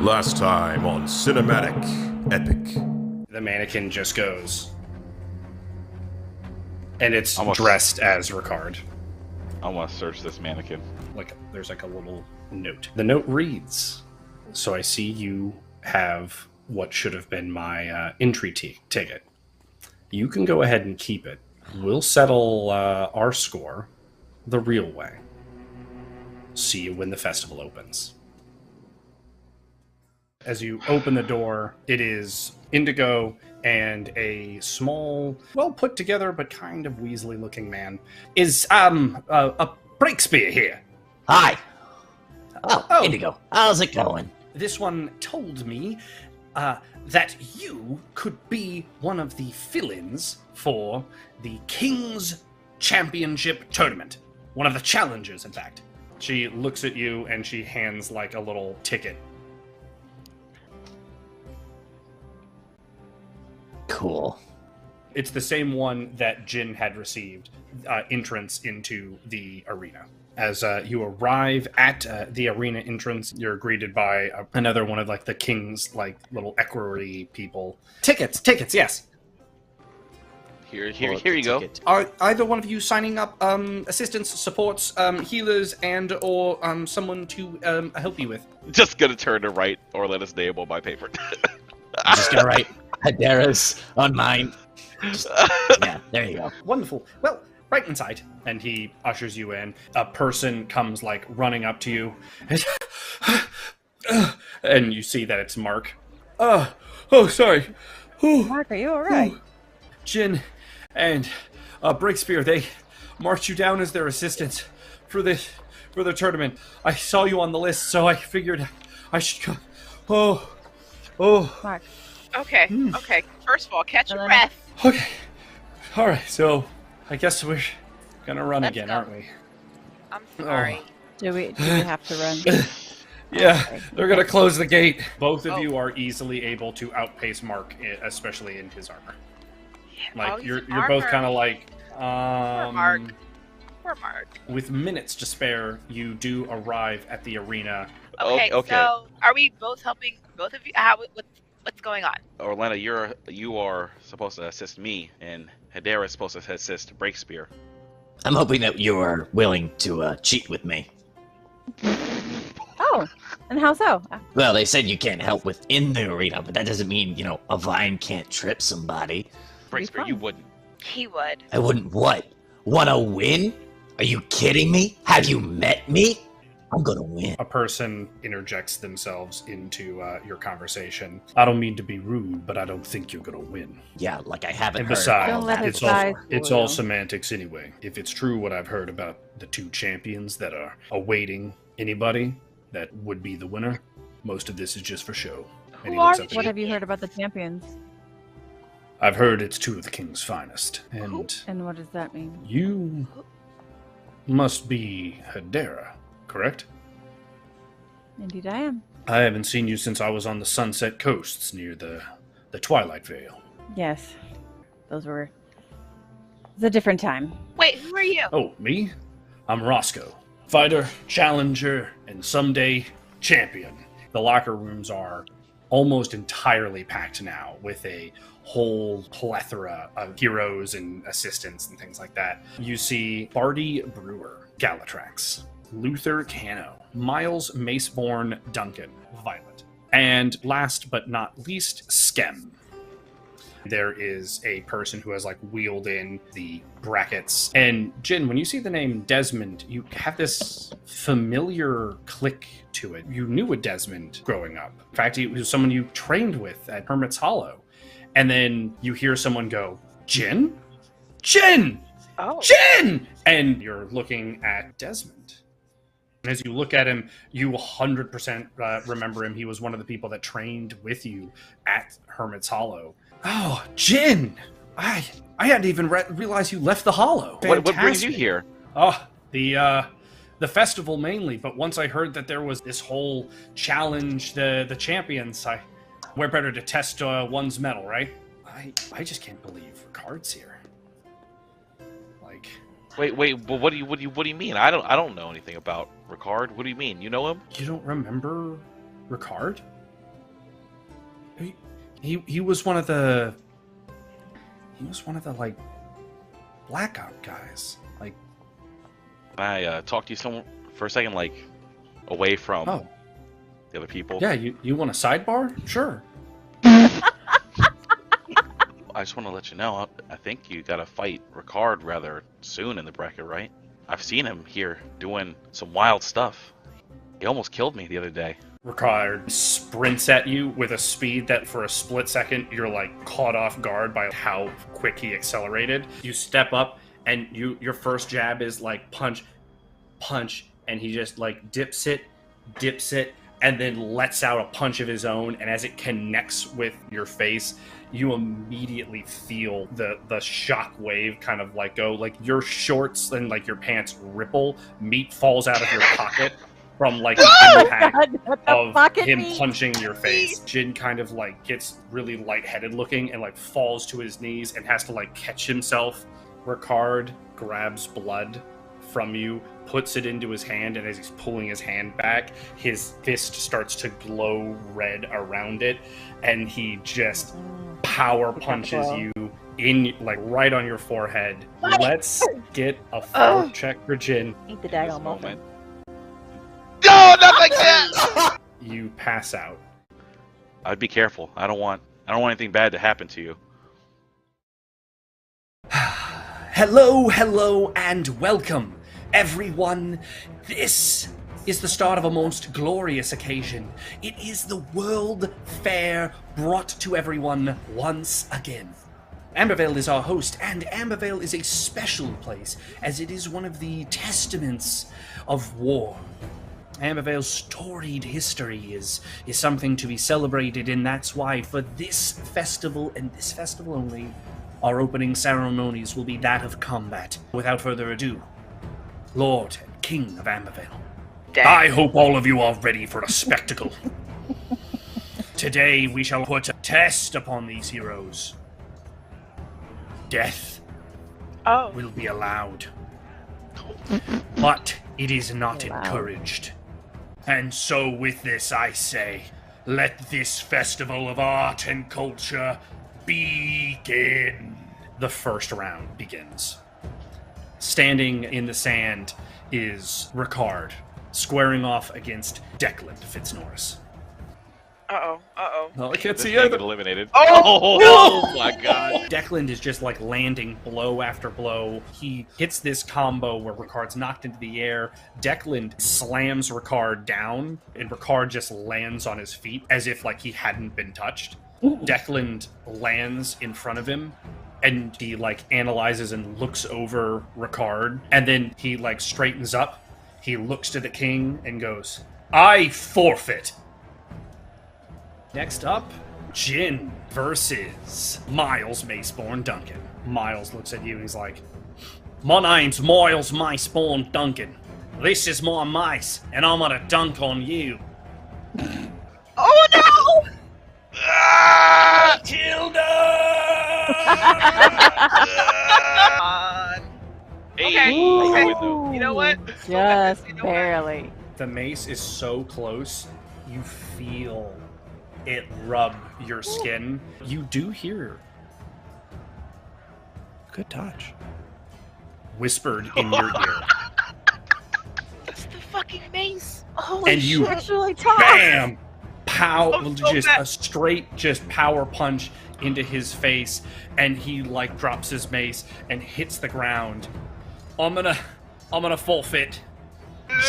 Last time on Cinematic Epic. The mannequin just goes. And it's Almost. dressed as Ricard. I want to search this mannequin. There's like a little note. The note reads, so I see you have what should have been my entry ticket. You can go ahead and keep it. We'll settle our score the real way. See you when the festival opens. As you open the door, it is Indigo and a small, well put together but kind of weaselly looking man. Is a Breakspear here? Hi. Oh, Indigo. How's it going? This one told me that you could be one of the fill-ins for the King's Championship Tournament. One of the challengers, in fact. She looks at you and she hands like a little ticket. Cool. It's the same one that Jin had received, entrance into the arena. As you arrive at the arena entrance, you're greeted by another one of like the king's like little equerry people. Tickets, yes. Here you go. Are either one of you signing up assistants, supports, healers, and or someone to help you with? Just gonna turn to write Orlenna's name on my paper. I'm just gonna write Hedera's on mine. Yeah, there you go. Wonderful. Well, right inside. And he ushers you in. A person comes like running up to you. And you see that it's Mark. Oh, sorry. Mark, are you alright? Jin and Breakspear, they marked you down as their assistants for the tournament. I saw you on the list, so I figured I should come. Oh. Mark. Okay. First of all, catch your breath. Okay. All right. So, I guess we're gonna run Let's again, go. aren't we? I'm sorry. Do we have to run? Yeah, Okay. they're gonna close the gate. Both of you are easily able to outpace Mark, especially in his armor. Like you're both kind of like. Poor Mark. With minutes to spare, you do arrive at the arena. Okay. Okay. So, are we both helping both of you? What's going on? Orlenna, you are supposed to assist me, and Hedera is supposed to assist Breakspear. I'm hoping that you are willing to cheat with me. Oh, and how so? Well, they said you can't help within the arena, but that doesn't mean, a vine can't trip somebody. Breakspear, fun. you wouldn't. He would. I wouldn't what? Wanna win? Are you kidding me? Have you met me? I'm gonna win. A person interjects themselves into your conversation. I don't mean to be rude, but I don't think you're gonna win. Yeah, like I haven't And heard besides, all Don't let that. his it's size all it's fool all you. semantics anyway. If it's true what I've heard about the two champions that are awaiting anybody that would be the winner, most of this is just for show. And he Who looks are up at What you. have you heard about the champions? I've heard it's two of the king's finest, and And what does that mean? you must be Hedera, correct? Indeed I am. I haven't seen you since I was on the Sunset Coasts near the Twilight Vale. Yes. It was a different time. Wait, who are you? Oh, me? I'm Roscoe. Fighter, challenger, and someday champion. The locker rooms are almost entirely packed now with a whole plethora of heroes and assistants and things like that. You see Barty Brewer, Galatrax, Luther Cano, Miles Maceborn Duncan, Violet, and last but not least, Skem. There is a person who has like wheeled in the brackets. And Jin, when you see the name Desmond, you have this familiar click to it. You knew a Desmond growing up. In fact, he was someone you trained with at Hermit's Hollow. And then you hear someone go, Jin? Jin! Oh. Jin! And you're looking at Desmond. And as you look at him, you 100% remember him. He was one of the people that trained with you at Hermit's Hollow. Oh, Jin! I hadn't even realized you left the Hollow. What brings you Fantastic. here? Oh, the festival mainly. But once I heard that there was this whole challenge, the champions, we're better to test one's mettle, right? I just can't believe Ricard's here. Like, Wait. But what do you mean? I don't know anything about Ricard. What do you mean? You know him? you don't remember Ricard? He was one of the like black op guys. Like, Can I talk to you for a second, like away from oh the other people? yeah, you want a sidebar? Sure. I just want to let you know, I think you got to fight Ricard rather soon in the bracket, right? I've seen him here doing some wild stuff. He almost killed me the other day. Ricard sprints at you with a speed that for a split second you're like caught off guard by how quick he accelerated. You step up and your first jab is like punch, and he just like dips it, and then lets out a punch of his own, and as it connects with your face, you immediately feel the shock wave kind of like go, like your shorts and like your pants ripple, meat falls out of your pocket from like the impact of him punching your face. Jin kind of like gets really lightheaded looking and like falls to his knees and has to like catch himself. Ricard grabs blood from you, puts it into his hand, and as he's pulling his hand back, his fist starts to glow red around it, and he just power punches you in like right on your forehead. Let's get a fort check for Jin. Eat the daggone moment. No, not like that! You pass out. I'd be careful. I don't want anything bad to happen to you. Hello, and welcome, everyone. This is the start of a most glorious occasion. It is the World Fair brought to everyone once again. Ambervale is our host, and Ambervale is a special place, as it is one of the testaments of war. Ambervale's storied history is something to be celebrated, and that's why for this festival, and this festival only, our opening ceremonies will be that of combat. Without further ado, Lord and King of Ambervale. Dang. I hope all of you are ready for a spectacle. Today we shall put a test upon these heroes. Death will be allowed, but it is not encouraged. And so with this I say, let this festival of art and culture begin. The first round begins. Standing in the sand is Ricard, squaring off against Declan Fitznorris. Uh-oh. Oh, I can't This see man either. get eliminated. Oh! Oh my god. Declan is just like landing blow after blow. He hits this combo where Ricard's knocked into the air. Declan slams Ricard down, and Ricard just lands on his feet as if like he hadn't been touched. Declan lands in front of him, and he like analyzes and looks over Ricard, and then he like straightens up. He looks to the king and goes, "I forfeit." Next up, Jin versus Miles Maceborn Duncan. Miles looks at you and he's like, "My name's Miles Maceborn Duncan. This is my mace, and I'm gonna dunk on you." Oh no! Okay. Ooh. You know what? Just You know what? barely. The mace is so close, you feel it rub your skin. You do hear "good touch" whispered in your ear. It's the fucking mace. Holy And you- shit, it's really tough. Bam! Pow! I'm so Just mad. a straight, just power punch into his face, and he like drops his mace and hits the ground. I'm gonna forfeit.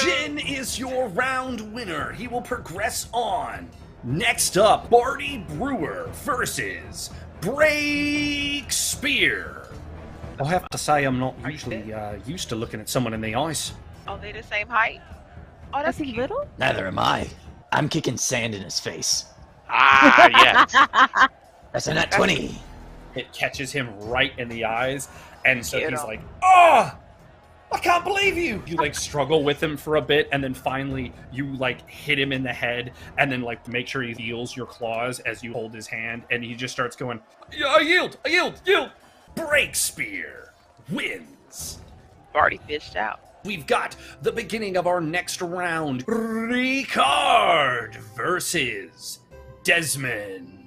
Jin is your round winner. He will progress on. Next up, Barty Brewer versus Breakspear. I'll have to say I'm not usually used to looking at someone in the eyes. Are they the same height? Oh, Is that's he cute. little? Neither am I. I'm kicking sand in his face. Ah, yes. That's a nat 20. It catches him right in the eyes, and so Get he's him. like, "Oh, I can't believe you!" You like struggle with him for a bit, and then finally you like hit him in the head, and then like make sure he feels your claws as you hold his hand, and he just starts going, "Yeah, I yield. Breakspear wins. Already fished out. We've got the beginning of our next round. Ricard versus Desmond.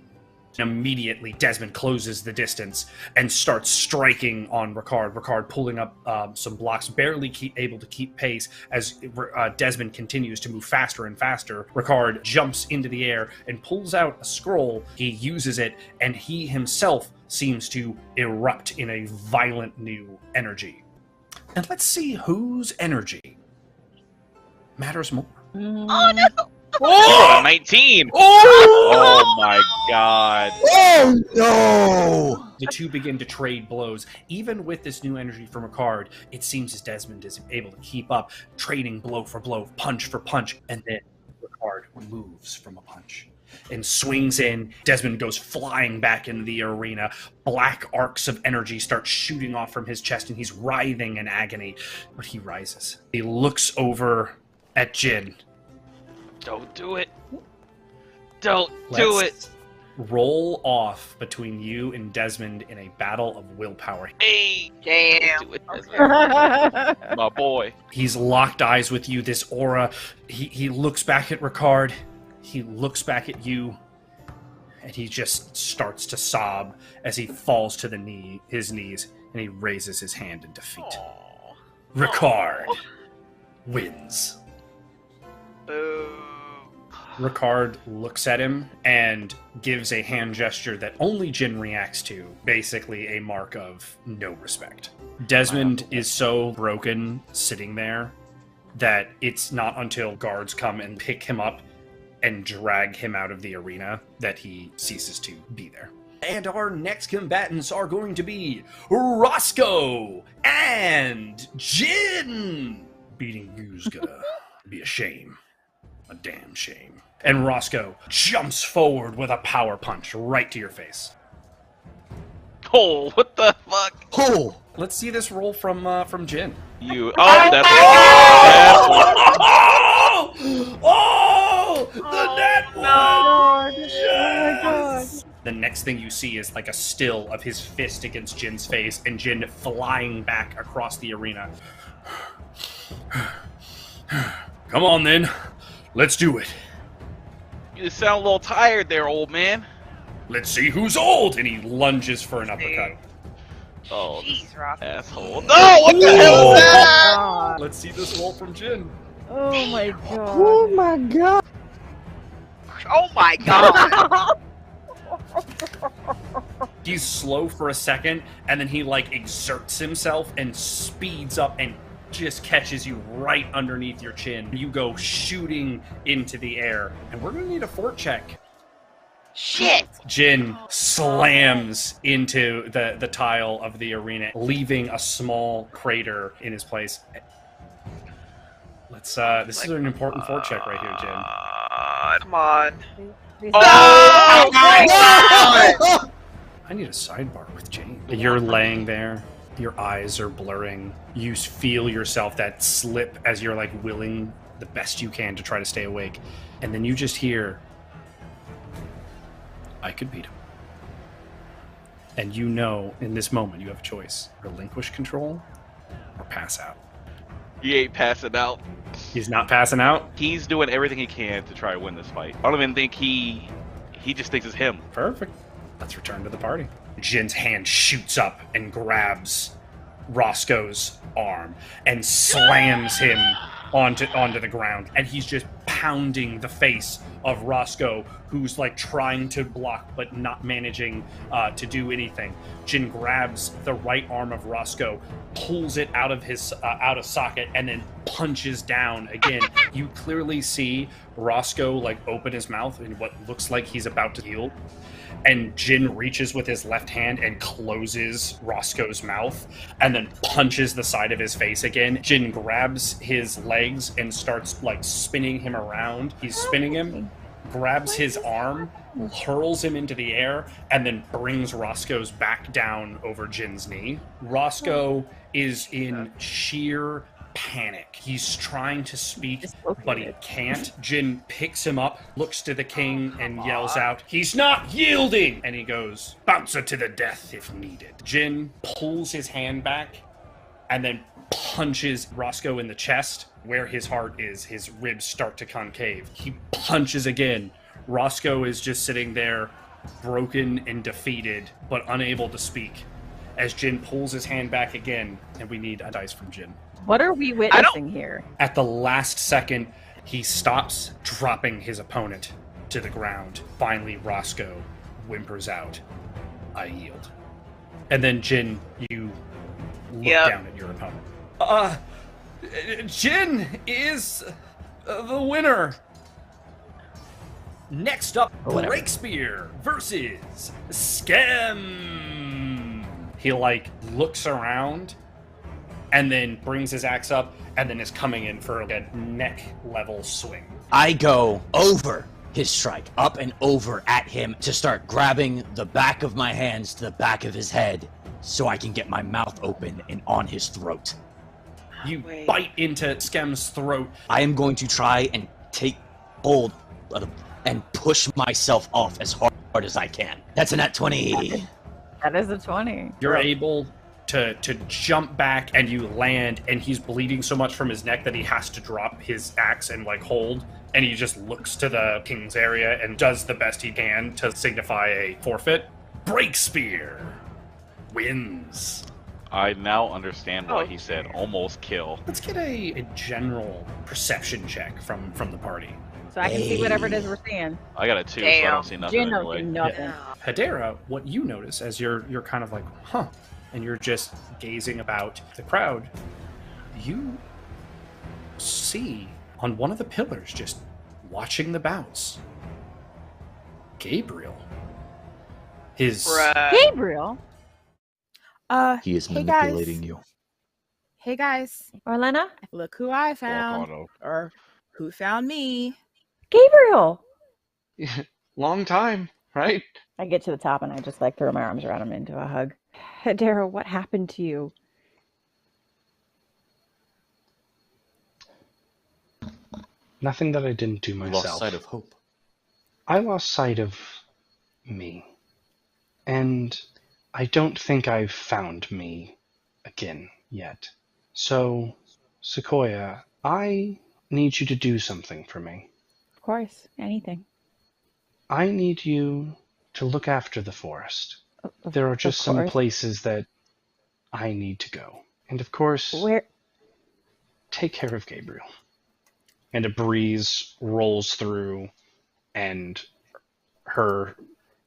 Immediately, Desmond closes the distance and starts striking on Ricard. Ricard pulling up some blocks, barely able to keep pace as Desmond continues to move faster and faster. Ricard jumps into the air and pulls out a scroll. He uses it, and he himself seems to erupt in a violent new energy. And let's see whose energy matters more. Oh no! Oh, 19! Oh my god. Oh no! The two begin to trade blows. Even with this new energy from Ricard, it seems as Desmond is able to keep up, trading blow for blow, punch for punch, and then Ricard moves from a punch and swings in. Desmond goes flying back into the arena. Black arcs of energy start shooting off from his chest, and he's writhing in agony. But he rises. He looks over at Jin. Don't do it. Don't do it. Roll off between you and Desmond in a battle of willpower. Hey, Damn. do it, Desmond. My boy. He's locked eyes with you, this aura. He looks back at Ricard. He looks back at you. And he just starts to sob as he falls to his knees, and he raises his hand in defeat. Aww. Ricard wins. Boo. Ricard looks at him and gives a hand gesture that only Jin reacts to, basically a mark of no respect. Desmond is so broken sitting there that it's not until guards come and pick him up and drag him out of the arena that he ceases to be there. And our next combatants are going to be Roscoe and Jin. Beating you's gonna be a shame. A damn shame. And Roscoe jumps forward with a power punch right to your face. Oh, what the fuck? Oh! Let's see this roll from Jin. You. Oh, that's Oh! The net one! Oh my god. The next thing you see is like a still of his fist against Jin's face, and Jin flying back across the arena. Come on then, let's do it. You sound a little tired there, old man. Let's see who's old! And he lunges for an uppercut. Oh, Jeez, Rock. asshole. No, what the hell is that? God. Let's see this roll from Jin. Oh my god. Oh my god. Oh my god. He's slow for a second, and then he like exerts himself and speeds up and just catches you right underneath your chin. You go shooting into the air, and we're gonna need a fort check. Shit. Jin slams into the tile of the arena, leaving a small crater in his place. Let's this is an important fort check right here, Jin. Come on. Oh my god! I need a sidebar with Jane. You're laying there. Your eyes are blurring. You feel yourself that slip as you're like willing the best you can to try to stay awake. And then you just hear, I could beat him. And you know in this moment you have a choice. Relinquish control or pass out. He ain't passing out. He's not passing out? He's doing everything he can to try to win this fight. I don't even think he just thinks it's him. Perfect. Let's return to the party. Jin's hand shoots up and grabs Roscoe's arm and slams him onto the ground. And he's just pounding the face of Roscoe, who's like trying to block but not managing to do anything. Jin grabs the right arm of Roscoe, pulls it out of socket, and then punches down again. You clearly see Roscoe like open his mouth in what looks like he's about to heal. And Jin reaches with his left hand and closes Roscoe's mouth and then punches the side of his face again. Jin grabs his legs and starts like spinning him around. He's spinning him, grabs his arm, hurls him into the air, and then brings Roscoe's back down over Jin's knee. Roscoe is in sheer panic. He's trying to speak, but he can't. Jin picks him up, looks to the king, and yells out, "He's not yielding!" And he goes, "Bouncer to the death if needed." Jin pulls his hand back and then punches Roscoe in the chest where his heart is. His ribs start to concave. He punches again. Roscoe is just sitting there broken and defeated, but unable to speak, as Jin pulls his hand back again, and we need a dice from Jin. What are we witnessing here? At the last second, he stops, dropping his opponent to the ground. Finally, Roscoe whimpers out, "I yield." And then, Jin, you look down at your opponent. Jin is the winner. Next up, Breakspear versus Schem. He, looks around and then brings his axe up and then is coming in for a neck-level swing. I go over his strike, up and over at him to start grabbing the back of my hands to the back of his head so I can get my mouth open and on his throat. You bite into Schem's throat. I am going to try and take hold of and push myself off as hard as I can. That's a nat 20. That is a 20. You're able to jump back, and you land, and he's bleeding so much from his neck that he has to drop his axe and hold, and he just looks to the king's area and does the best he can to signify a forfeit. Breakspear wins. I now understand why he said almost kill. Let's get a general perception check from the party. So I can see whatever it is we're seeing. I got a 2, so I don't see nothing Jin don't anyway. see nothing. Hedera, what you notice as you're kind of huh, and you're just gazing about the crowd, you see on one of the pillars, just watching the bouts, Gabriel. Gabriel? He is hey manipulating guys. you. Hey guys, Orlenna? look who I found. Or who found me. Gabriel! Long time, right? I get to the top and I just throw my arms around him into a hug. Hedera, what happened to you? Nothing that I didn't do myself. Lost sight of hope. I lost sight of me. And I don't think I've found me again yet. So, Sequoia, I need you to do something for me. Of course, anything. I need you to look after the forest. There are just some places that I need to go. And of course, take care of Gabriel. And a breeze rolls through, and her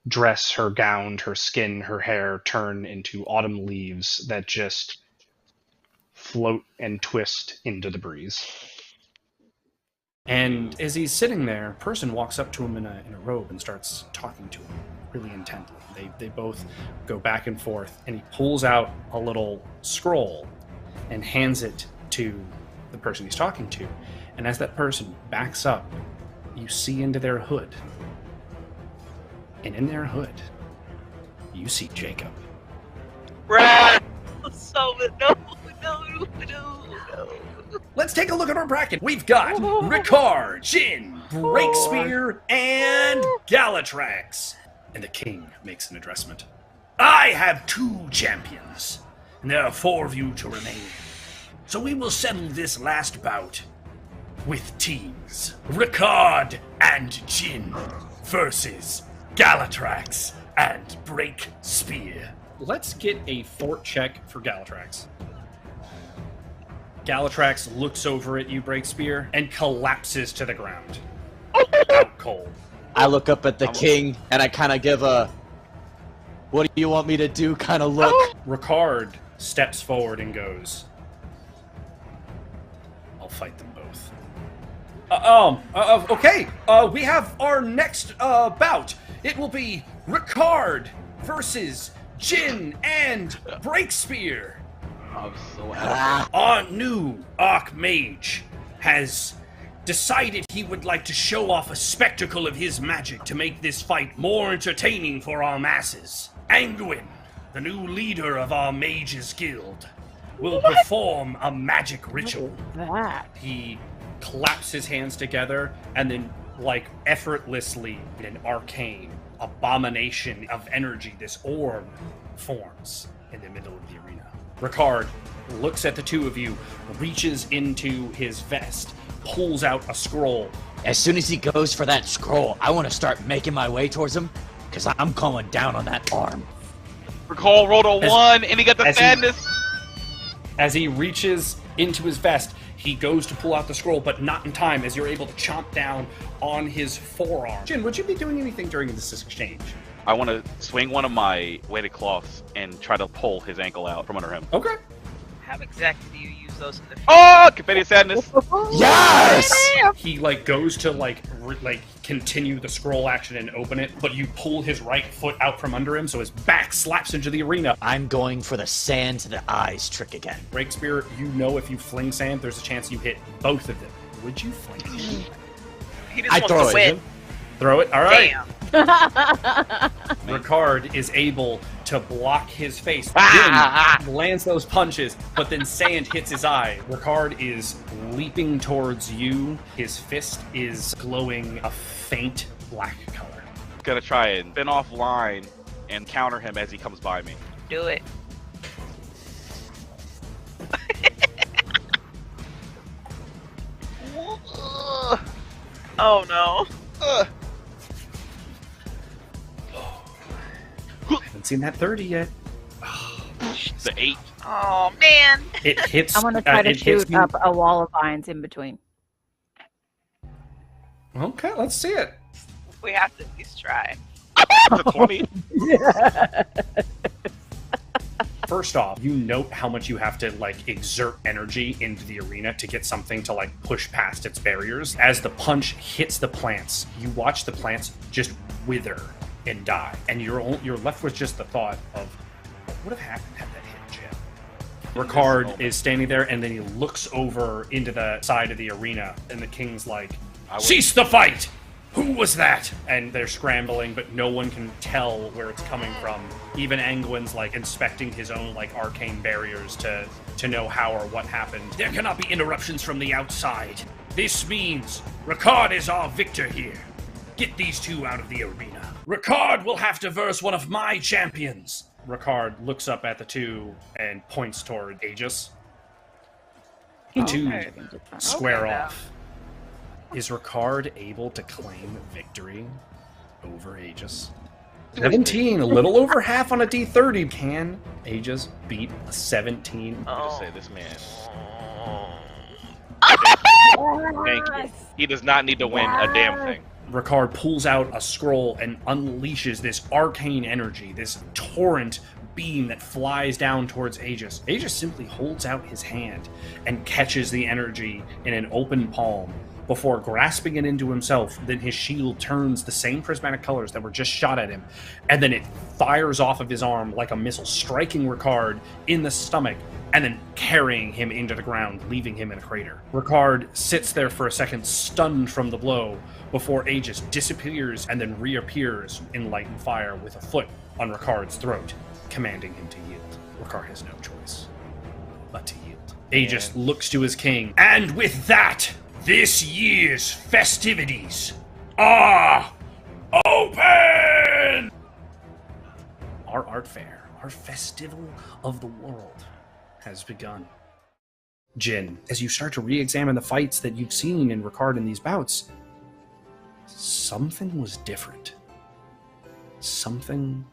dress, her gown, her skin, her hair turn into autumn leaves that just float and twist into the breeze. And as he's sitting there, a person walks up to him in a robe and starts talking to him really intently. They both go back and forth, and he pulls out a little scroll and hands it to the person he's talking to. And as that person backs up, you see into their hood. And in their hood, you see Jacob. Right. So no. Let's take a look at our bracket. We've got Ricard, Jin, Breakspear, and Galatrax. And the king makes an addressment. I have 2 champions, and there are 4 of you to remain. So we will settle this last bout with teams. Ricard and Jin versus Galatrax and Breakspear. Let's get a fort check for Galatrax. Galatrax looks over at you, Breakspear, and collapses to the ground. Out cold. I look up at the king, and I kind of give a, what do you want me to do kind of look. Ricard steps forward and goes, I'll fight them both. Okay, we have our next bout. It will be Ricard versus Jin and Breakspear. I'm so happy. Our new Archmage has decided he would like to show off a spectacle of his magic to make this fight more entertaining for our masses. Anguin, the new leader of our Mages Guild, will perform a magic ritual. He claps his hands together and then, effortlessly, an arcane abomination of energy, this orb, forms in the middle of the arena. Ricard looks at the 2 of you, reaches into his vest, pulls out a scroll. As soon as he goes for that scroll, I want to start making my way towards him, because I'm going down on that arm. Ricard rolled a 1, and he got the sadness. As he reaches into his vest, he goes to pull out the scroll, but not in time, as you're able to chomp down on his forearm. Jin, would you be doing anything during this exchange? I want to swing one of my weighted cloths and try to pull his ankle out from under him. Okay. How exactly do you use those in the field? Oh, confetti of sadness! Yes! He goes to continue the scroll action and open it, but you pull his right foot out from under him, so his back slaps into the arena. I'm going for the sand to the eyes trick again. Breakspear, you know if you fling sand, there's a chance you hit both of them. Would you fling it? He just wants to win. Throw it. All right. Damn. Ricard is able to block his face. Jin lands those punches, but then sand hits his eye. Ricard is leaping towards you. His fist is glowing a faint black color. Gonna try and spin off line and counter him as he comes by me. Do it. Oh no. I haven't seen that 30 yet. The 8. Oh man. It hits. I'm gonna try to shoot up a wall of vines in between. Okay, let's see it. We have to at least try. The 20. First off, you note how much you have to exert energy into the arena to get something to push past its barriers. As the punch hits the plants, you watch the plants just wither and die, and you're left with just the thought of what would have happened had that hit Jin. Ricard is standing there, and then he looks over into the side of the arena, and the king's like, "Cease the fight! Who was that?" And they're scrambling, but no one can tell where it's coming from. Even Angwin's inspecting his own arcane barriers to know how or what happened. There cannot be interruptions from the outside. This means Ricard is our victor here. Get these two out of the arena. Ricard will have to verse one of my champions. Ricard looks up at the two and points toward Aegis. The two square off. Is Ricard able to claim victory over Aegis? 17, a little over half on a D30. Can Aegis beat a 17? I'll just say this man. Thank you. He does not need to win a damn thing. Ricard pulls out a scroll and unleashes this arcane energy, this torrent beam that flies down towards Aegis. Aegis simply holds out his hand and catches the energy in an open palm before grasping it into himself. Then his shield turns the same prismatic colors that were just shot at him, and then it fires off of his arm like a missile, striking Ricard in the stomach and then carrying him into the ground, leaving him in a crater. Ricard sits there for a second, stunned from the blow, before Aegis disappears and then reappears in light and fire with a foot on Ricard's throat, commanding him to yield. Ricard has no choice but to yield. Aegis looks to his king, and with that, this year's festivities are open! Our art fair, our festival of the world, has begun. Jin, as you start to re-examine the fights that you've seen in Ricard in these bouts, something was different. Something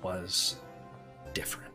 was different.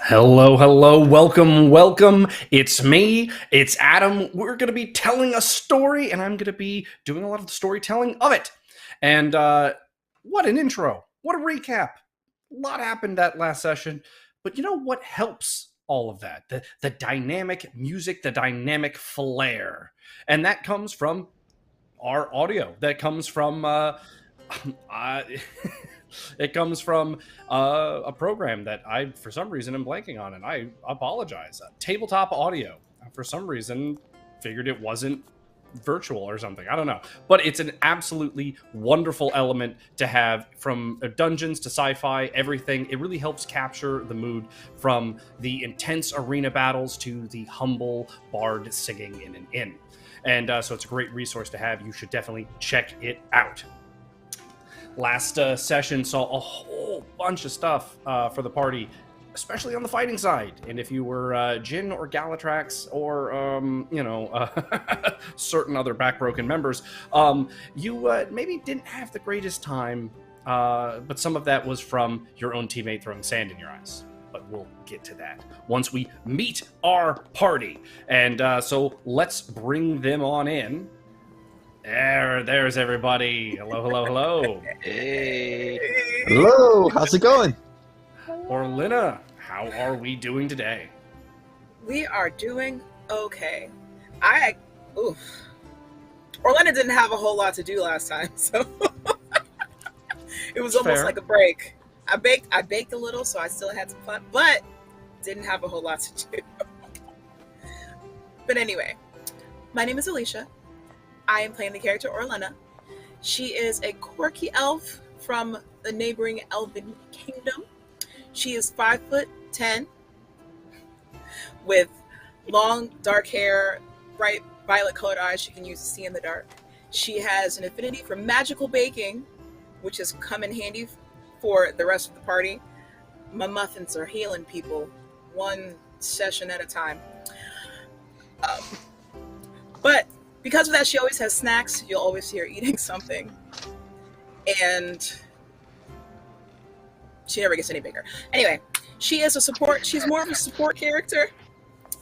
Hello, welcome. It's me, it's Adam. We're going to be telling a story, and I'm going to be doing a lot of the storytelling of it. And what an intro. What a recap. A lot happened that last session. But you know what helps all of that? The dynamic music, the dynamic flair. And that comes from our audio. That comes from... it comes from a program that I, for some reason, am blanking on, and I apologize. Tabletop Audio. For some reason, figured it wasn't virtual or something. I don't know. But it's an absolutely wonderful element to have, from dungeons to sci-fi, everything. It really helps capture the mood, from the intense arena battles to the humble bard singing in an inn. And so it's a great resource to have. You should definitely check it out. Last session saw a whole bunch of stuff for the party, especially on the fighting side. And if you were Jin or Galatrax or, certain other backbroken members, you maybe didn't have the greatest time, but some of that was from your own teammate throwing sand in your eyes. But we'll get to that once we meet our party. And so let's bring them on in. There's everybody. Hello. Hey. Hello, how's it going? Orlenna, how are we doing today? We are doing okay. Orlenna didn't have a whole lot to do last time, so it was almost like a break. I baked a little, so I still had some fun, but didn't have a whole lot to do. But anyway, my name is Alicia. I am playing the character Orlenna. She is a quirky elf from the neighboring elven kingdom. She is 5'10", with long dark hair, bright violet colored eyes she can use to see in the dark. She has an affinity for magical baking, which has come in handy for the rest of the party. My muffins are healing people one session at a time. But because of that, she always has snacks. You'll always see her eating something. And she never gets any bigger. Anyway, she is a support. She's more of a support character.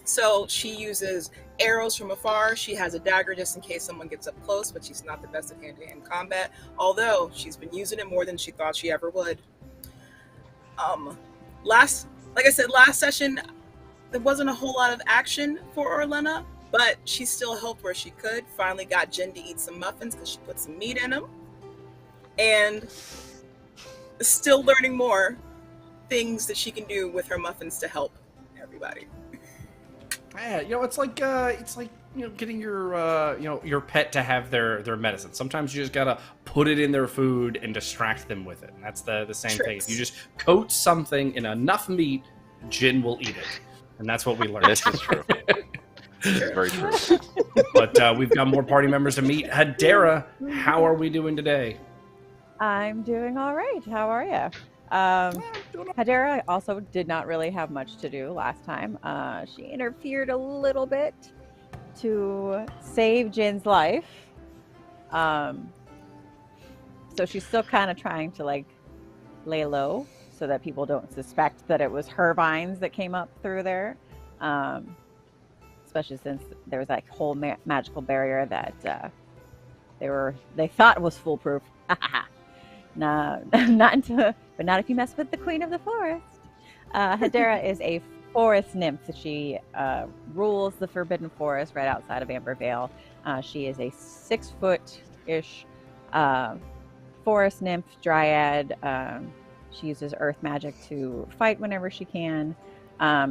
So she uses arrows from afar. She has a dagger just in case someone gets up close, but she's not the best at hand-to-hand combat. Although she's been using it more than she thought she ever would. Like I said, last session, there wasn't a whole lot of action for Orlenna. But she still helped where she could. Finally got Jen to eat some muffins because she put some meat in them. And still learning more things that she can do with her muffins to help everybody. Yeah, it's like getting your pet to have their medicine. Sometimes you just gotta put it in their food and distract them with it. And that's the same thing. If you just coat something in enough meat, Jen will eat it. And that's what we learned. This is true. Very true. But we've got more party members to meet. Hedera, how are we doing today? I'm doing all right. How are you? Hedera also did not really have much to do last time. She interfered a little bit to save Jin's life. So she's still kind of trying to lay low so that people don't suspect that it was her vines that came up through there. Especially since there was that whole magical barrier that they thought was foolproof. No, not if you mess with the Queen of the Forest. Hedera is a forest nymph. She rules the Forbidden Forest right outside of Ambervale. She is a 6-foot-ish forest nymph dryad. She uses earth magic to fight whenever she can.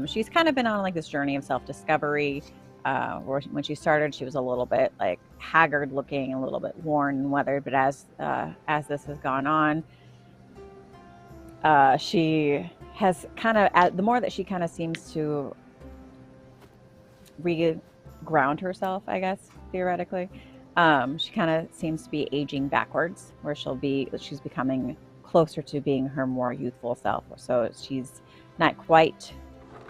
She's kind of been on this journey of self-discovery. When she started, she was a little bit haggard looking, a little bit worn and weathered. But as this has gone on, she has the more that she kind of seems to re-ground herself, I guess, theoretically, she kind of seems to be aging backwards, where she's becoming closer to being her more youthful self. So she's not quite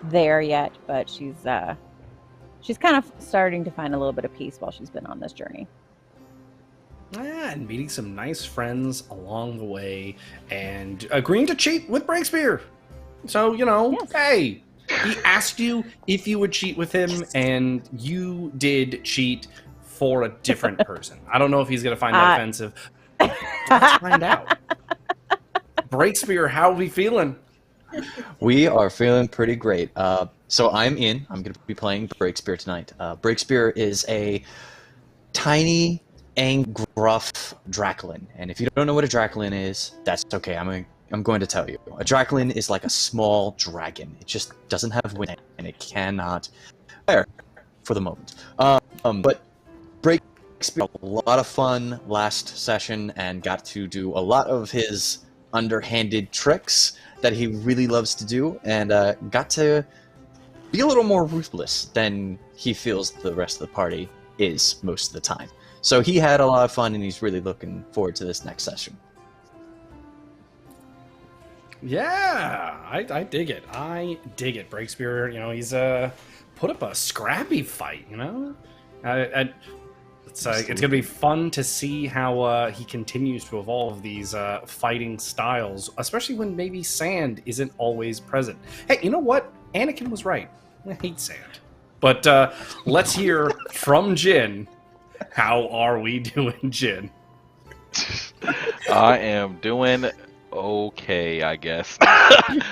there yet, but she's kind of starting to find a little bit of peace while she's been on this journey. And meeting some nice friends along the way, and agreeing to cheat with Breakspear. So, yes. Hey, He asked you if you would cheat with him, and you did cheat for a different person. I don't know if he's going to find that offensive. Let's find out. Breakspear, how are we feeling? We are feeling pretty great. So I'm in. I'm going to be playing Breakspear tonight. Breakspear is a tiny, gruff Dracolin. And if you don't know what a Dracolin is, that's okay. I'm going to tell you. A Dracolin is like a small dragon. It just doesn't have wings, and it cannot fire for the moment. But Breakspear had a lot of fun last session and got to do a lot of his underhanded tricks that he really loves to do, and got to be a little more ruthless than he feels the rest of the party is most of the time. So he had a lot of fun, and he's really looking forward to this next session. Yeah, I dig it. I dig it. Breakspear, he's put up a scrappy fight, It's going to be fun to see how he continues to evolve these fighting styles, especially when maybe sand isn't always present. Hey, you know what? Anakin was right. I hate sand. But let's hear from Jin. How are we doing, Jin? I am doing okay, I guess.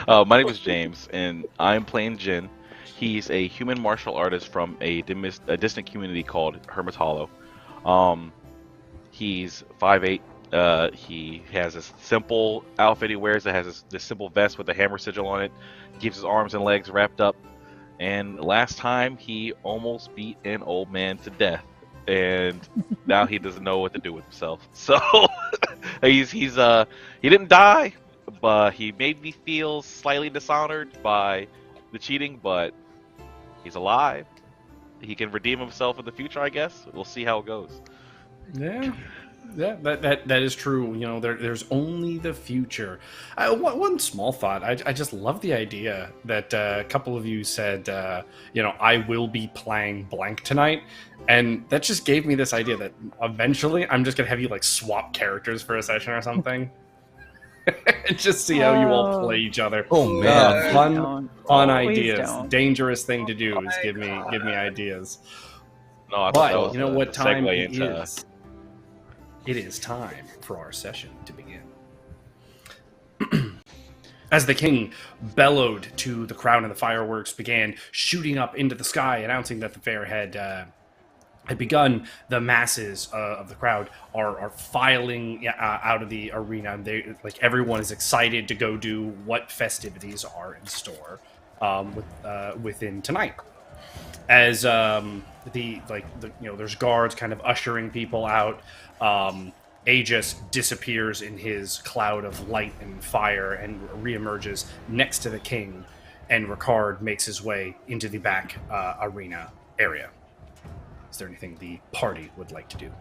My name is James, and I'm playing Jin. He's a human martial artist from a distant community called Hermit Hollow. He's 5'8". He has this simple outfit he wears that has this simple vest with a hammer sigil on it. Keeps his arms and legs wrapped up. And last time he almost beat an old man to death, and now he doesn't know what to do with himself. So he didn't die, but he made me feel slightly dishonored by the cheating. But he's alive. He can redeem himself in the future, I guess. We'll see how it goes. Yeah, that is true. There's only the future. One small thought. I just love the idea that a couple of you said, I will be playing blank tonight. And that just gave me this idea that eventually I'm just going to have you swap characters for a session or something. And just see how you all play each other. Oh man, fun ideas. Dangerous thing to do is give me ideas. No, I thought but that was you know what time it into... is? It is time for our session to begin. As the king bellowed to the crowd and the fireworks began shooting up into the sky, announcing that the fair had begun, the masses of the crowd are filing out of the arena. They everyone is excited to go do what festivities are in store within tonight. As there's guards kind of ushering people out. Aegis disappears in his cloud of light and fire and reemerges next to the king, and Ricard makes his way into the back arena area. Is there anything the party would like to do?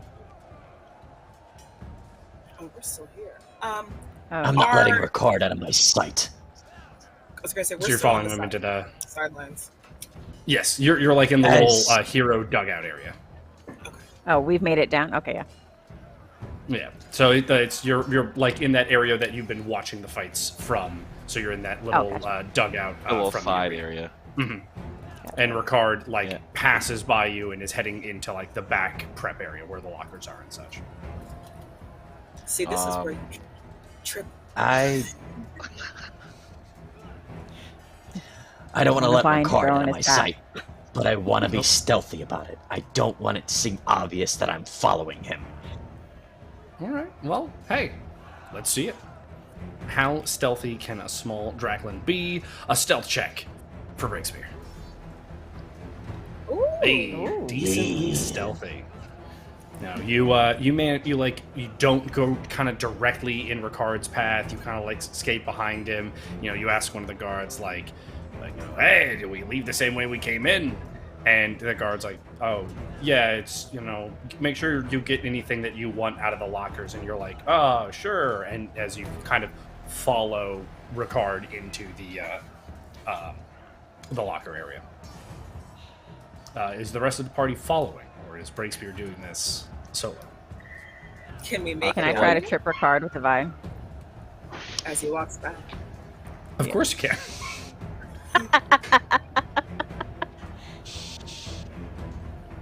Oh, we're still here. I'm not letting Ricard out of my sight. I was gonna say, so you're following them into the sidelines. Yes, you're in the little hero dugout area. Okay. Oh, we've made it down. Okay, yeah. Yeah. So it's you're in that area that you've been watching the fights from. So you're in that little dugout, a little from side area. Mm-hmm. And Ricard passes by you and is heading into the back prep area where the lockers are and such. See, this is where you trip. I don't want to let Ricard out of my sight, but I want to be stealthy about it. I don't want it to seem obvious that I'm following him. All right. Well, hey, let's see it. How stealthy can a small Dracolin be? A stealth check for Breakspear. Hey, decently stealthy. No, you don't go kind of directly in Ricard's path. You kind of skate behind him. You ask one of the guards hey, did we leave the same way we came in? And the guard's oh, yeah, it's, make sure you get anything that you want out of the lockers. And you're oh, sure. And as you kind of follow Ricard into the locker area. Is the rest of the party following, or is Breakspear doing this solo? Can we make? Can I try to trip Ricard with the vine? As he walks back. Of course you can.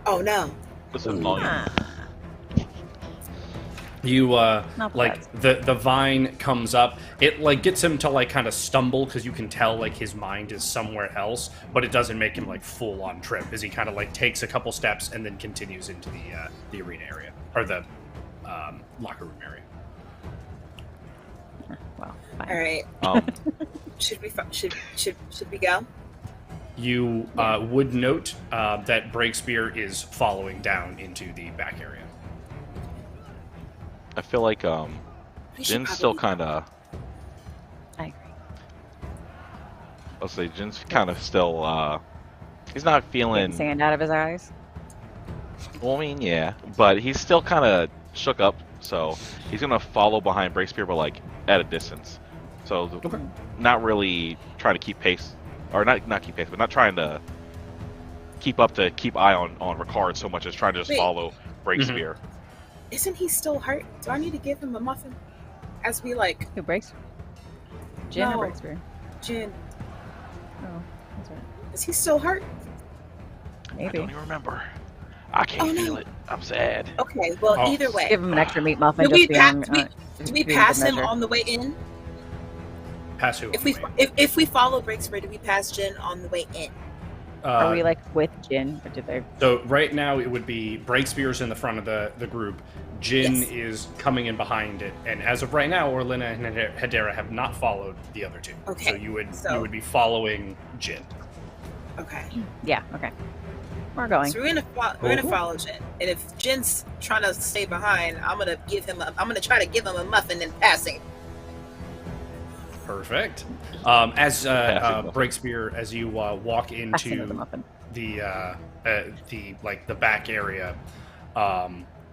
Oh no. That's annoying. You like the vine comes up. It like gets him to like kind of stumble because you can tell like his mind is somewhere else, but it doesn't make him like full on trip as he kind of like takes a couple steps and then continues into the arena area or the locker room area. Well, fine. All right. Should we go? You would note that Breakspear is following down into the back area. I feel like Jin's still kind of. I agree. I'll say Jin's kind of still. He's not feeling sand out of his eyes. Well, I mean, yeah, but he's still kind of shook up, so he's gonna follow behind Breakspear, but like at a distance. So not really trying to keep pace, or not keep pace, but not trying to keep eye on Ricard so much as trying to just follow Breakspear. Mm-hmm. Isn't he still hurt? Do I need to give him a muffin? As we like... Who breaks? Jin or Breakspear? Jin. Oh, that's right. Is he still hurt? Maybe. I don't even remember. I can't feel it. I'm sad. Okay, well, either way. Give him an extra meat muffin. Do we pass him on the way in? Pass who? If we follow Breakspear, do we pass Jin on the way in? Are we like with Jin, or did they? So right now it would be Breakspear's in the front of the group. Jin is coming in behind it, and as of right now, Orlenna and Hedera have not followed the other two. Okay. So you would be following Jin. Okay. Yeah. Okay. We're going. So we're gonna follow Jin, and if Jin's trying to stay behind, I'm gonna try to give him a muffin and passing. Perfect. As Breakspear, as you walk into the back area,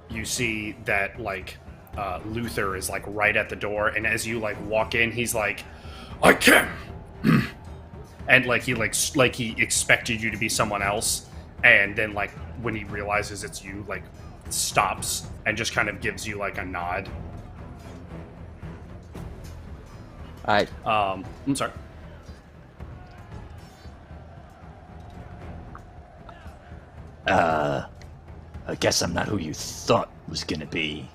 you see that like Luther is like right at the door, and as you like walk in, he's like, "I can," and like he expected you to be someone else, and then like when he realizes it's you, like stops and just kind of gives you like a nod. I'm sorry. I guess I'm not who you thought was gonna be.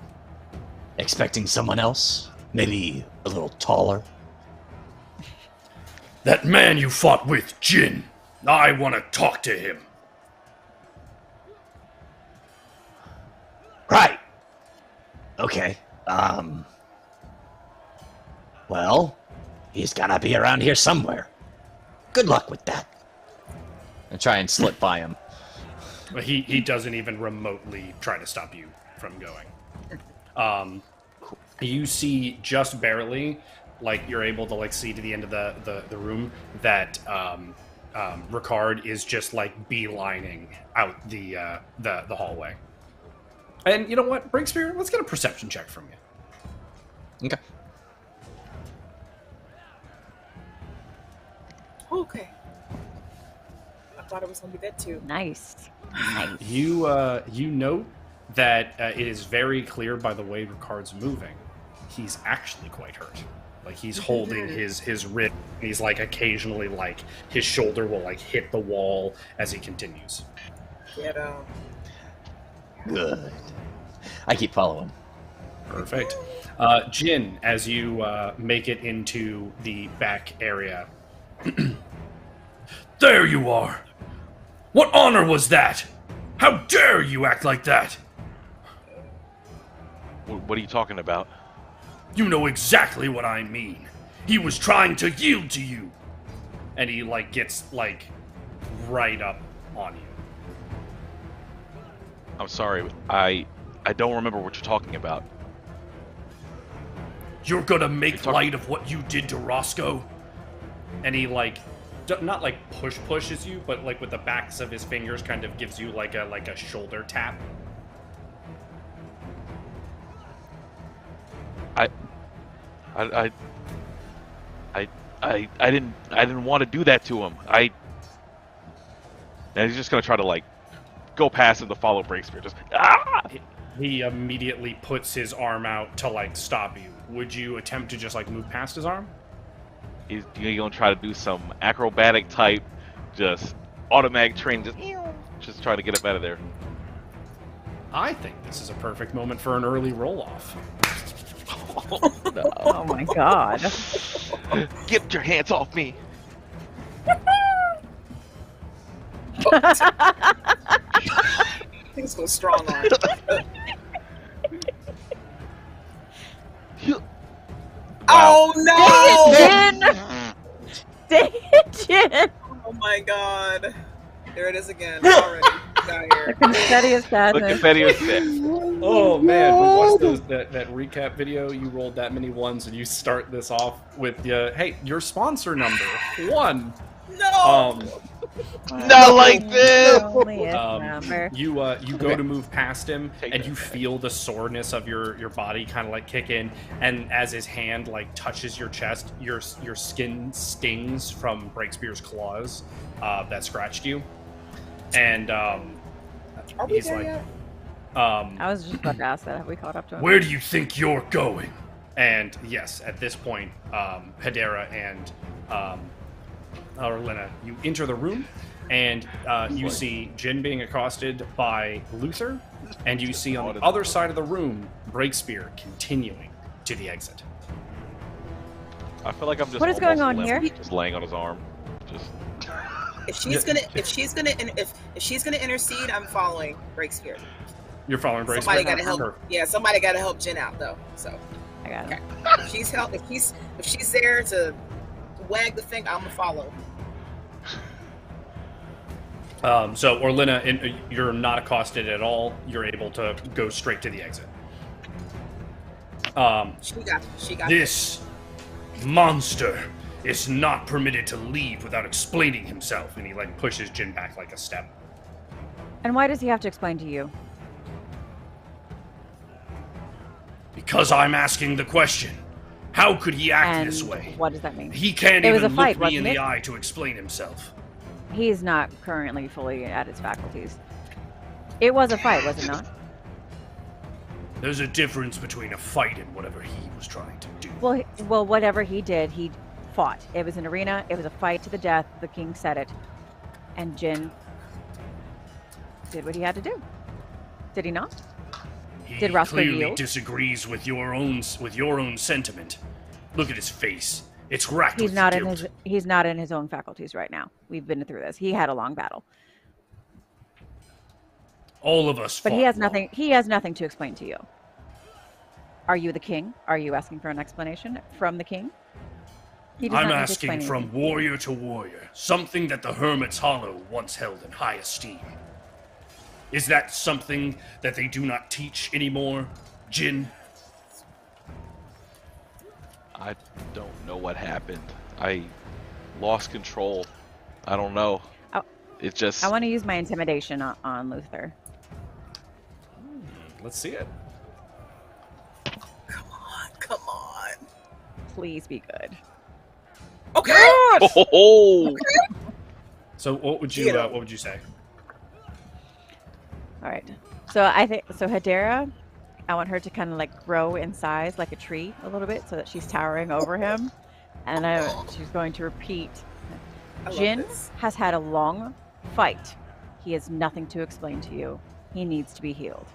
Expecting someone else? Maybe a little taller? That man you fought with, Jin. I want to talk to him. Right. Okay. Well, he's gotta be around here somewhere. Good luck with that. And try and slip by him. He doesn't even remotely try to stop you from going. You see just barely, like you're able to like see to the end of the room that Ricard is just like beelining out the hallway. And you know what, Breakspear, let's get a perception check from you. Okay. Okay. I thought it was gonna be that too. Nice. You note that it is very clear by the way Ricard's moving, he's actually quite hurt. Like he's holding his wrist. He's like occasionally like his shoulder will like hit the wall as he continues. Get Good. I keep following. Perfect. Jin, as you make it into the back area. There you are! What honor was that? How dare you act like that? What are you talking about? You know exactly what I mean. He was trying to yield to you. And he like gets like right up on you. I'm sorry, I don't remember what you're talking about. You're gonna make light of what you did to Roscoe? And he like not like pushes you, but like with the backs of his fingers kind of gives you like a shoulder tap. I didn't want to do that to him. And he's just gonna try to like go past him to follow Breakspear. Just He immediately puts his arm out to like stop you. Would you attempt to just like move past his arm? He's gonna try to do some acrobatic type, just automatic train, just trying to get up out of there. I think this is a perfect moment for an early roll-off. No. Oh my god. Get your hands off me! Things go strong on. Oh no! Dang it, Jen! Oh my god. There it is again. Already. Got here. The confetti of The sadness. confetti was sick. Oh man, we watched that recap video. You rolled that many ones, and you start this off with, hey, your sponsor number 1. No! Not like this! You go to move past him, and you feel the soreness of your body kind of like kick in, and as his hand like touches your chest, your skin stings from Breakspear's claws that scratched you, and Are we he's there like, yet? I was just about to ask that. Have we caught up to him? Where do you think you're going? and yes, at this point, Hedera and Orlenna, you enter the room, and you see Jin being accosted by Luther, and you see on the other side of the room Breakspear continuing to the exit. I feel like I'm just. What is going on limp, here? Just laying on his arm. Just. If she's gonna intercede, I'm following Breakspear. You're following Breakspear. Somebody gotta help. Yeah, somebody gotta help Jen out though. So I got it. If she's there to wag the finger, I'm gonna follow. So Orlenna, you're not accosted at all. You're able to go straight to the exit. She got This monster is not permitted to leave without explaining himself. And he like pushes Jin back like a step. And why does he have to explain to you? Because I'm asking the question. How could he act And this way? what does that mean? He can't It was even a fight, look me in wasn't the it? eye to explain himself. He's not currently fully at his faculties. It was a fight, was it not? There's a difference between a fight and whatever he was trying to do. Well, whatever he did, he fought. It was an arena. It was a fight to the death. The king said it, and Jin did what he had to do. Did he not? He Did Roscoe clearly yield? disagrees with your own sentiment. Look at his face. It's racked He's with not guilt. he's not in his own faculties right now. We've been through this. He had a long battle, All of us but fought he has long. nothing. He has nothing to explain to you. Are you the king? Are you asking for an explanation from the king? He does I'm not need to asking explain from anything. warrior to warrior, something that the Hermit's Hollow once held in high esteem. Is that something that they do not teach anymore, Jin? I don't know what happened. I lost control. I don't know. It just. I want to use my intimidation on Luther. Let's see it. Come on. Please be good. Okay. Oh! So what would you say? All right. So I think Hedera, I want her to kind of like grow in size like a tree a little bit so that she's towering over him. And she's going to repeat. Jin has had a long fight. He has nothing to explain to you. He needs to be healed.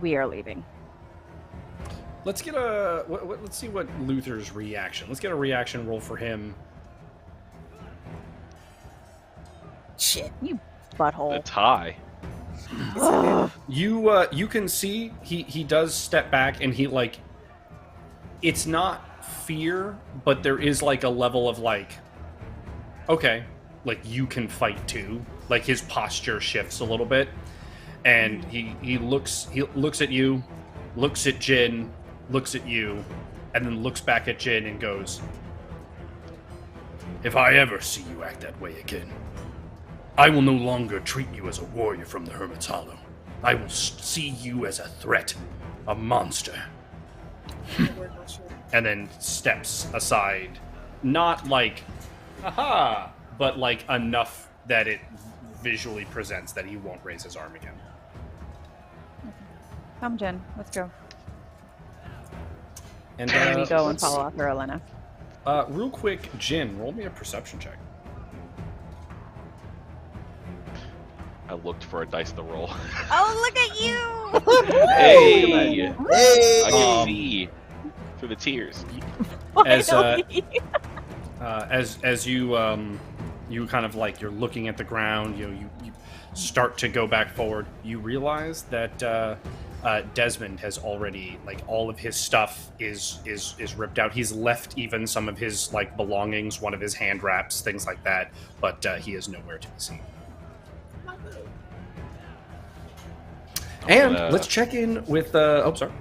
We are leaving. Let's get let's see what Luther's reaction. Let's get a reaction roll for him. Shit. You butthole. The tie. You can see he does step back, and he like, it's not fear, but there is like a level of like, okay, like you can fight too. Like his posture shifts a little bit, and he looks at you, looks at Jin, looks at you, and then looks back at Jin and goes, If I ever see you act that way again, I will no longer treat you as a warrior from the Hermit's Hollow. I will see you as a threat, a monster. and then steps aside, not like, haha, but like enough that it visually presents that he won't raise his arm again. Come, Jen. Let's go. And And we go and follow after Orlenna. Real quick, Jin, roll me a perception check. I looked for a dice to roll. Oh, look at you! Hey! Hey! I can see through the tears. As you you kind of like you're looking at the ground, you start to go back forward. You realize that Desmond has already, like, all of his stuff is ripped out. He's left even some of his like belongings, one of his hand wraps, things like that, but he is nowhere to be seen. And let's check in with oh, sorry.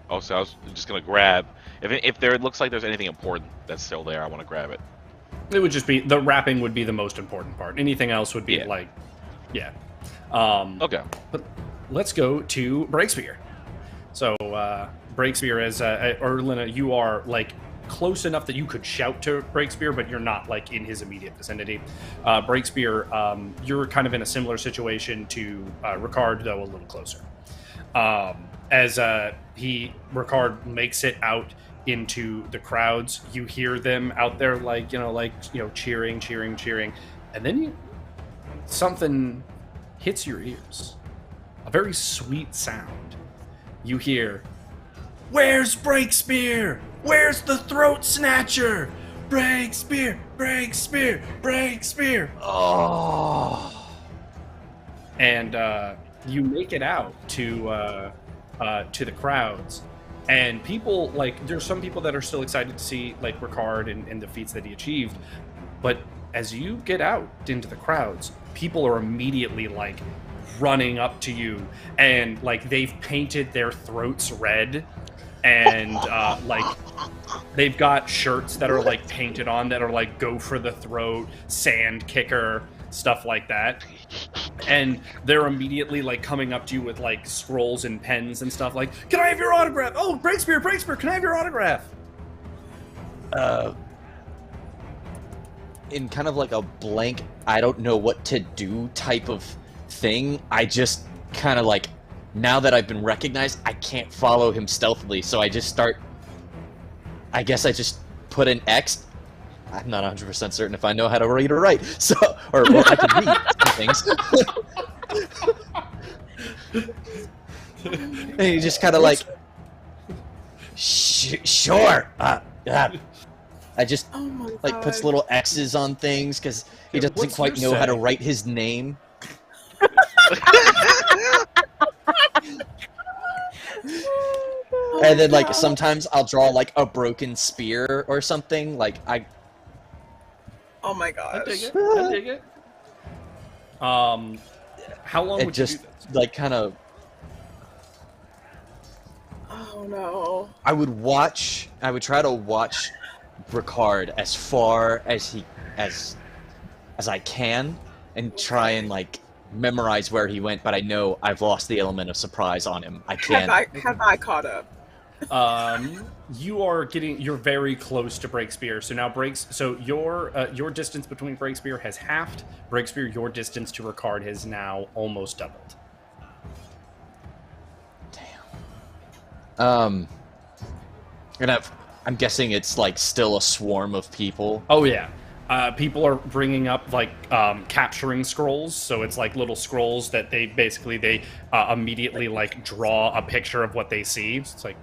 Also, I was just gonna grab if there looks like there's anything important that's still there. I want to grab it. It would just be the wrapping would be the most important part. Anything else would be like, yeah. Okay. But let's go to Breakspear. So Breakspear, as Orlenna, you are like close enough that you could shout to Breakspear, but you're not like in his immediate vicinity. Breakspear, you're kind of in a similar situation to Ricard, though a little closer. As Ricard makes it out into the crowds, you hear them out there cheering, and then something hits your ears. A very sweet sound. You hear, "Where's Breakspear? Where's the throat snatcher? Breakspear! Breakspear! Breakspear!" Oh. And you make it out to the crowds, and people, like, there's some people that are still excited to see like Ricard and the feats that he achieved, but as you get out into the crowds, people are immediately like running up to you, and like they've painted their throats red, and like they've got shirts that are like painted on that are like "Go for the throat," "Sand kicker," stuff like that. And they're immediately like coming up to you with like scrolls and pens and stuff, like, "Can I have your autograph? Oh, Breakspear, can I have your autograph?" In kind of like a blank, I don't know what to do type of thing, I just kind of like, now that I've been recognized, I can't follow him stealthily, so I just start, I guess I just put an X. I'm not 100% certain if I know how to read or write, so, or well, I can read things. And he just kind of like, sure. I just like puts little X's on things because he doesn't quite know how to write his name. And then like sometimes I'll draw like a broken spear or something. Like Oh my gosh. I dig it. How long would just you do this? like kind of? Oh no. I would try to watch Ricard as far as I can, and try and like memorize where he went, but I know I've lost the element of surprise on him. I can't. Have I caught up? You're very close to Breakspear. So now so your distance between Breakspear has halved. Breakspear, your distance to Ricard has now almost doubled. Damn. And I'm guessing it's like still a swarm of people. Oh yeah. People are bringing up like capturing scrolls, so it's like little scrolls that they immediately like draw a picture of what they see. It's like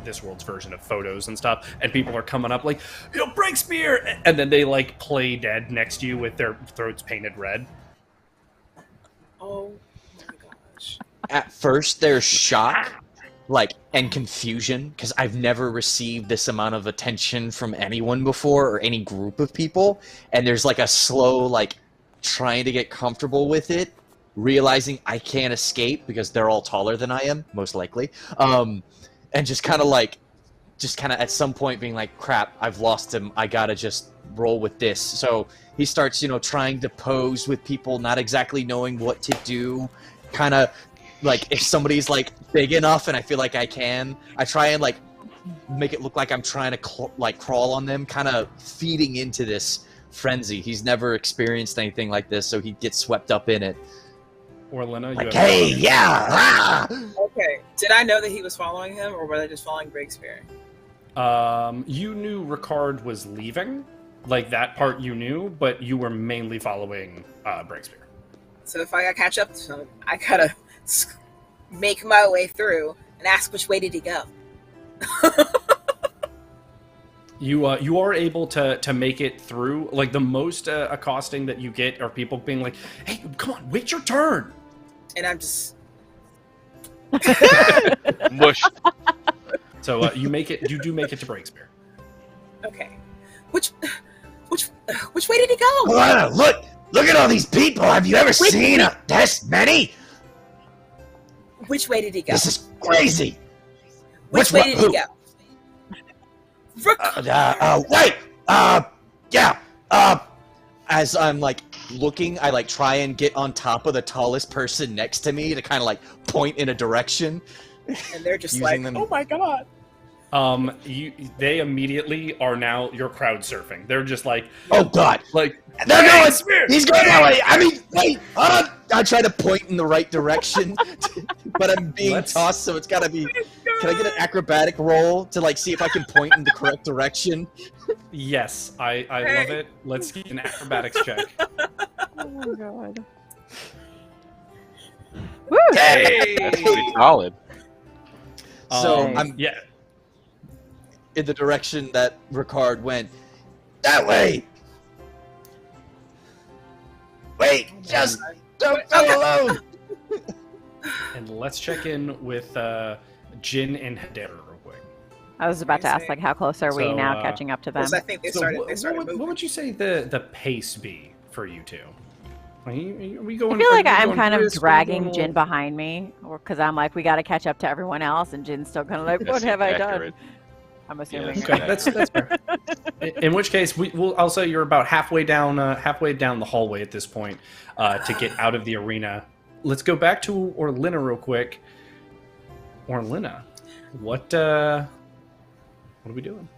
this world's version of photos and stuff, and people are coming up like, Breakspear, and then they like play dead next to you with their throats painted red. Oh my gosh. At first there's shock, like, and confusion, because I've never received this amount of attention from anyone before, or any group of people, and there's like a slow, like, trying to get comfortable with it, realizing I can't escape because they're all taller than I am, most likely, and just kind of at some point being like, crap, I've lost him, I gotta just roll with this. So he starts, trying to pose with people, not exactly knowing what to do, kind of like, if somebody's like big enough and I feel like I try and like make it look like I'm trying to crawl on them, kind of feeding into this frenzy. He's never experienced anything like this, so he gets swept up in it. Orlenna, like, hey, yeah! Ah! Okay. Did I know that he was following him, or were they just following Breakspear? You knew Ricard was leaving. Like, that part you knew, but you were mainly following Breakspear. So if I gotta catch up to him, I gotta make my way through and ask which way did he go. You are able to make it through. Like, the most accosting that you get are people being like, "Hey, come on, wait your turn." And I'm just Mush. So you make it. You do make it to Breakspear. okay. Which way did he go? Orlenna, look at all these people. Have you ever seen this many? Which way did he go? This is crazy. Which way did he go? As I'm like looking, I like try and get on top of the tallest person next to me to kind of like point in a direction. And they're just like, them. oh my god. They immediately are now you're crowd surfing. They're just like, oh god, like they're going. He's going that way. I mean, wait, hold on. I try to point in the right direction, but I'm being tossed, so it's gotta be. Can I get an acrobatic roll to like see if I can point in the correct direction? Yes, I love it. Let's get an acrobatics check. Oh my god. Woo! Hey! That's pretty solid. So I'm yeah in the direction that Ricard went. That way. Wait, just don't go alone. And let's check in with Jin and Hedera real quick. I was about to ask, like, how close are we now catching up to them? I think they started moving. What would you say the pace be for you two? Are we going, I feel like I'm going kind of brisk, dragging going Jin behind me, because I'm like, we got to catch up to everyone else, and Jin's still kind of like, what have I done? I'm assuming. Okay, that's fair. In which case, I'll say you're about halfway down the hallway at this point to get out of the arena. Let's go back to Orlenna real quick. Orlenna, what are we doing?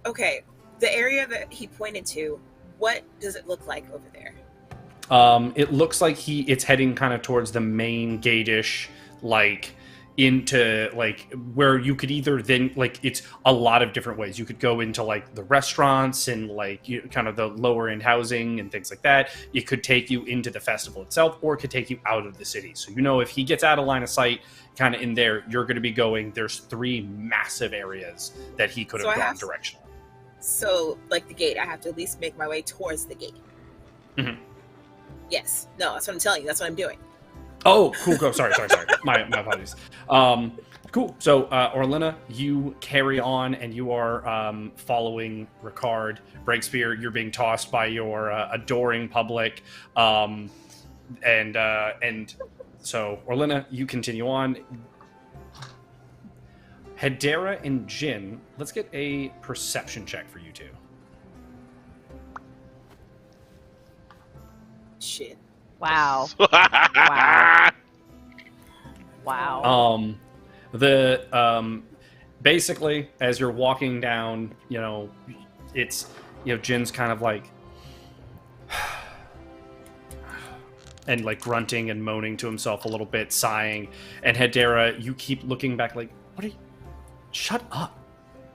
Okay, the area that he pointed to, what does it look like over there? It looks like it's heading kind of towards the main gate-ish, like into like where you could either then like it's a lot of different ways. You could go into like the restaurants and like kind of the lower end housing and things like that. It could take you into the festival itself, or it could take you out of the city. So if he gets out of line of sight, kind of in there, you're going to be going. There's 3 massive areas that he could have gone directionally. So like the gate, I have to at least make my way towards the gate. Mm-hmm. Yes. No, that's what I'm telling you. That's what I'm doing. Oh, cool. Go. Sorry. My apologies. Cool. So, Orlenna, you carry on, and you are following Ricard. Breakspear, you're being tossed by your adoring public, and so Orlenna, you continue on. Hedera and Jin, let's get a perception check for you two. Shit. Wow. Wow. Basically, as you're walking down, it's Jin's kind of like and like grunting and moaning to himself a little bit, sighing. And Hedera, you keep looking back like, what are you? Shut up.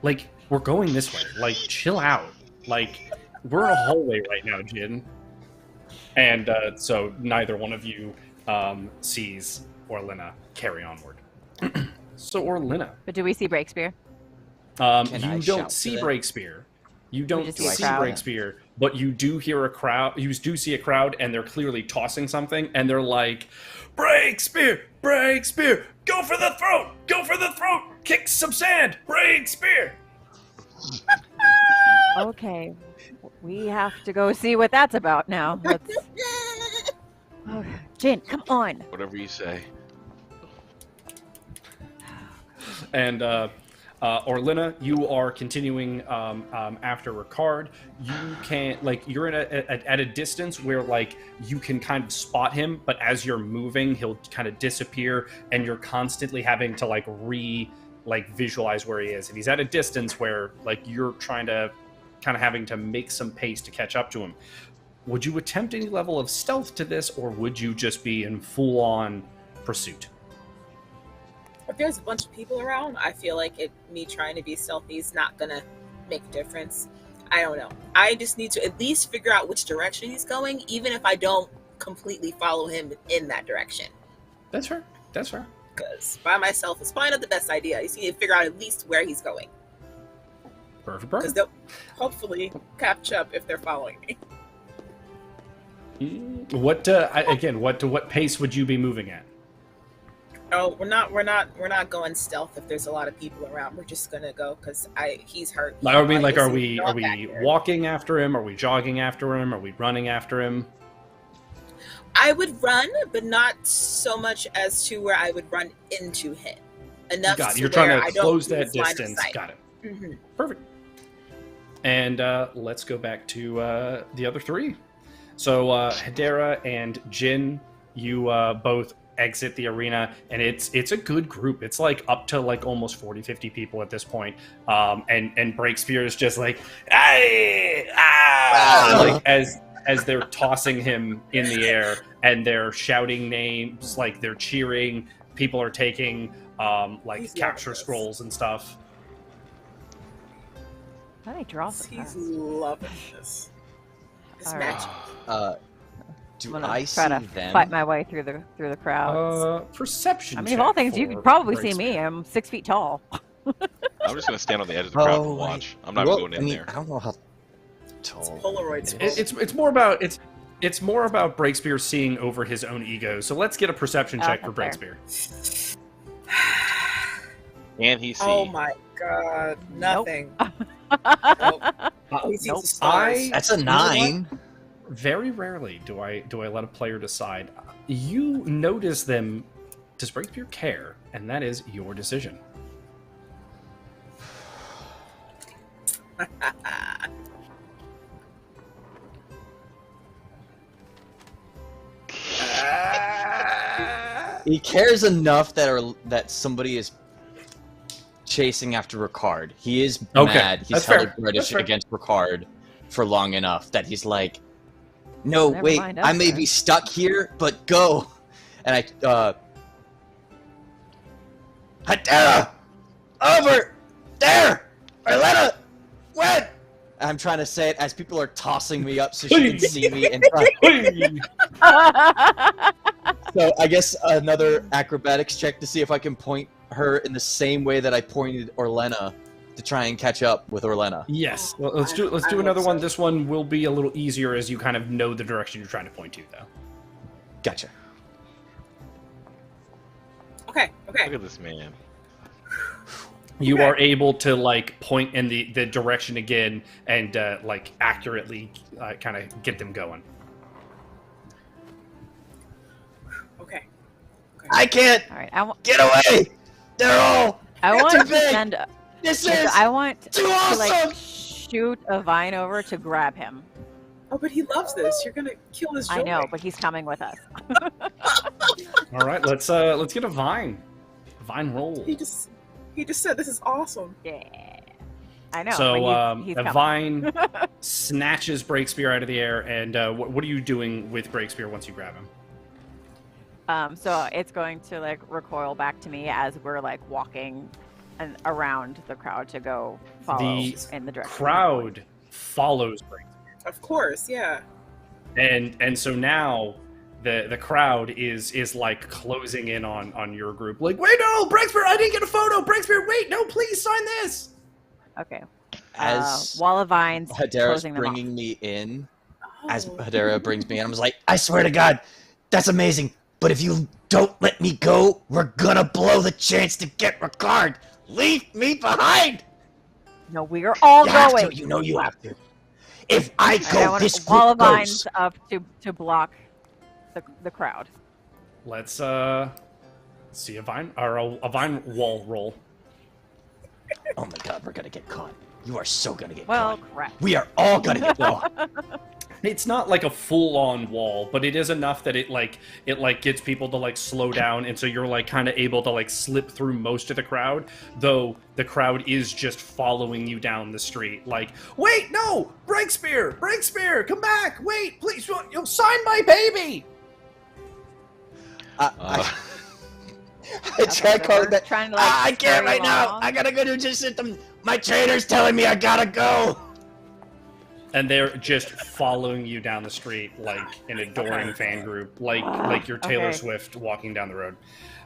Like, we're going this way. Like, chill out. Like, we're in a hallway right now, Jin. And so neither one of you sees Orlenna carry onward. So Orlenna. But do we see Breakspear? You don't see Breakspear. You don't see Breakspear, but you do hear a crowd. You do see a crowd, and they're clearly tossing something, and they're like, Breakspear! Breakspear! Go for the throat! Go for the throat! Kick some sand! Breakspear! Okay. We have to go see what that's about now. Let's... Oh, Jin, come on. Whatever you say. And Orlenna, you are continuing after Ricard. You can't, like, you're at a distance where, like, you can kind of spot him, but as you're moving, he'll kind of disappear, and you're constantly having to, like, visualize where he is. And he's at a distance where, like, you're trying to kind of having to make some pace to catch up to him. Would you attempt any level of stealth to this, or would you just be in full-on pursuit? if there's a bunch of people around, I feel like me trying to be stealthy is not gonna make a difference. I don't know. I just need to at least figure out which direction he's going, even if I don't completely follow him in that direction. That's fair. Because by myself is probably not the best idea. I just need to figure out at least where he's going. Perfect. Because they'll hopefully catch up if they're following me. What pace would you be moving at? Oh, we're not going stealth if there's a lot of people around. We're just gonna go because he's hurt. Are we walking after him? Are we jogging after him? Are we running after him? I would run, but not so much as to where I would run into him. Enough. Got it. To You're trying where to close that distance. Got it. Mm-hmm. Perfect. And let's go back to the other three. So Hedera and Jin, you both exit the arena, and it's a good group. It's like up to like almost 40-50 people at this point. And Breakspear is just like, "Hey! Like as they're tossing him in the air and they're shouting names, like they're cheering. People are taking like capture scrolls and stuff. How do I draw so He's fast? loving this. It's magic. Do I'm I try see to them? fight my way through the crowd. Perception. I mean, of all things, you could probably see me. I'm 6 feet tall. I'm just gonna stand on the edge of the crowd and watch. I'm not going in there. I don't know how tall. Polaroids. It's more about it's more about Breakspear seeing over his own ego. So let's get a perception check for Breakspear. Can he see? Oh my god, nothing. Nope. He sees the stars. That's a 9. Very rarely do I let a player decide. You notice them. Does Breakspear care? And that is your decision. He cares enough that somebody is chasing after Ricard. He is mad. He's held a grudge against Ricard for long enough that he's like, no, wait, I may be stuck here, but go. And Hedera! Over! There! Orlenna! When? I'm trying to say it as people are tossing me up so she can see me. And so I guess another acrobatics check to see if I can point her in the same way that I pointed Orlenna to try and catch up with Orlenna. Yes. Well, let's do another one. This one will be a little easier as you kind of know the direction you're trying to point to, though. Gotcha. Okay. Look at this man. You are able to like point in the direction again and like accurately kind of get them going. Okay. I can't. All right. Get away! They're all. I want too to big. send. This is. I want too to awesome. like shoot a vine over to grab him. Oh, but he loves this. You're gonna kill his joy. I know, but he's coming with us. All right, let's get a vine roll. He just said this is awesome. Yeah. I know. So but he's a coming. vine snatches Breakspear out of the air, and what are you doing with Breakspear once you grab him? So it's going to like recoil back to me as we're like walking and around the crowd to go follow in the direction. Crowd follows Breakspear. Of course, yeah. And so now the crowd is like closing in on your group. Like, wait, no, Breakspear, I didn't get a photo. Breakspear, wait, no, please sign this. Okay. As wall of vines. Hedera's bringing me in, as Hedera brings me in, I was like, I swear to God, that's amazing. But if you don't let me go, we're gonna blow the chance to get Ricard. Leave me behind. No, we are all going. You know you have to. If I go, I want this a wall group of vines goes. up to block the crowd. Let's see a vine wall roll. Oh my God, we're gonna get caught. You are so gonna get Well, caught. correct. We are all gonna get caught. It's not like a full-on wall, but it is enough that it gets people to like slow down, and so you're like kind of able to like slip through most of the crowd, though the crowd is just following you down the street. Like, wait, no, Breakspear, come back! Wait, please, you'll sign my baby. I try calling that. Trying to, like, I can't spur you right now. along. I gotta go to just sit them. My trainer's telling me I gotta go. And they're just following you down the street like an adoring fan group, like you're Taylor Swift walking down the road.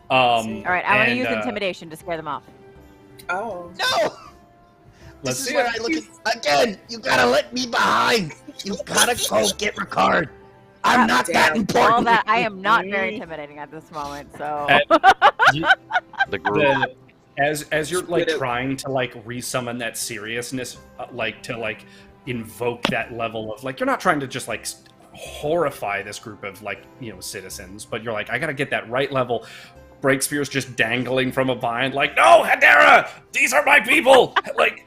All right, I want to use intimidation to scare them off. Oh no! This is where I look at again. You gotta let me behind. You gotta go get Ricard. I'm not that important. All that I am not very intimidating at this moment. So the group. As you're like trying to like resummon that seriousness, like to like invoke that level of like, you're not trying to just like horrify this group of like, you know, citizens, but you're like, I gotta get that right level. Breakspear's just dangling from a vine like, no, Hedera, these are my people. Like,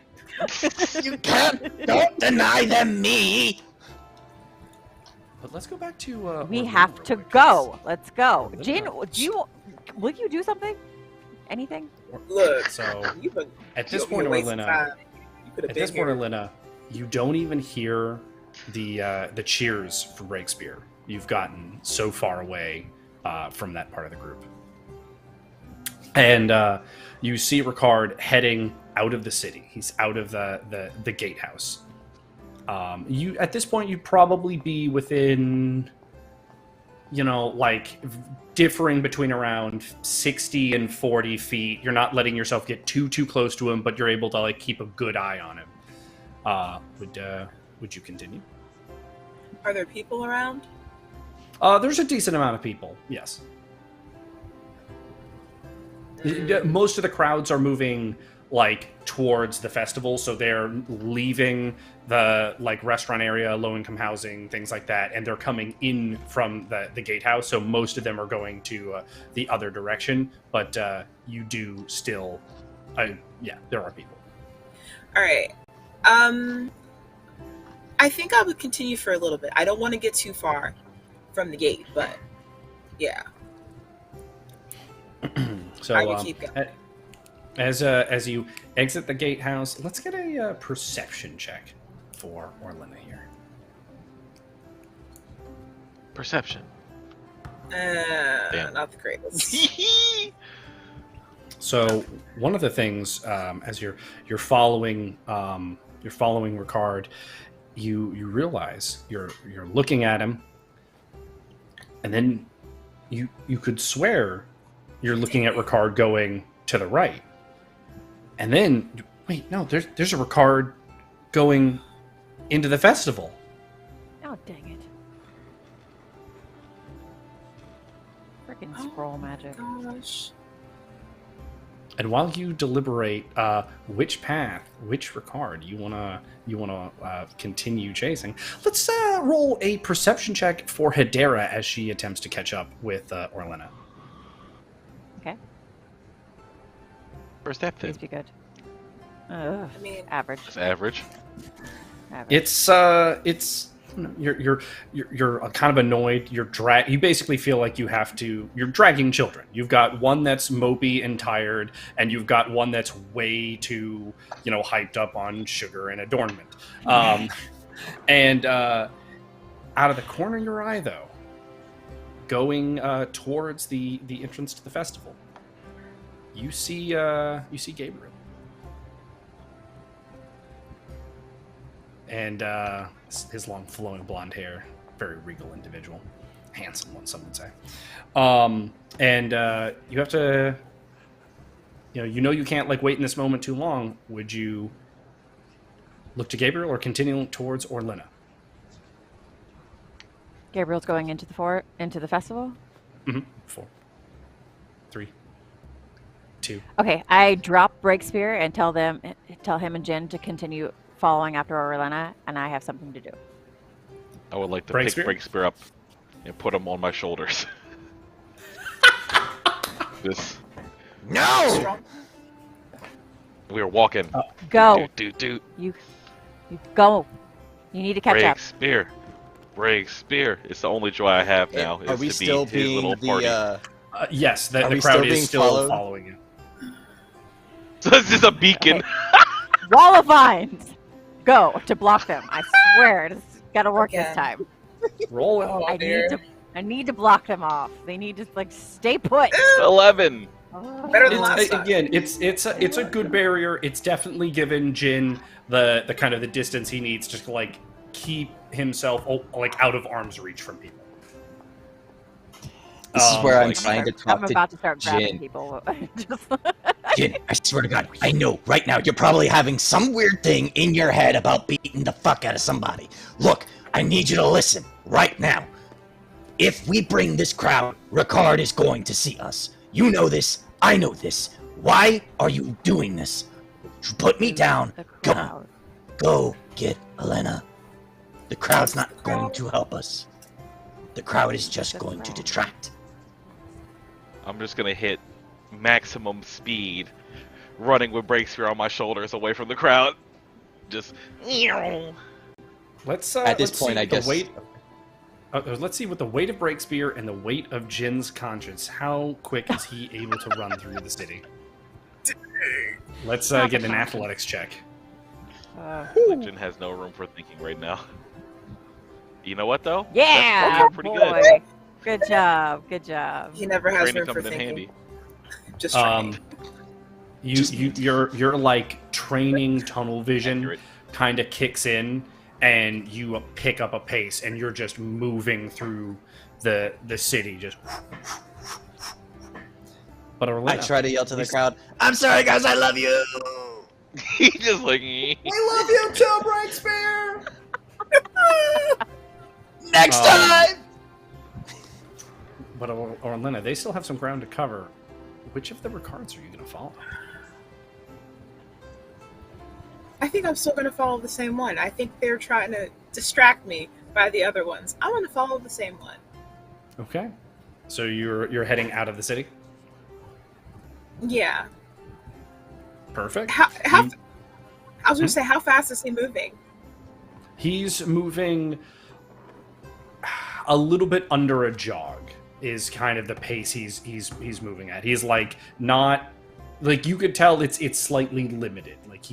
you don't deny them me. But let's go back to we have to go. Let's go. Jin, will you do something? Anything? Look, so at this point, Orlenna, you don't even hear the cheers for Breakspear. You've gotten so far away from that part of the group. And you see Ricard heading out of the city. He's out of the gatehouse. You at this point, you'd probably be within, you know, like differing between around 60 and 40 feet. You're not letting yourself get too close to him, but you're able to like keep a good eye on him. Would you continue? Are there people around? There's a decent amount of people, yes. Most of the crowds are moving like towards the festival, so they're leaving the like restaurant area, low-income housing, things like that, and they're coming in from the gatehouse. So most of them are going to the other direction, but you do still, yeah, there are people. All right. I think I would continue for a little bit. I don't want to get too far from the gate, but yeah. So I will keep going. As you exit the gatehouse, let's get a perception check for Orlenna here. Perception. Not the greatest. So one of the things, as you're following Ricard, you realize you're looking at him, and then you could swear you're looking at Ricard going to the right, and then wait, no, there's a Ricard going into the festival. Oh, dang it! Freaking scroll magic. Gosh. And while you deliberate which path, which Ricard you wanna continue chasing, let's roll a perception check for Hedera as she attempts to catch up with Orlenna. Okay. Where's that thing? Please be good. I mean, average. It's average. It's you're kind of annoyed. You basically feel like you're dragging children. You've got one that's mopey and tired, and you've got one that's way too, hyped up on sugar and adornment. And out of the corner of your eye, though, going towards the entrance to the festival, you see Gabriel. And his long flowing blonde hair, very regal individual, handsome one, some would say. And you have to, you can't wait in this moment too long. Would you look to Gabriel or continue towards Orlenna? Gabriel's going into the festival. Mm-hmm. 4, 3, 2. Okay, I drop Breakspear and tell him and Jin to continue following after Orlenna, and I have something to do. I would like to pick Breakspear up and put him on my shoulders. No! We were walking. Go. Dude. You go. You need to catch up. Breakspear. It's the only joy I have now. Are we still being the? Yes, the crowd is still following you. So it's just a beacon. Wall of vines. Go to block them. I swear, it's gotta work this time. Roll it. I need to block them off. They need to stay put. 11. Better than last time. Again, it's a good barrier. It's definitely given Jin the kind of the distance he needs to like keep himself like out of arm's reach from people. This is where I'm trying to talk I'm about to start grabbing Jin. people. Jin, I swear to God, I know right now you're probably having some weird thing in your head about beating the fuck out of somebody. Look, I need you to listen right now. If we bring this crowd, Ricard is going to see us. You know this. I know this. Why are you doing this? Put me down. Go get Orlenna. The crowd's not going to help us. The crowd is just going to detract. I'm just gonna hit maximum speed, running with Breakspear on my shoulders away from the crowd. Just. Let's at this let's point, see I the guess. weight. Let's see with the weight of Breakspear and the weight of Jin's conscience, how quick is he able to run through the city? Let's get an athletics check. Jin has no room for thinking right now. You know what though? Yeah, That's pretty boy. good. Good job. Good job. He never has Training room for comes in thinking. handy. Just training. Your like training tunnel vision Accurate. kind of kicks in, and you pick up a pace, and you're just moving through the city, just. But Orlenna, I try to yell to the crowd, I'm sorry guys, I love you! He just like. We love you too, Breakspear! Next time! But Orlenna, they still have some ground to cover. Which of the Ricards are you going to follow? I think I'm still going to follow the same one. I think they're trying to distract me by the other ones. I'm going to follow the same one. Okay. So you're heading out of the city? Yeah. Perfect. I was going to say, how fast is he moving? He's moving a little bit under a jog is kind of the pace he's moving at. He's like not like you could tell it's slightly limited. Like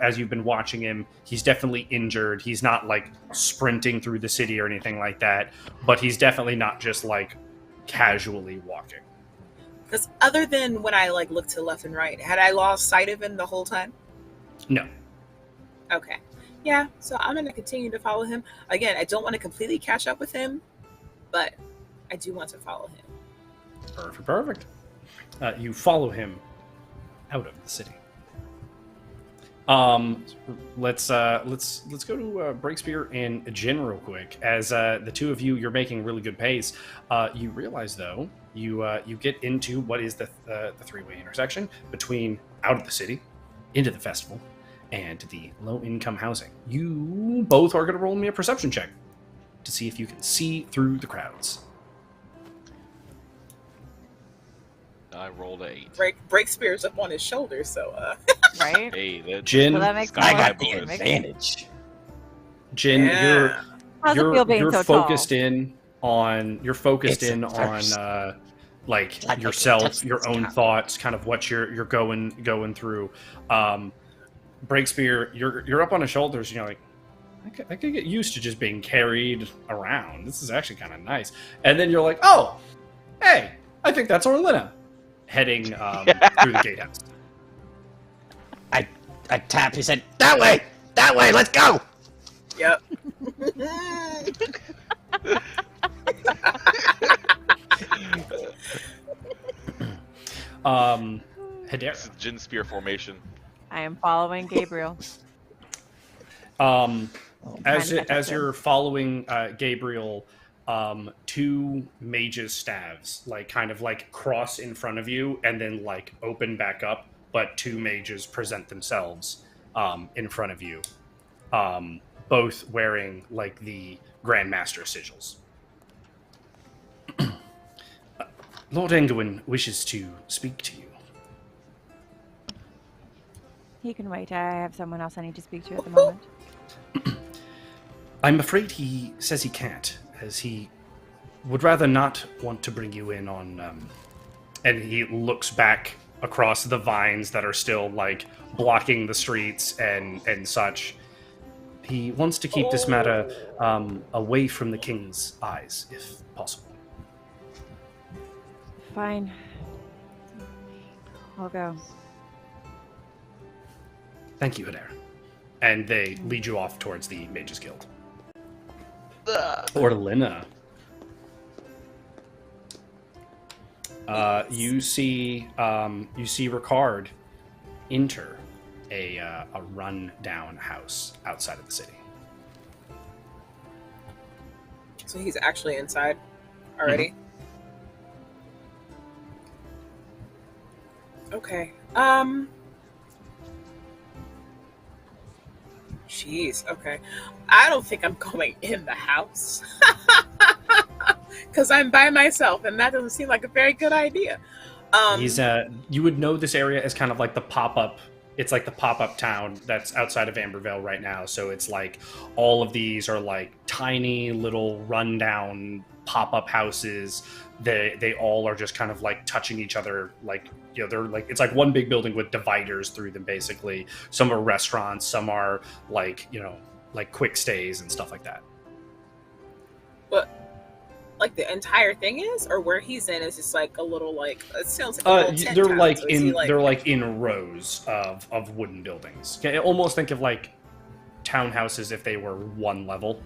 as you've been watching him, he's definitely injured. He's not like sprinting through the city or anything like that, but he's definitely not just like casually walking. Because other than when I like looked to left and right, had I lost sight of him the whole time? No. Okay. Yeah, so I'm going to continue to follow him. Again, I don't want to completely catch up with him, but I do want to follow him. Perfect. You follow him out of the city. Let's go to Breakspear and Jin real quick. As the two of you're making really good pace. You realize though, you get into what is the three-way intersection between out of the city, into the festival, and the low-income housing. You both are going to roll me a perception check to see if you can see through the crowds. I rolled an 8. Breakspear's up on his shoulder, so right. Hey, that's Jin, Well, that makes I sense. got the advantage. Jin, Yeah. How's it feel being you're so focused tall? in on like Like yourself, I your own thoughts, kind of what you're going through. Breakspear, you're up on his shoulders, and you're like, I could get used to just being carried around. This is actually kind of nice. And then you're like, oh, hey, I think that's Orlenna heading through the gatehouse. I tapped his head. That way, let's go. yep. This Hedera. is Jin Spear formation. I am following Gabriel. As you're following Gabriel, two mages' staves kind of cross in front of you and then open back up, but two mages present themselves in front of you, both wearing the Grandmaster sigils. Lord Engwin wishes to speak to you. He can wait. I have someone else I need to speak to at the moment. I'm afraid he says he can't, as he would rather not want to bring you in on... and he looks back across the vines that are still, blocking the streets and such. He wants to keep this matter away from the king's eyes, if possible. Fine. I'll go. Thank you, Hedera. And they lead you off towards the Mages Guild. Orlenna. You see Ricard enter a run-down house outside of the city. So he's actually inside already? Mm-hmm. Okay. Jeez, okay. I don't think I'm going in the house. Because I'm by myself, and that doesn't seem like a very good idea. You would know this area as kind of like the pop-up. It's like the pop-up town that's outside of Ambervale right now. So it's like all of these are like tiny little rundown pop-up houses. They all are just kind of like touching each other. Like, you know, they're like, it's like one big building with dividers through them basically. Some are restaurants, some are like, you know, like quick stays and stuff like that. But like the entire thing is, or where he's in is just like a little like it sounds like a little tent they're town. like So in like... they're like in rows of wooden buildings. Okay, almost think of like townhouses if they were one level.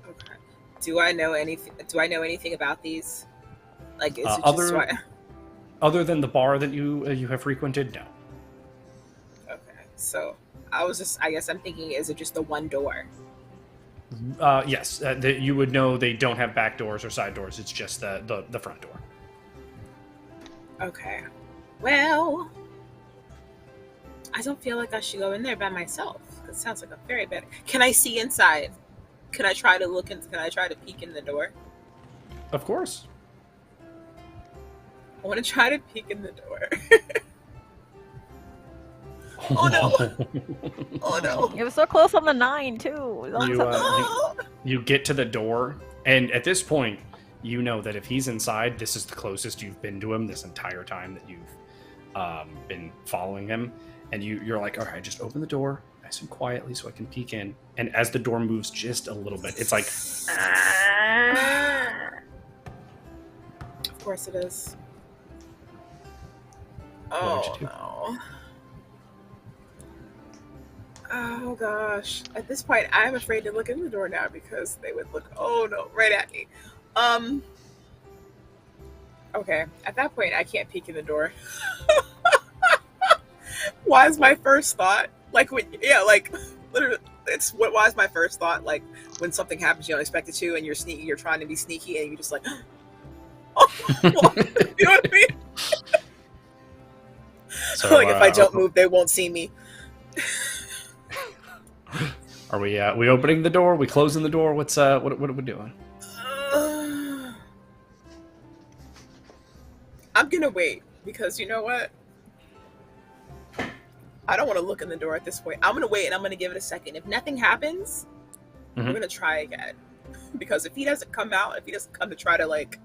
Okay. Do I know anything about these? Like, is it just other than the bar that you have frequented? No. Okay, so I guess I'm thinking, is it just the one door? Yes, you would know they don't have back doors or side doors. It's just the front door. Okay. Well, I don't feel like I should go in there by myself. It sounds like a very bad... Can I see inside? Can I try to peek in the door? Of course. I want to try to peek in the door. Oh no! Oh no! It was so close on the 9 too. You get to the door, and at this point, you know that if he's inside, this is the closest you've been to him this entire time that you've been following him. And you're like, all right, just open the door nice and quietly so I can peek in. And as the door moves just a little bit, it's like... Of course it is. Oh no. Oh gosh. At this point, I'm afraid to look in the door now because they would look, right at me. Okay. At that point, I can't peek in the door. Why is my first thought? Literally, why is my first thought? Like, when something happens you don't expect it to, and you're trying to be sneaky, and you're just like, you know what I mean? So, like, if I don't move, they won't see me. Are we opening the door? Are we closing the door? What are we doing? I'm gonna wait because you know what? I don't want to look in the door at this point. I'm gonna wait and I'm gonna give it a second. If nothing happens, we're gonna try again. Because if he doesn't come out, if he doesn't come to try to like,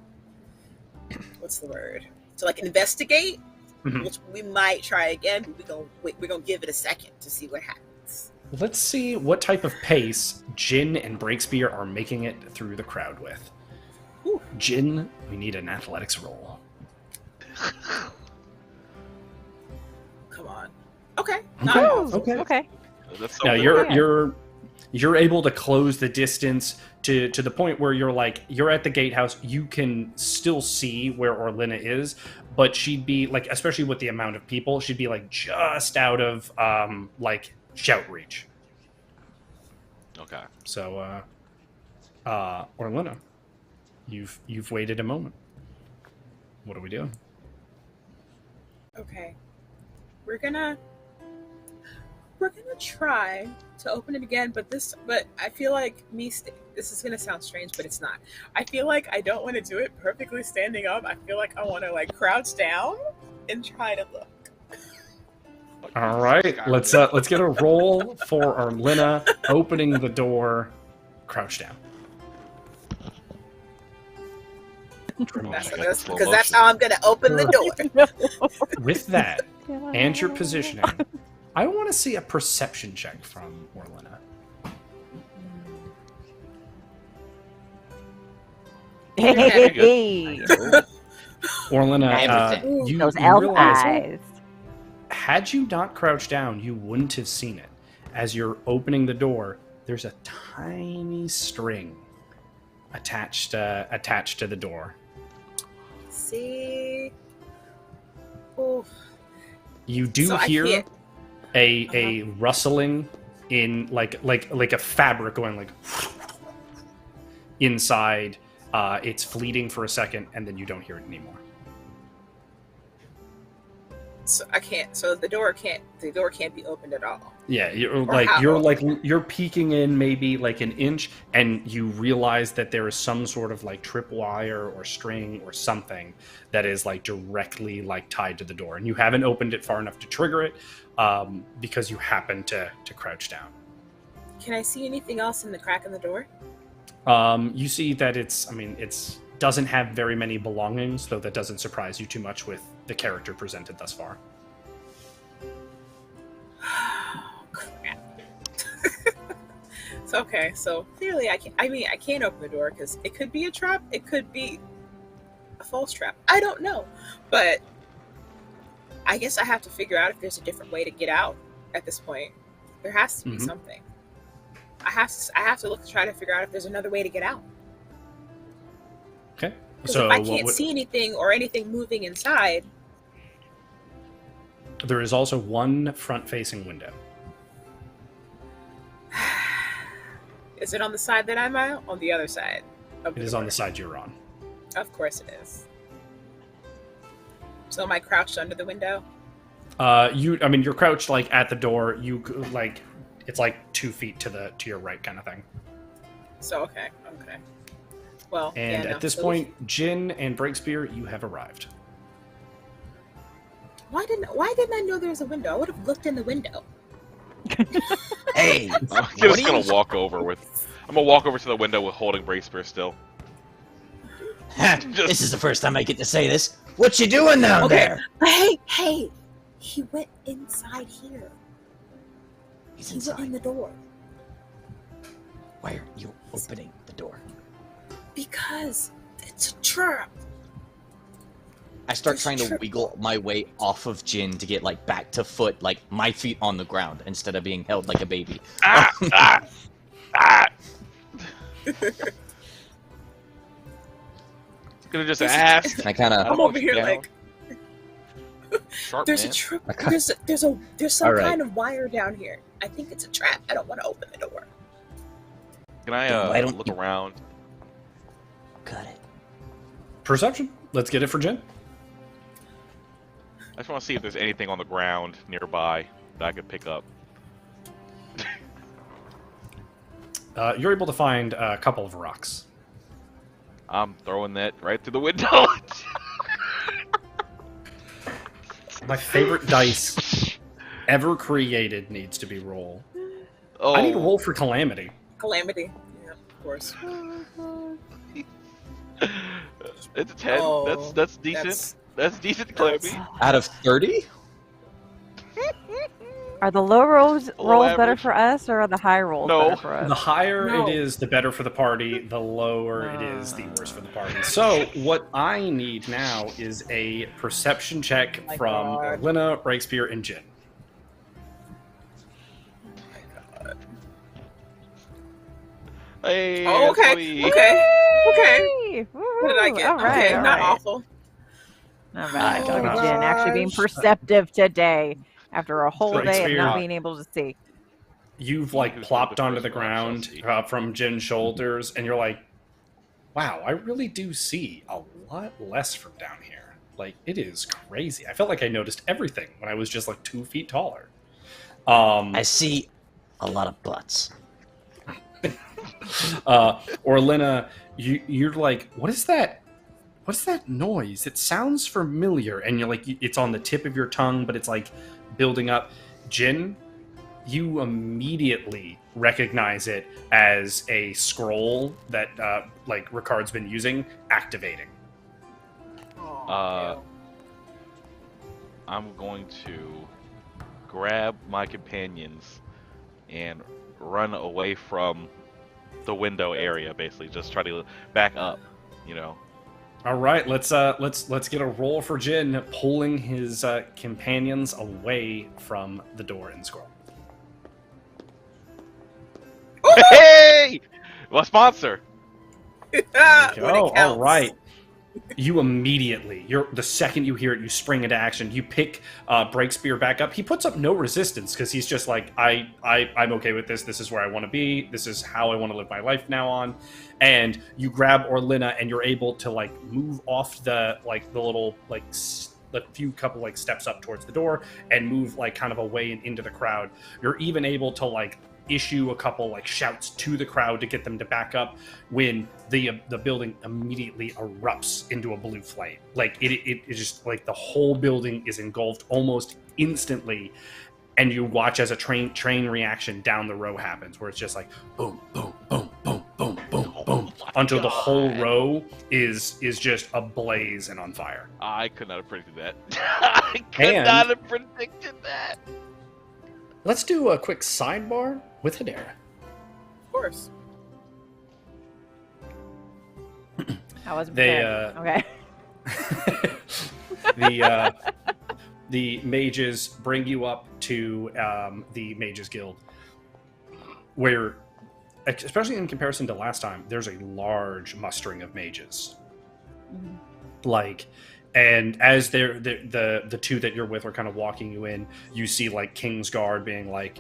what's the word? To like investigate, which we might try again. But we're gonna give it a second to see what happens. Let's see what type of pace Jin and Breakspear are making it through the crowd with. Ooh. Jin, we need an athletics roll. Come on. Okay. Okay. Now you're able to close the distance to the point where you're at the gatehouse. You can still see where Orlenna is, but she'd be like, especially with the amount of people, she'd be like just out of like shout reach. Okay. So Orlenna, you've waited a moment. What are we doing? Okay. We're gonna try to open it again, but I feel like this is gonna sound strange, but it's not. I feel like I don't want to do it perfectly standing up. I feel like I want to like crouch down and try to look. All right, let's get a roll for Orlenna opening the door. Crouch down. Because that's how I'm gonna open the door. With that and your positioning, I want to see a perception check from Orlenna. Hey. Orlenna, those you elf realize eyes. had you not crouched down, you wouldn't have seen it. As you're opening the door, there's a tiny string attached to the door. See? Oh. You do hear a rustling in like a fabric going like inside. It's fleeting for a second, and then you don't hear it anymore. So I can't. So the door can't be opened at all. Yeah, you're peeking in maybe like an inch, and you realize that there is some sort of like tripwire or string or something that is like directly like tied to the door, and you haven't opened it far enough to trigger it because you happen to crouch down. Can I see anything else in the crack in the door? You see that it's doesn't have very many belongings, though that doesn't surprise you too much with the character presented thus far. Crap. Okay, so clearly I can't open the door because it could be a trap, it could be a false trap. I don't know, but I guess I have to figure out if there's a different way to get out at this point. There has to be something. I have to try to figure out if there's another way to get out. Okay. So if I can't see anything or anything moving inside. There is also one front-facing window. Is it on the side that I'm on? On the other side? It is on the side you're on. Of course it is. So am I crouched under the window? You're crouched like at the door. You like it's like 2 feet to your right, kind of thing. So okay. Well, and at this point, Jin and Breakspear, you have arrived. Why didn't I know there was a window? I would have looked in the window. Hey, I'm just gonna walk over to the window with holding Breakspear still. This is the first time I get to say this. What you doing down there? Hey, he went inside here. He went in the door. Why are you opening the door? Because it's a trap. I start trying to wiggle my way off of Jin to get like back to foot, like my feet on the ground instead of being held like a baby. Gonna just ask. I'm over here like. Sharp, there's man. a trap. There's some kind of wire down here. I think it's a trap. I don't want to open the door. Can I look around? Got it. Perception. Let's get it for Jin. I just want to see if there's anything on the ground nearby that I could pick up. You're able to find a couple of rocks. I'm throwing that right through the window. My favorite dice ever created needs to be roll. Oh. I need to roll for Calamity. Calamity. Yeah, of course. It's a 10. Oh, that's decent. That's decent, Calamity. Out of 30? Are the low rolls better average. for us, or are the high rolls better for us? The higher it is, the better for the party. The lower it is, the worse for the party. So what I need now is a perception check from Orlenna, Breakspear, and Jin. Hey. Oh, okay. Buddy. Okay. Woo-hoo. What did I get? All right, okay, all not right. awful. All right, Oh, look at Jen actually being gosh. perceptive today after a whole day of Breakspear. not being able to see. You've like plopped onto the ground from Jin's shoulders, and you're like, wow, I really do see a lot less from down here. Like, it is crazy. I felt like I noticed everything when I was just like 2 feet taller. I see a lot of butts. Orlenna, you're like, what is that? What's that noise? It sounds familiar, and you're like, it's on the tip of your tongue, but it's like building up. Jin, you immediately recognize it as a scroll that like Ricard's been using, activating. I'm going to grab my companions and run away from the window area, basically. Just try to back up, you know. All right, let's get a roll for Jin, pulling his companions away from the door in scroll. Hey! What sponsor? Oh, all right. You immediately, the second you hear it, you spring into action. You pick Breakspear back up. He puts up no resistance because he's just like, I'm okay with this. This is where I want to be. This is how I want to live my life now on. And you grab Orlenna, and you're able to like move off the little couple steps up towards the door and move like kind of away and into the crowd. You're even able to like issue a couple like shouts to the crowd to get them to back up when the building immediately erupts into a blue flame. Like it just like the whole building is engulfed almost instantly, and you watch as a train reaction down the row happens, where it's just like boom, boom, boom, boom, boom, boom, boom, until the whole row is just ablaze and on fire. I could not have predicted that. I could not have predicted that. Let's do a quick sidebar with Hedera. Of course. I wasn't prepared. Okay. The mages bring you up to the Mages Guild, where, especially in comparison to last time, there's a large mustering of mages. Mm-hmm. And as the two that you're with are kind of walking you in, you see like King's Guard being like,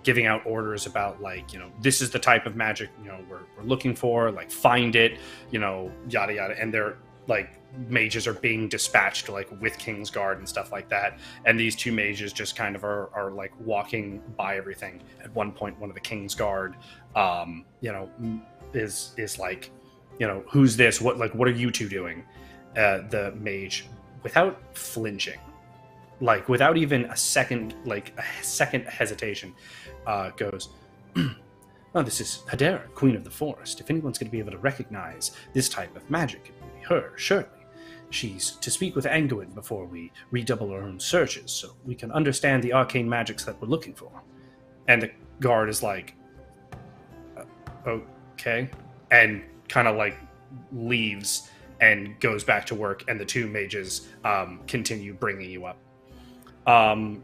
giving out orders about like, this is the type of magic, we're looking for, like find it, yada yada. And they're like, mages are being dispatched like with King's Guard and stuff like that. And these two mages just kind of are like walking by everything. At one point, one of the King's Guard, is like, who's this? What are you two doing? The mage, without flinching, like without even a second hesitation, goes, "Oh, this is Hedera, Queen of the Forest. If anyone's going to be able to recognize this type of magic, it will be her, surely. She's to speak with Anguin before we redouble our own searches, so we can understand the arcane magics that we're looking for." And the guard is like, "Okay," and kind of like leaves and goes back to work, and the two mages continue bringing you up.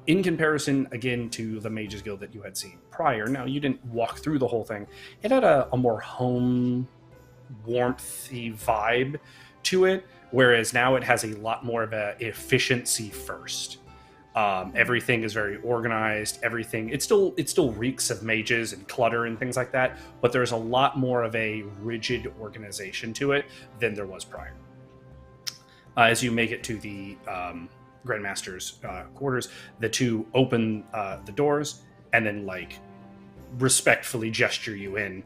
In comparison, again, to the Mages Guild that you had seen prior, now you didn't walk through the whole thing. It had a more home, warmthy vibe to it, whereas now it has a lot more of a efficiency first. Everything is very organized. Everything it still reeks of mages and clutter and things like that, but there's a lot more of a rigid organization to it than there was prior. As you make it to the Grandmaster's quarters, the two open the doors and then like respectfully gesture you in,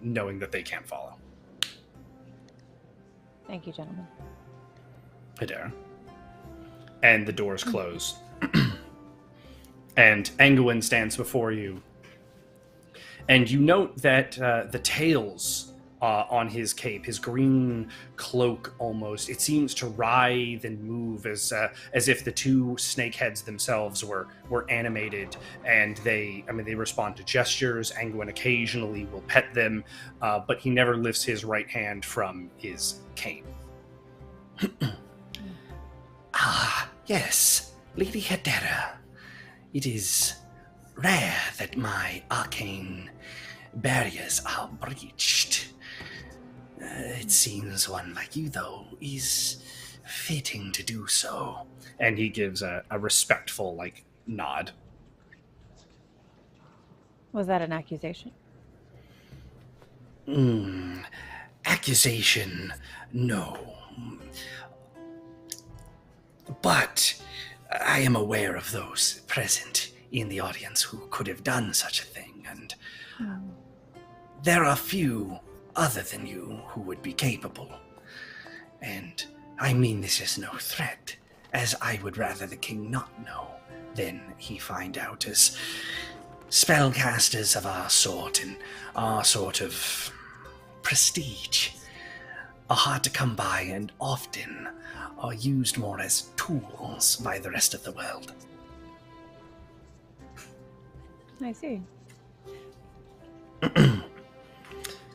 knowing that they can't follow. Thank you, gentlemen. Hedera. And the doors close. And Anguin stands before you. And you note that the tails on his cape, his green cloak almost, it seems to writhe and move as if the two snake heads themselves were animated. And they respond to gestures. Anguin occasionally will pet them, but he never lifts his right hand from his cane. Ah, yes, Lady Hedera. It is rare that my arcane barriers are breached. It seems one like you, though, is fitting to do so. And he gives a respectful, nod. Was that an accusation? Accusation, no. But I am aware of those present in the audience who could have done such a thing, and there are few other than you who would be capable. And I mean this is no threat, as I would rather the king not know than he find out, as spellcasters of our sort and our sort of prestige are hard to come by and often are used more as tools by the rest of the world. I see.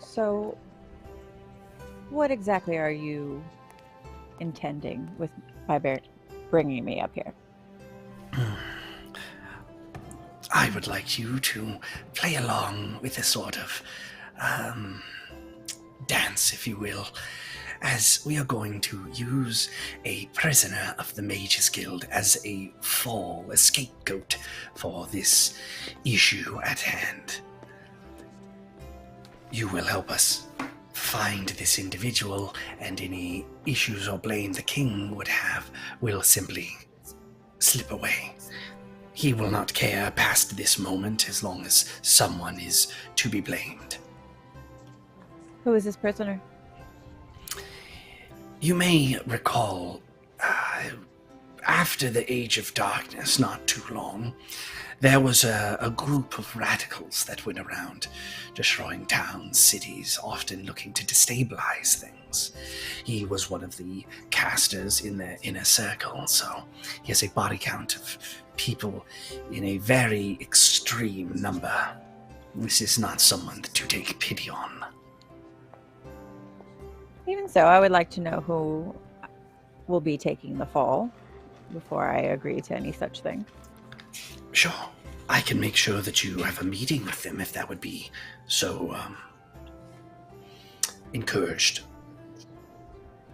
So, What exactly are you intending by bringing me up here? I would like you to play along with a sort of dance, if you will, as we are going to use a prisoner of the Mages Guild as a scapegoat for this issue at hand. You will help us find this individual, and any issues or blame the king would have will simply slip away. He will not care past this moment as long as someone is to be blamed. Who is this prisoner? You may recall, after the Age of Darkness, not too long, there was a group of radicals that went around destroying towns, cities, often looking to destabilize things. He was one of the casters in the inner circle, so he has a body count of people in a very extreme number. This is not someone to take pity on. Even so, I would like to know who will be taking the fall before I agree to any such thing. Sure. I can make sure that you have a meeting with them if that would be so encouraged.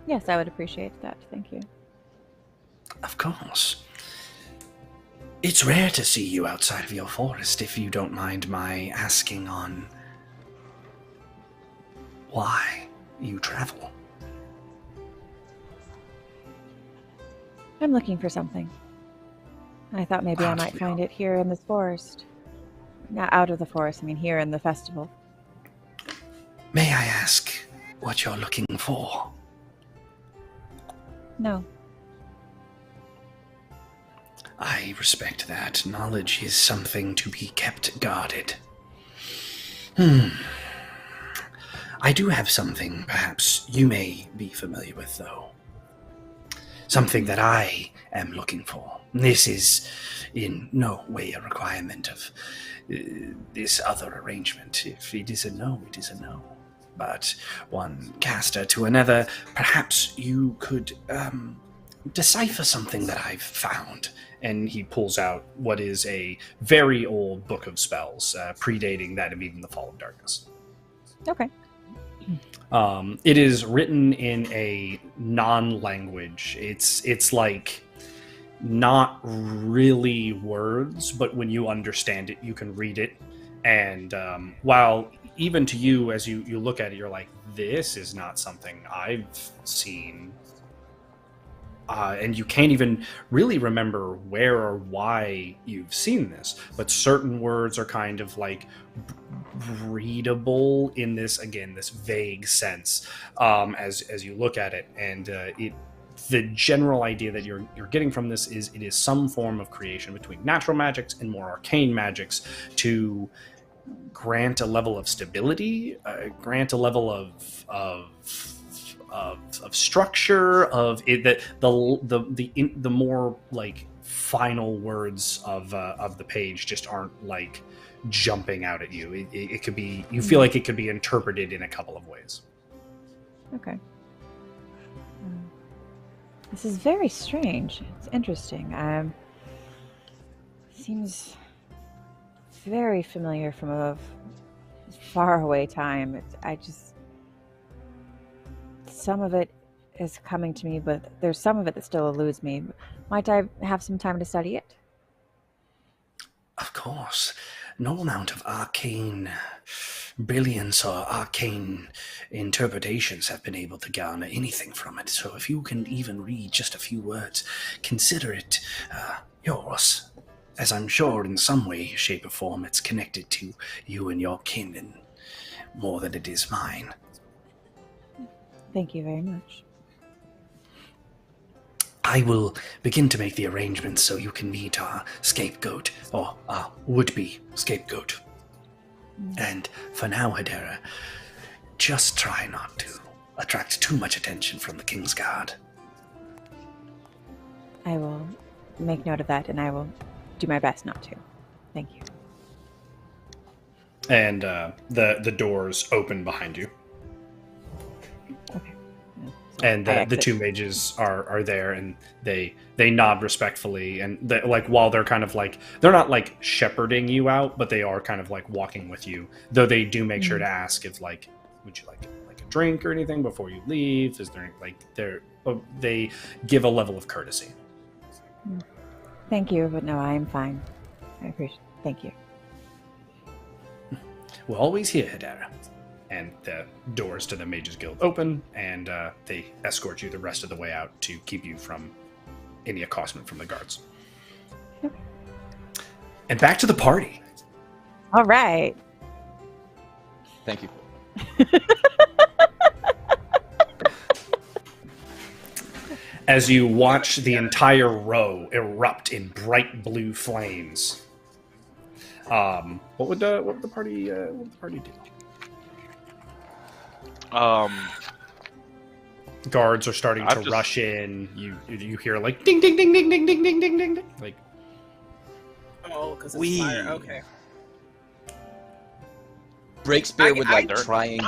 Yes, I would appreciate that. Thank you. Of course. It's rare to see you outside of your forest, if you don't mind my asking on why you travel. I'm looking for something. I thought maybe I might find it here in this forest. Not out of the forest, I mean here in the festival. May I ask what you're looking for? No. I respect that. Knowledge is something to be kept guarded. I do have something perhaps you may be familiar with, though. Something that I am looking for. This is in no way a requirement of this other arrangement. If it is a no, it is a no. But one caster to another, perhaps you could decipher something that I've found. And he pulls out what is a very old book of spells, predating that of even the Fall of Darkness. Okay. It is written in a non-language. It's like not really words, but when you understand it, you can read it. And while even to you, as you look at it, you're like, this is not something I've seen. And you can't even really remember where or why you've seen this. But certain words are kind of like readable in this, again, this vague sense as you look at it. And the general idea that you're getting from this is it is some form of creation between natural magics and more arcane magics to grant a level of stability, grant a level of structure, of it, that the more like final words of the page just aren't like jumping out at you. It could be, you feel like it could be interpreted in a couple of ways. Okay. This is very strange. It's interesting. Seems very familiar from a faraway time. Some of it is coming to me, but there's some of it that still eludes me. Might I have some time to study it? Of course. No amount of arcane brilliance or arcane interpretations have been able to garner anything from it. So if you can even read just a few words, consider it yours. As I'm sure in some way, shape, or form it's connected to you and your kin, and more than it is mine. Thank you very much. I will begin to make the arrangements so you can meet our scapegoat, or our would-be scapegoat. And for now, Hedera, just try not to attract too much attention from the King's Guard. I will make note of that, and I will do my best not to. Thank you. And the doors open behind you. Okay. And the two mages are there, and they nod respectfully, and while they're kind of like, they're not like shepherding you out, but they are kind of like walking with you. Though they do make sure to ask if like, would you like a drink or anything before you leave? Is there like they give a level of courtesy. Thank you, but no, I am fine. I appreciate. Thank you. We're always here, Hedera. And the doors to the Mages Guild open, and they escort you the rest of the way out to keep you from any accostation from the guards. Okay. And back to the party. All right. Thank you. As you watch the entire row erupt in bright blue flames, what would the party do? Guards are starting to rush in. You hear like ding ding ding ding ding ding ding ding ding, like. Oh, because it's fire. Okay. Breakspear would try and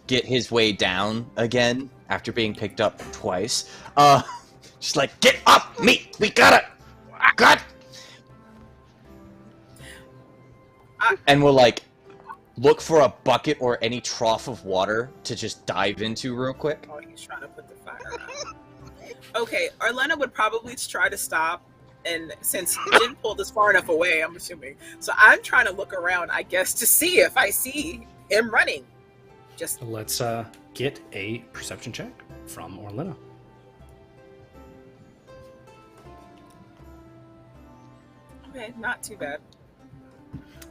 get his way down again after being picked up twice. Just like, get up, me. We got it. God. And we'll look for a bucket or any trough of water to just dive into real quick. Oh, he's trying to put the fire out. Okay, Orlenna would probably try to stop, and since he didn't pull this far enough away, I'm assuming. So I'm trying to look around, I guess, to see if I see him running. Just let's get a perception check from Orlenna. Okay, not too bad.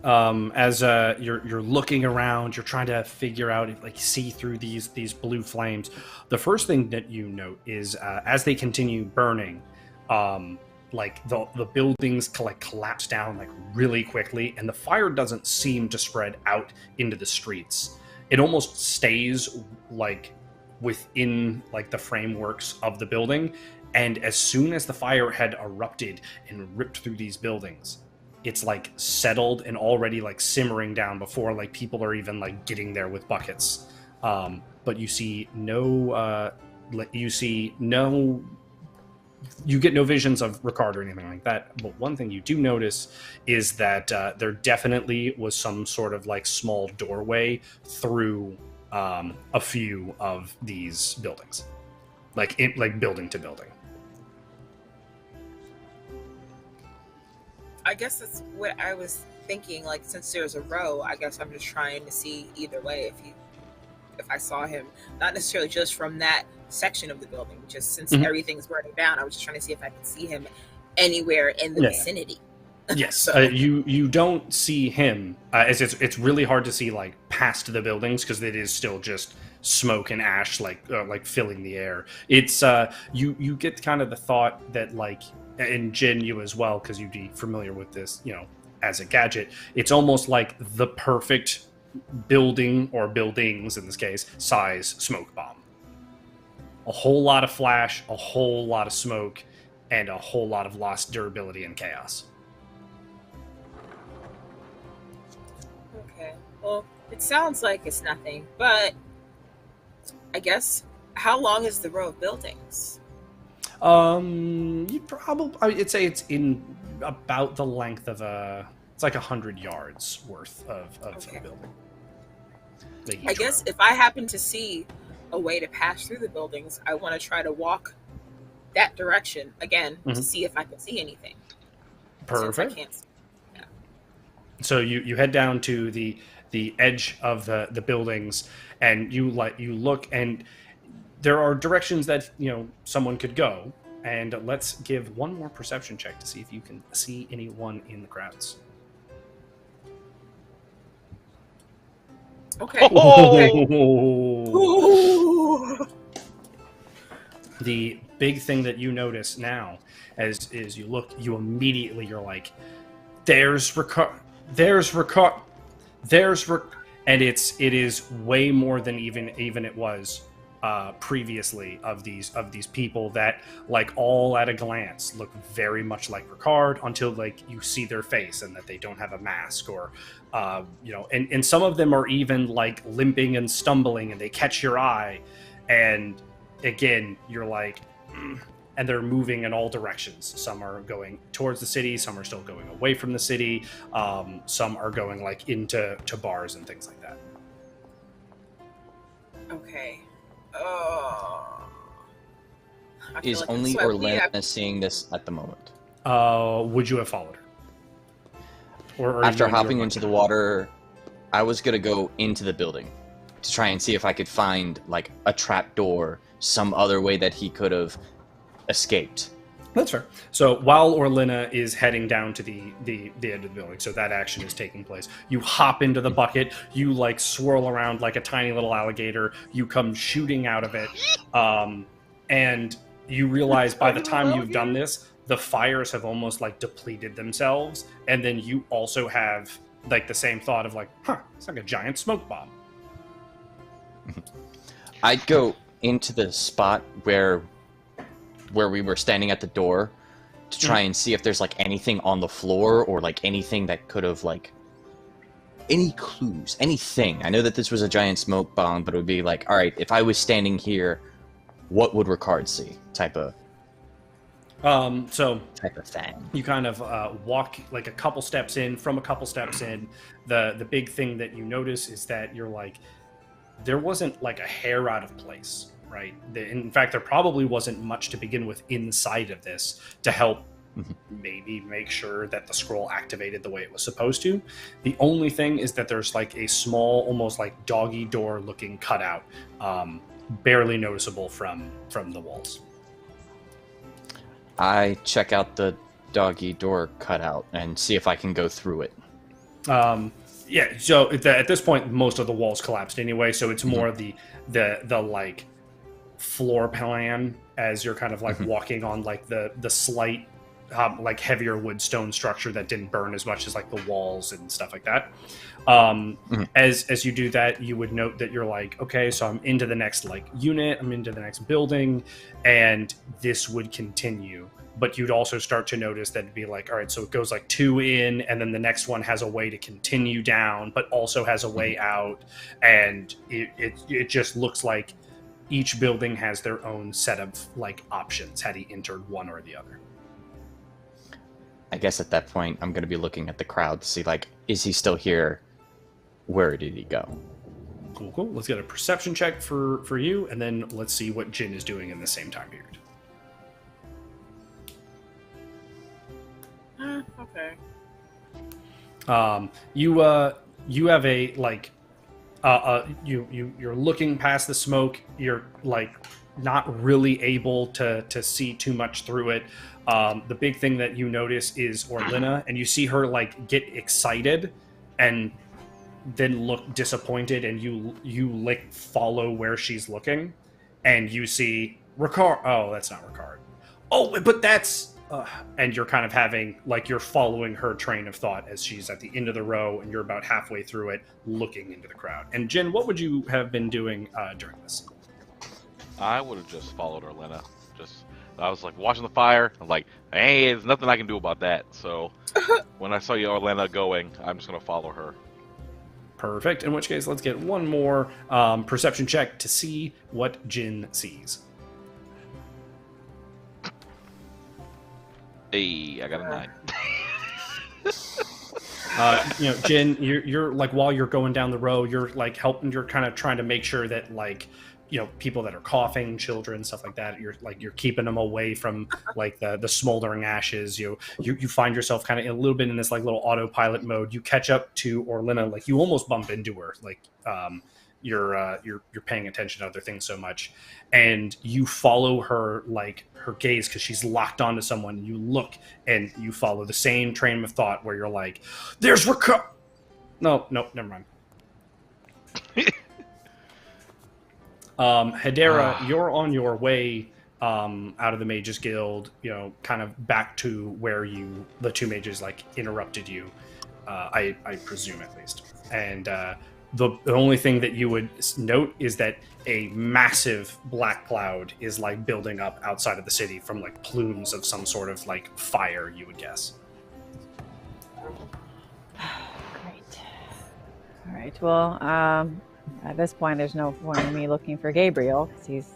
As you're looking around, you're trying to figure out, see through these blue flames. The first thing that you note is as they continue burning, the buildings collapse down really quickly, and the fire doesn't seem to spread out into the streets. It almost stays within the frameworks of the building, and as soon as the fire had erupted and ripped through these buildings, it's settled and already simmering down before people are even getting there with buckets. But you see no, you get no visions of Ricard or anything like that. But one thing you do notice is that there definitely was some sort of small doorway through a few of these buildings, building to building. I guess that's what I was thinking. Since there's a row, I guess I'm just trying to see either way if I saw him, not necessarily just from that section of the building. Just since everything's burning down, I was just trying to see if I could see him anywhere in the vicinity. Yes, so. You don't see him. As it's really hard to see past the buildings because it is still just smoke and ash filling the air. It's you get kind of the thought that and Jin, you as well, because you'd be familiar with this, as a gadget. It's almost like the perfect building, or buildings in this case, size smoke bomb. A whole lot of flash, a whole lot of smoke, and a whole lot of lost durability and chaos. Okay, well, it sounds like it's nothing, but I guess, how long is the row of buildings? I'd say it's in about the length of it's 100 yards worth of a building. I guess if I happen to see a way to pass through the buildings, I want to try to walk that direction again to see if I can see anything. Perfect. I can't see. Yeah. So you head down to the edge of the buildings, and you look, and there are directions that someone could go, and let's give one more perception check to see if you can see anyone in the crowds. Okay. The big thing that you notice now, as you look, you're like, there's Ricard, and it is way more than even it was previously of these people that all at a glance look very much like Ricard until you see their face and that they don't have a mask, or and some of them are even limping and stumbling, and they catch your eye, and again, you're like, and they're moving in all directions. Some are going towards the city, some are still going away from the city, some are going like into bars and things like that. Okay. Is only Orlenna seeing this at the moment? Would you have followed her? Or after hopping into the water, I was gonna go into the building to try and see if I could find like a trap door, some other way that he could have escaped. That's fair. So while Orlenna is heading down to the end of the building, so that action is taking place, you hop into the bucket, you like swirl around like a tiny little alligator, you come shooting out of it, and you realize by the time you've done this, the fires have almost like depleted themselves, and then you also have like the same thought of like, it's like a giant smoke bomb. I'd go into the spot where we were standing at the door to try and see if there's like anything on the floor or like anything that could have like any clues, anything. I know that this was a giant smoke bomb, but it would be like, all right, if I was standing here, what would Ricard see? Type of thing. You kind of walk like a couple steps in. From a couple steps in, the big thing that you notice is that you're like, there wasn't like a hair out of place, right? In fact, there probably wasn't much to begin with inside of this to help maybe make sure that the scroll activated the way it was supposed to. The only thing is that there's like a small, almost like doggy door looking cutout, barely noticeable from the walls. I check out the doggy door cutout and see if I can go through it. Yeah, so at this point, most of the walls collapsed anyway, so it's more the like floor plan as you're kind of like walking on like the slight like heavier wood stone structure that didn't burn as much as like the walls and stuff like that. As you do that, you would note that you're like, okay, so I'm into the next like unit, I'm into the next building, and this would continue. But you'd also start to notice that it'd be like, all right, so it goes like 2 in, and then the next one has a way to continue down, but also has a way out, and it just looks like each building has their own set of like options had he entered one or the other. I guess at that point, I'm going to be looking at the crowd to see, like, is he still here? Where did he go? Cool. Let's get a perception check for you, and then let's see what Jin is doing in the same time period. Okay. You have a like, you're looking past the smoke. You're like not really able to see too much through it. The big thing that you notice is Orlenna, and you see her like get excited and then look disappointed, and you like follow where she's looking, and you see Ricard. Oh, that's not Ricard. Oh, but that's and you're kind of having like you're following her train of thought as she's at the end of the row, and you're about halfway through it, looking into the crowd. And Jin, what would you have been doing during this? I would have just followed Orlenna. I was like watching the fire. I'm like, hey, there's nothing I can do about that. So when I saw Orlenna going, I'm just gonna follow her. Perfect. In which case, let's get one more perception check to see what Jin sees. Hey, I got a 9. Jin, you're like while you're going down the row, you're like helping. You're kind of trying to make sure that like people that are coughing, children, stuff like that. You're keeping them away from like the smoldering ashes. You find yourself kind of a little bit in this like little autopilot mode. You catch up to Orlenna, like you almost bump into her. Like you're paying attention to other things so much, and you follow her like her gaze because she's locked onto someone. You look and you follow the same train of thought where you're like, "There's Ricard." No, never mind. Hedera, you're on your way out of the Mages Guild, kind of back to where the two mages like interrupted you. I presume at least, and. The only thing that you would note is that a massive black cloud is like building up outside of the city from like plumes of some sort of like fire, you would guess. Great. All right. Well, at this point, there's no point in me looking for Gabriel because he's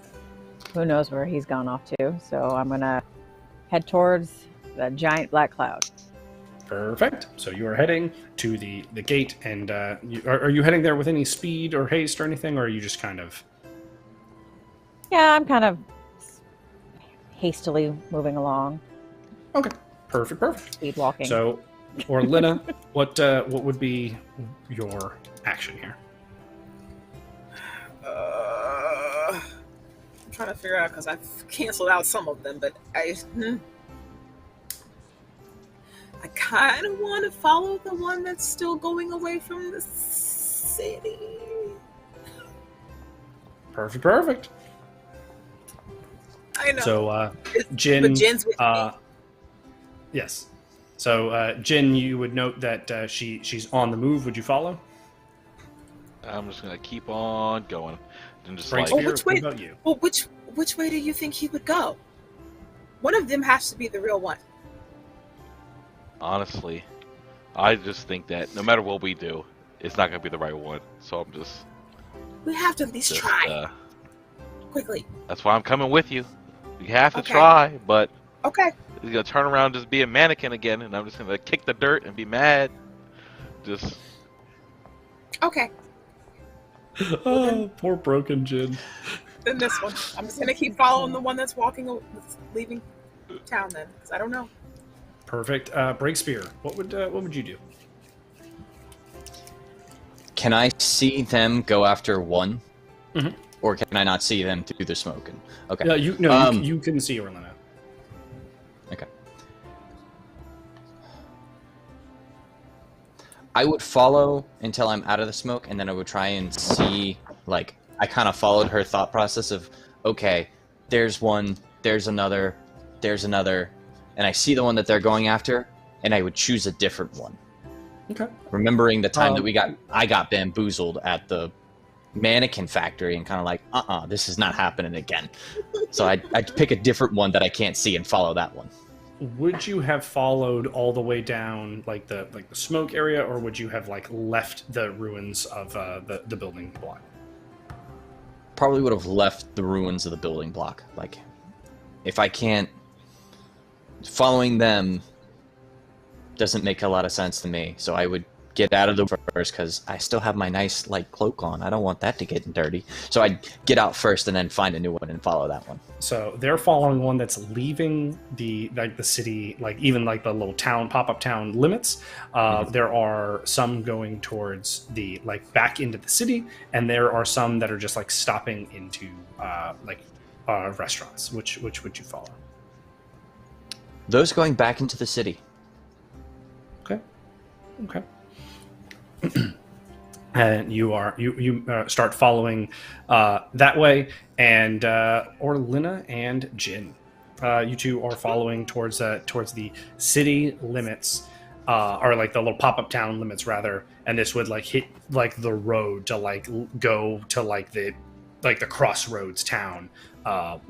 who knows where he's gone off to. So I'm gonna head towards the giant black cloud. Perfect. So you are heading to the gate, and are you heading there with any speed or haste or anything, or are you just kind of? Yeah, I'm kind of hastily moving along. Okay. Perfect. Speed walking. So, Orlenna, what would be your action here? I'm trying to figure out because I've canceled out some of them, but I kind of want to follow the one that's still going away from the city. Perfect. I know. So, Jin. But Jin's with me. Yes. So, Jin, you would note that she's on the move. Would you follow? I'm just gonna keep on going. And just Breakspear, which way? what about you? Well, which way do you think he would go? One of them has to be the real one. Honestly, I just think that no matter what we do, it's not gonna be the right one. So I'm just. We have to at least try. Quickly. That's why I'm coming with you. You have to try, but. Okay. He's gonna turn around and just be a mannequin again, and I'm just gonna kick the dirt and be mad. Just. Okay. Oh, poor broken Jin. Then this one. I'm just gonna keep following the one that's leaving town then, because I don't know. Perfect. Breakspear, what would you do? Can I see them go after one, Mhm. or can I not see them through the smoke? Okay. Yeah, you can see Orlenna. Okay. I would follow until I'm out of the smoke, and then I would try and see, like, I kind of followed her thought process of, okay, there's one, there's another, and I see the one that they're going after, and I would choose a different one. Okay. Remembering the time that I got bamboozled at the mannequin factory, and kind of like, this is not happening again. So I'd pick a different one that I can't see and follow that one. Would you have followed all the way down like the smoke area, or would you have like left the ruins of the building block? Probably would have left the ruins of the building block. Like, if I can't, following them doesn't make a lot of sense to me. So I would get out of the first, because I still have my nice light cloak on. I don't want that to get dirty. So I'd get out first and then find a new one and follow that one. So they're following one that's leaving the city, like even like the little town, pop-up town limits. There are some going towards the like back into the city, and there are some that are just like stopping into restaurants. Which would you follow? Those going back into the city. Okay. And you start following that way, and Orlenna and Jin, you two are following towards the city limits, or like the little pop-up town limits rather. And this would like hit like the road to like go to like the crossroads town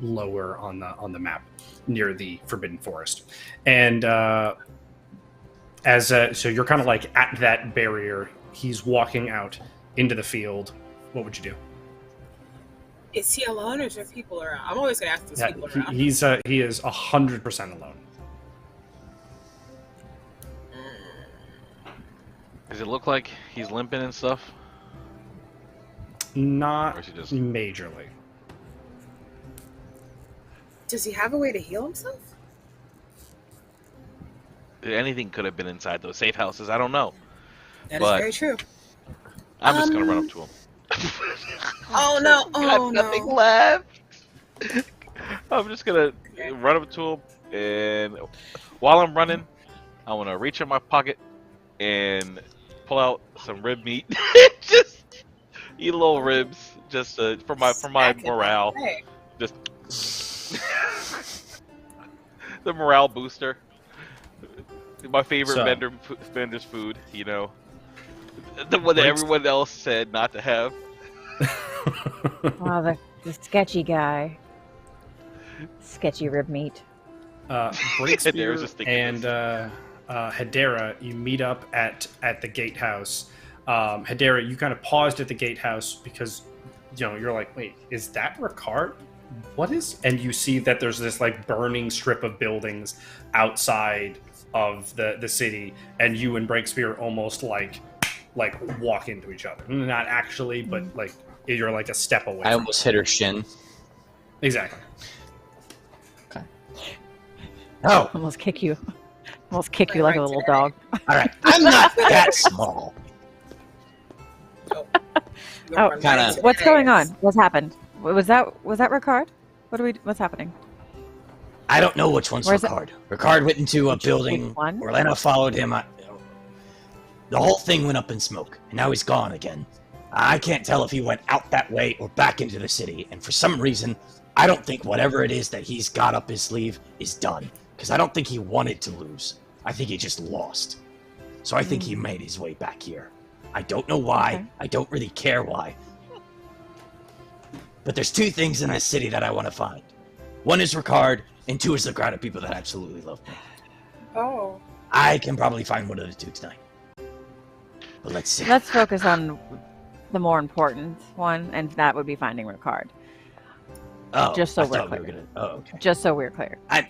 lower on the map near the Forbidden Forest. And so you're kind of like at that barrier. He's walking out into the field. What would you do? Is he alone, or is there people around? I'm always gonna ask if there's people around. He is 100% alone. Does it look like he's limping and stuff? Not or is he just... majorly. Does he have a way to heal himself? Anything could have been inside those safe houses. I don't know. That is very true. I'm just gonna run up to him. Oh no! Oh no! Nothing left. I'm just gonna run up to him, and while I'm running, I want to reach in my pocket and pull out some rib meat. Just eat little ribs, just for my morale. Just the morale booster. My favorite vendor's food, you know. The one that everyone else said not to have. Oh, the sketchy guy. Sketchy rib meat. Breakspear and Hedera, you meet up at the gatehouse. Hedera, you kind of paused at the gatehouse because you're like, wait, is that Ricard? what is? And you see that there's this like burning strip of buildings outside of the city, and you and Breakspear almost like walk into each other. Not actually, but like you're like a step away. I almost hit her shin. Exactly. Okay. Oh, almost kick you like a little dog. All right, I'm not that small. Oh, Kinda. What's going on? What's happened? Was that Ricard? What's happening? I don't know which one's Ricard. Ricard went into a building. One? Orlenna followed him. The whole thing went up in smoke, and now he's gone again. I can't tell if he went out that way or back into the city, and for some reason, I don't think whatever it is that he's got up his sleeve is done, because I don't think he wanted to lose. I think he just lost. So I think he made his way back here. I don't know why. Okay. I don't really care why. But there's two things in this city that I want to find. One is Ricard, and two is the crowd of people that absolutely love me. Oh. I can probably find one of the two tonight. But let's see. Let's focus on the more important one, and that would be finding Ricard. Oh, just so we're clear. Okay. Just so we're clear. I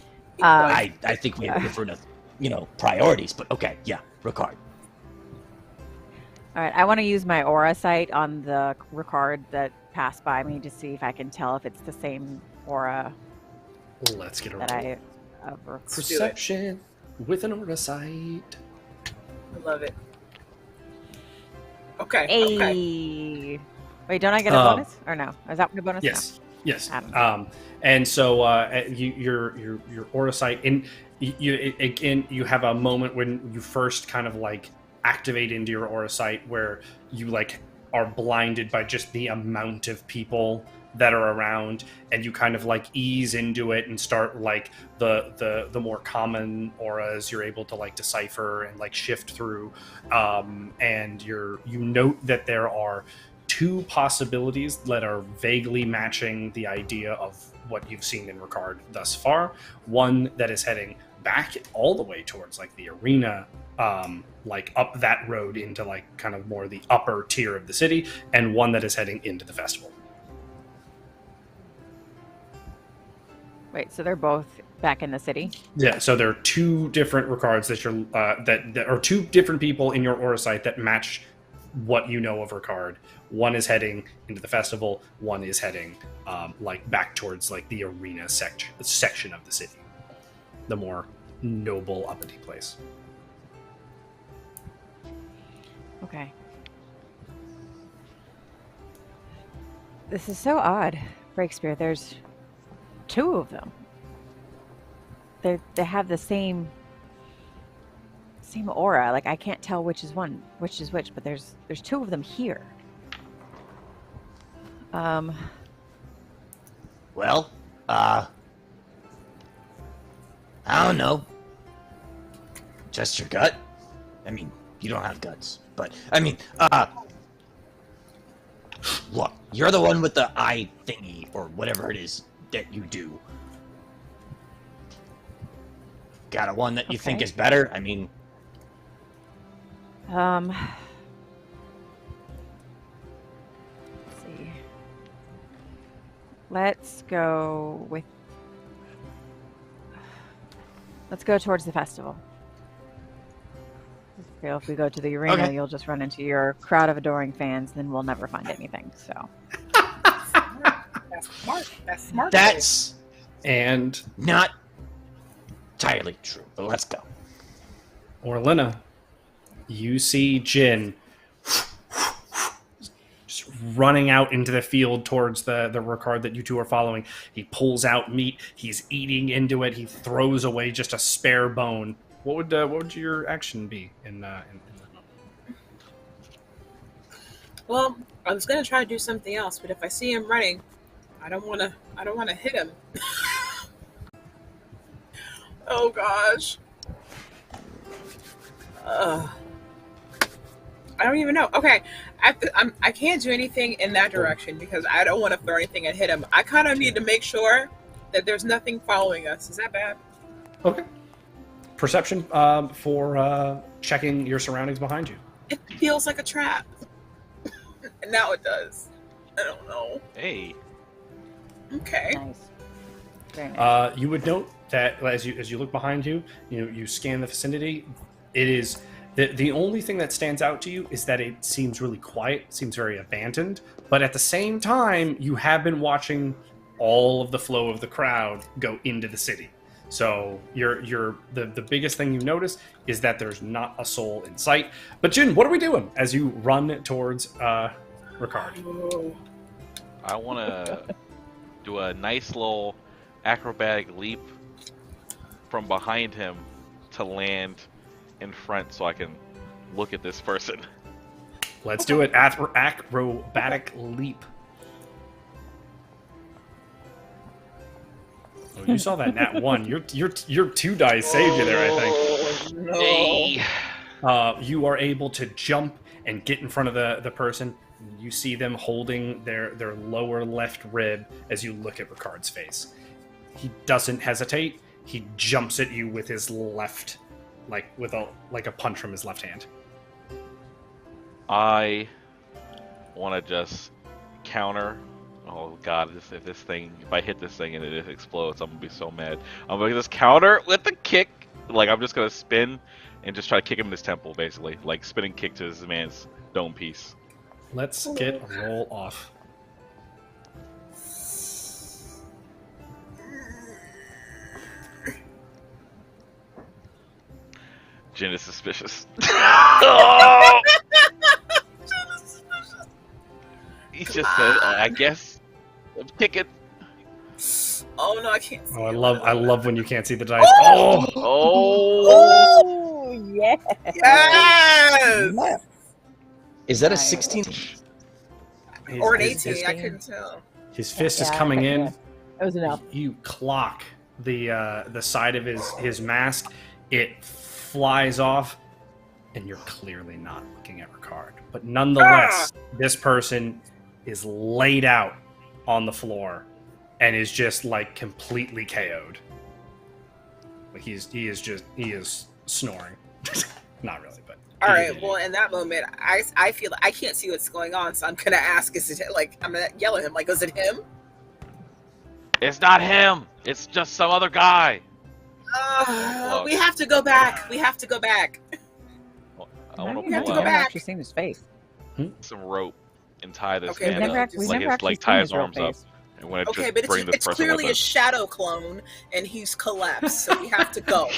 think we have different, priorities, but okay, yeah, Ricard. All right, I want to use my aura sight on the Ricard that passed by me to see if I can tell if it's the same aura. Let's get a that roll. Perception with an aura sight. I love it. Okay. Hey. Okay. Wait, don't I get a bonus or no? Is that my bonus? Yes. No. Yes. And so your aura sight, and you have a moment when you first kind of like activate into your aura sight where you like are blinded by just the amount of people that are around, and you kind of like ease into it and start like the more common auras you're able to like decipher and like shift through, and you note that there are two possibilities that are vaguely matching the idea of what you've seen in Ricard thus far. One that is heading back all the way towards like the arena, like up that road into like kind of more the upper tier of the city, and one that is heading into the festival. Wait, so they're both back in the city? Yeah, so there are two different Ricards that you're that are two different people in your aura sight that match what you know of Ricard. One is heading into the festival, one is heading like back towards like the arena section of the city, the more noble uppity place. Okay. This is so odd, Breakspear. There's two of them. They have the same aura. Like I can't tell which is which, but there's two of them here. Well, I don't know. Just your gut? I mean, you don't have guts, but I mean, look, you're the one with the eye thingy or whatever it is that you do. Got a one that you think is better? I mean, let's see. Let's go towards the festival. If we go to the arena, you'll just run into your crowd of adoring fans, then we'll never find anything. So That's smart. That's smart. That's and not entirely true, but let's go. Orlenna, you see Jin just running out into the field towards the Ricard that you two are following. He pulls out meat. He's eating into it. He throws away just a spare bone. What would your action be in Well, I was gonna try to do something else, but if I see him running, I don't wanna hit him. Oh gosh. I don't even know. Okay, I can't do anything in that direction because I don't want to throw anything and hit him. I kind of need to make sure that there's nothing following us. Is that bad? Okay. Perception for checking your surroundings behind you. It feels like a trap. And now it does. I don't know. Hey. Okay. Nice. Very nice. You would note that as you look behind you, you scan the vicinity. It is the only thing that stands out to you is that it seems really quiet, seems very abandoned. But at the same time, you have been watching all of the flow of the crowd go into the city. So the biggest thing you notice is that there's not a soul in sight. But Jin, what are we doing as you run towards Ricard? I want to do a nice little acrobatic leap from behind him to land in front so I can look at this person. Let's do it. Acrobatic leap. Oh, you saw that nat 1. Your 2 dice saved you there, I think. No. Hey. You are able to jump and get in front of the person. You see them holding their lower left rib as you look at Ricard's face. He doesn't hesitate. He jumps at you with his left, like a punch from his left hand. I want to just counter. Oh god, if I hit this thing and it explodes, I'm gonna be so mad. I'm gonna just counter with the kick. Like, I'm just gonna spin and just try to kick him in his temple, basically. Like, spinning kick to this man's dome piece. Let's get a roll off. Jin is suspicious. He just said, I guess, kick it. Oh no, I can't see. Oh, I love when you can't see the dice. Oh, yes. Yes. Is that a 16? Or an 18, I couldn't tell. His fist is coming in. That was enough. You clock the side of his mask. It flies off, and you're clearly not looking at Ricard. But nonetheless, this person is laid out on the floor and is just like completely KO'd. Like he is snoring. Not really, but all right. Well, in that moment, I feel like I can't see what's going on, so I'm gonna ask: is it like I'm gonna yell at him? Like, is it him? It's not him. It's just some other guy. We have to go back. We have to go back. I want to pull out. I've actually seen his face. Some rope and tie this Okay, man up. Like tie his arms up. And when Okay, but it's clearly a shadow clone, and he's collapsed, so we have to go.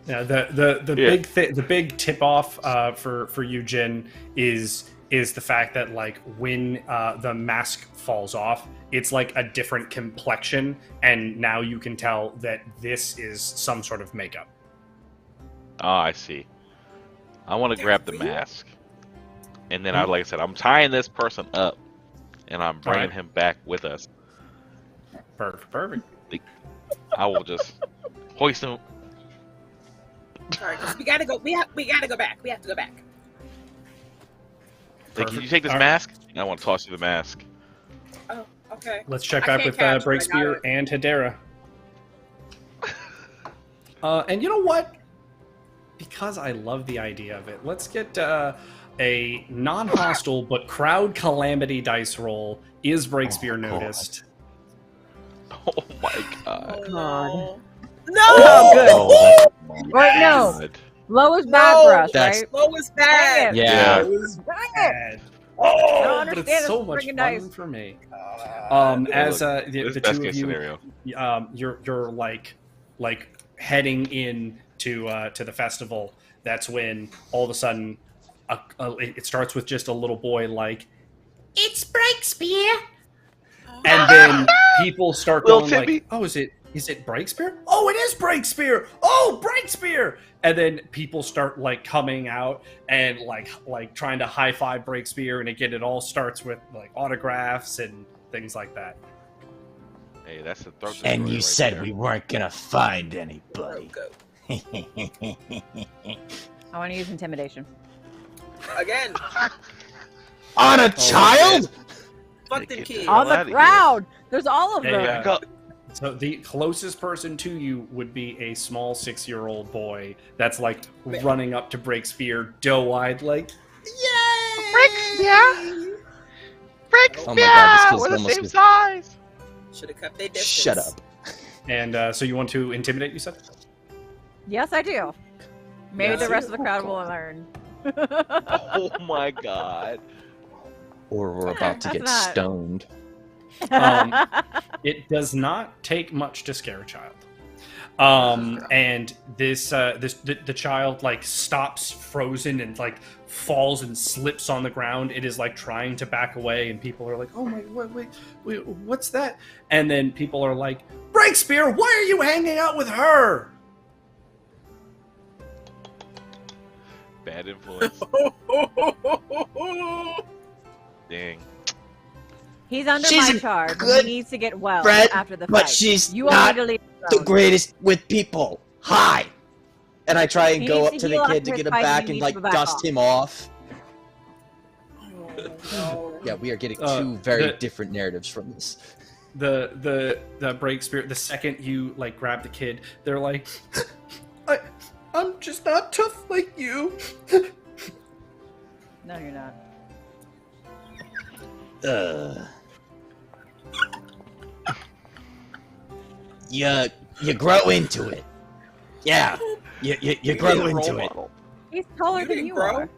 Yeah, the big tip off for you, Jin, is the fact that like when the mask falls off, it's like a different complexion, and now you can tell that this is some sort of makeup. Oh, I see. I want to grab the mask, and then like I said, I'm tying this person up, and I'm bringing him back with us. Perfect. I will just hoist him. Sorry, we gotta go. We gotta go back. We have to go back. Hey, can you take this mask? I want to toss you the mask. Oh, okay. Let's check back with Breakspear and Hedera. And you know what? Because I love the idea of it, let's get a non-hostile but crowd calamity dice roll. Is Breakspear noticed? Oh my god. Oh, no! Oh, good. Wait, no. Low is bad for us, right? Low is bad. Yeah. Low is bad. Oh, but it's so much fun for me. As the two of you, you're like heading in to the festival. That's when all of a sudden it starts with just a little boy like, "It's Breakspear," and then people start going like, "Oh, is it Breakspear? Oh, it is Breakspear! Oh, Breakspear!" And then people start like coming out and like trying to high five Breakspear, and again, it all starts with like autographs and things like that. Hey, that's the throat. And you said there. We weren't gonna find anybody. I want to use intimidation. Again. On a child? Fuck them kids. On the crowd. There's all of them. Yeah. So the closest person to you would be a small 6-year-old boy that's like running up to Breakspear, doe-eyed, like, "Yay! Breakspear!" Breakspear! Oh my God, this We're the almost same was- size! Should have kept their distance. Shut up. And so you want to intimidate, you said? Yes, I do. Maybe Yes, the rest you- of the crowd will learn. Oh my God. Or we're about to That's get not- stoned. It does not take much to scare a child. And the child like stops frozen and like falls and slips on the ground. It is like trying to back away, and people are like, "Oh my, wait, what's that?" And then people are like, "Breakspear, why are you hanging out with her?" Bad influence. Dang. He's under She's my a charge. good He needs to get well friend, after the but fight. she's you all not need to leave the alone. greatest with people. Hi. And I try and He go needs up to to heal the kid after to his get him fight, back he and needs like to back dust off. him off. Oh, Yeah, we are getting two very the- different narratives from this. The Breakspear, the second you like grab the kid, they're like, I'm just not tough like you. No, you're not. You grow into it. Yeah. You grow into it. He's taller You than didn't you grow. are.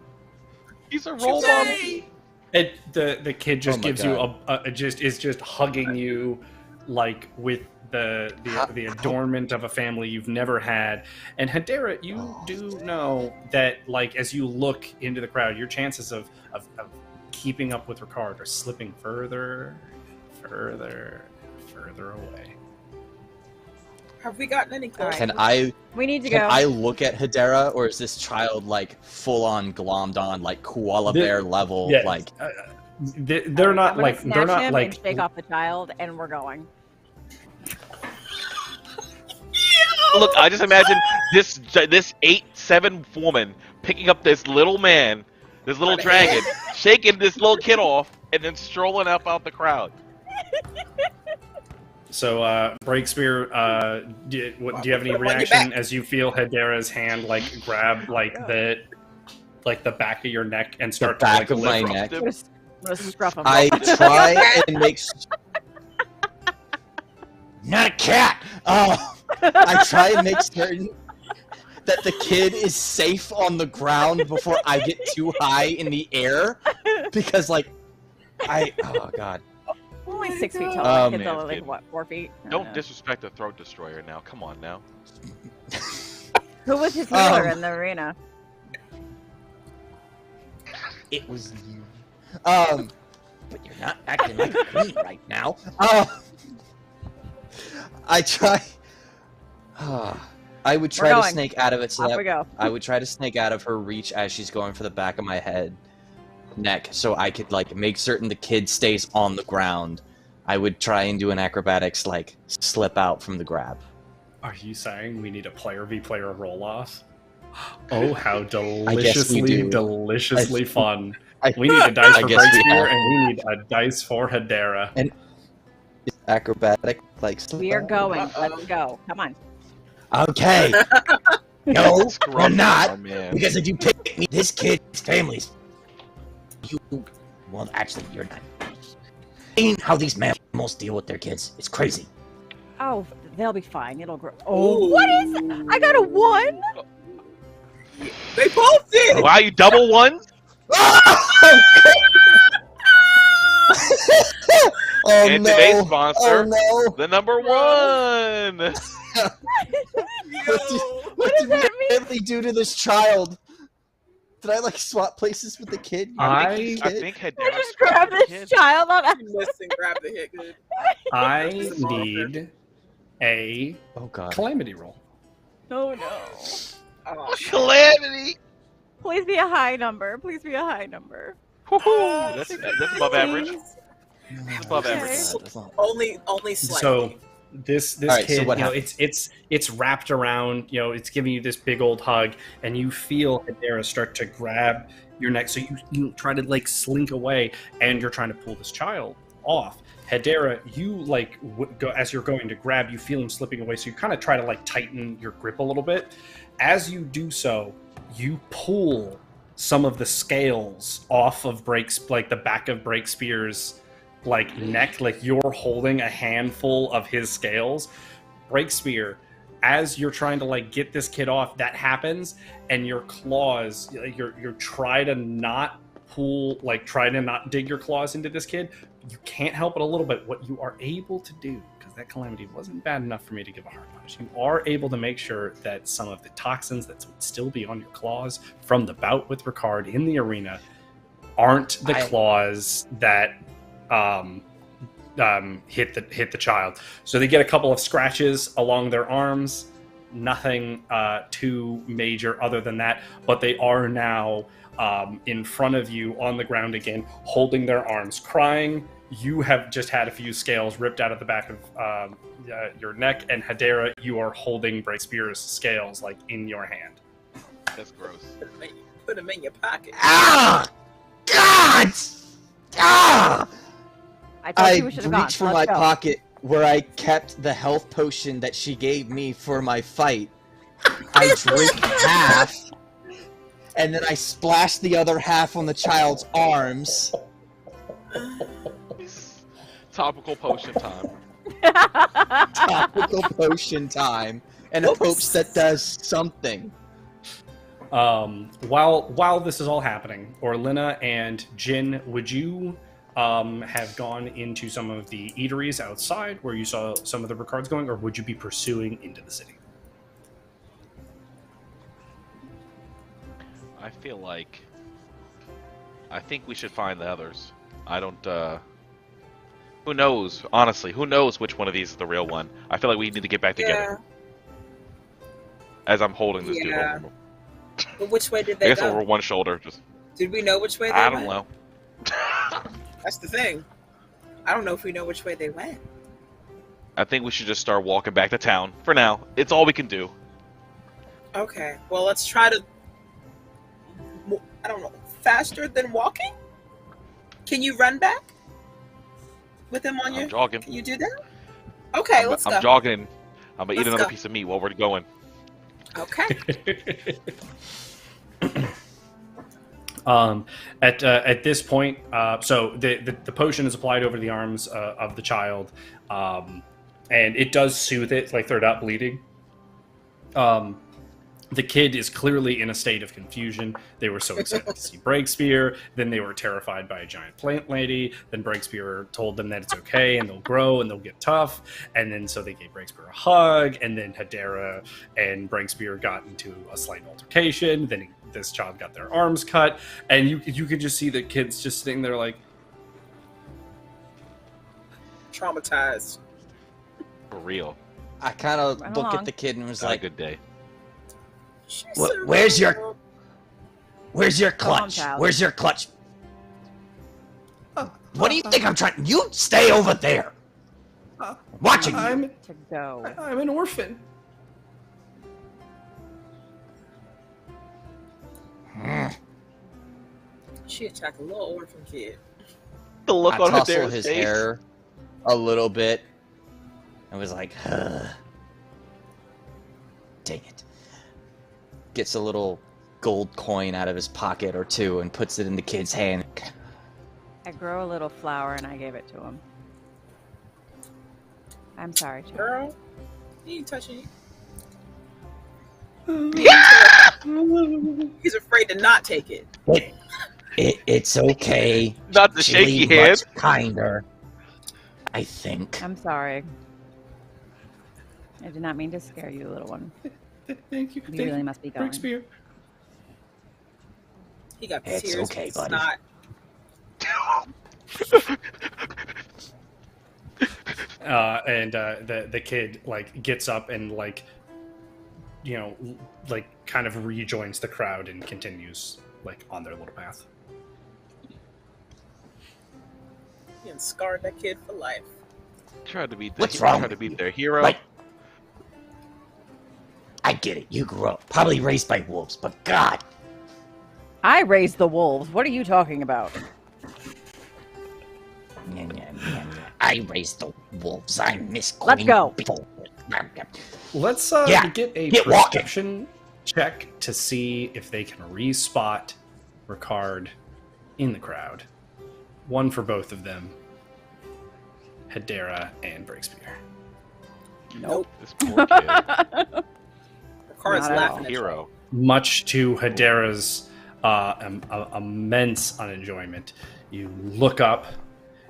He's a role model. And the kid just Oh my gives you God. is just hugging you like with the adornment of a family you've never had. And Hedera, you do know that like as you look into the crowd, your chances of keeping up with Ricard are slipping further away. have we gotten any closer? Can I We need to can go. I look at Hedera, or is this child like full on glommed on, like koala bear level? Yeah, Like they're not I'm gonna like snatch they're not him like and shake off the child, and we're going. Look, I just imagine this 8'7" woman picking up this little man, this little dragon, shaking this little kid off, and then strolling up out the crowd. So, Breakspear, do you have any reaction as you feel Hedera's hand like grab like the back of your neck and the start back to of like my lift? neck. I'm gonna scruff him. I try and make. Not a cat. I try and make certain that the kid is safe on the ground before I get too high in the air, because like oh God. Only 6 feet tall. Oh, Kids man, are like kid. what, 4 feet? Don't disrespect the throat destroyer now. Come on now. Who was his healer in the arena? It was you. But You're not acting like a queen right now. I try. I would try We're to going. snake out of it so Off that we go. I would try to snake out of her reach as she's going for the back of my neck, so I could like make certain the kid stays on the ground. I would try and do an acrobatics like slip out from the grab. Are you saying we need a player v player roll off? Oh, how guess we do. deliciously fun! I- We need a dice I for guess we Breakspear, have. and we need a dice for Hedera. And acrobatic like slip We are out? going. Let's go. Come on. Okay. No, you're Scruffy, not. my man. Because if you pick me, this kid's family's. Well, actually, you're not. Seeing how these mammals deal with their kids, it's crazy. Oh, they'll be fine. It'll grow. Oh, what is it? I got a 1. They both did. Wow, you double ones? Oh And no! today's sponsor, Oh no! the number one. What did we really do to this child? Did I like swap places with the kid? I think I Hedera just screwed grabbed the this kid. child on a... Listen, grab the hit. Good. I need a Oh god! calamity roll. Oh no. Oh, Calamity. Please be a high number. Please be a high number. Woohoo! That's above average. Please. Above Okay. average. That's not- only slightly. So this All right, so kid, what you know, happens? it's wrapped around, you know, it's giving you this big old hug, and you feel Hedera start to grab your neck. So you try to like slink away, and you're trying to pull this child off. Hedera, you like go as you're going to grab, you feel him slipping away. So you kind of try to like tighten your grip a little bit. As you do so, you pull some of the scales off of the back of Breakspear's neck, like you're holding a handful of his scales. Breakspear, as you're trying to get this kid off, that happens, and your claws, you're try to not dig your claws into this kid. You can't help it a little bit. What you are able to do, because that calamity wasn't bad enough for me to give a hard punch, you are able to make sure that some of the toxins that would still be on your claws from the bout with Ricard in the arena aren't the claws that hit the child. So they get a couple of scratches along their arms, nothing too major other than that, but they are now in front of you on the ground again, holding their arms, crying. You have just had a few scales ripped out of the back of your neck, and Hedera, you are holding Breakspear's scales in your hand. That's gross. Put them in your pocket. Ah! God! Ah! I reached for my pocket where I kept the health potion that she gave me for my fight. I drink half, and then I splashed the other half on the child's arms. Topical potion time. Topical potion time. And it hopes that does something. While this is all happening, Orlenna and Jin, would you have gone into some of the eateries outside where you saw some of the Ricards going, or would you be pursuing into the city? I feel like I think we should find the others. I don't who knows? Honestly, who knows which one of these is the real one? I feel like we need to get back together. As I'm holding this dude over. But which way did they go? I guess go? over one shoulder. Just did we know which way they I went? don't know. That's the thing. I don't know if we know which way they went. I think we should just start walking back to town. For now. It's all we can do. Okay. Well, let's try to... I don't know. Faster than walking? Can you run back? With him on I'm jogging. Can you do that? Okay, let's go. I'm jogging. I'm going to eat another piece of meat while we're going. Okay. At this point, so the potion is applied over the arms of the child, and it does soothe it, they're not bleeding. The kid is clearly in a state of confusion. They were so excited to see Breakspear, then they were terrified by a giant plant lady, then Breakspear told them that it's okay and they'll grow and they'll get tough, and then so they gave Breakspear a hug, and then Hedera and Breakspear got into a slight altercation, then this child got their arms cut, and you could just see the kids just sitting there traumatized. For real. I kind of looked at the kid and was like, a good day. Where's your clutch? Where's your clutch? What do you think I'm trying? You stay over there. Watching you. To go. I'm an orphan. She attacked a little orphan kid. The look on tousled Hedera's his face. hair a little bit and was like, dang it. Gets a little gold coin out of his pocket or two and puts it in the kid's hand. I grow a little flower and I gave it to him. I'm sorry, Chief. Girl, he ain't touching Yeah! you. He's afraid to not take it. It's okay. Not the shaky hand. Much kinder, I think. I'm sorry. I did not mean to scare you, little one. Thank you. You really must be going. Breakspear. He got It's tears. okay, buddy. Not. And the kid gets up and kind of rejoins the crowd and continues on their little path. He scarred that kid for life. Tried to beat What's wrong? Tried to beat their hero. Like, I get it. You grew up probably raised by wolves, but God, I raised the wolves. What are you talking about? I raised the wolves. I miss. Let's go. Let's get a get perception check to see if they can respot Ricard in the crowd. One for both of them. Hedera and Breakspear. Nope. This poor kid. Ricard's laughing at hero. Much to Hedera's immense unenjoyment, you look up.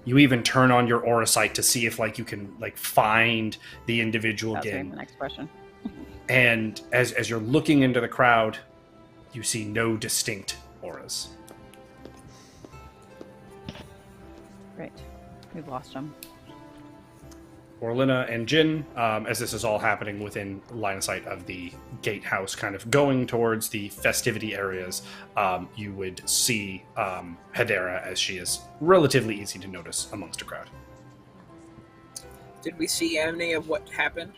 You even turn on your aura sight to see if you can find the individual again. That's my next question. And as you're looking into the crowd, you see no distinct auras. Great. We've lost them. Orlenna and Jin, as this is all happening within line of sight of the gatehouse, kind of going towards the festivity areas, you would see Hedera, as she is relatively easy to notice amongst a crowd. Did we see any of what happened?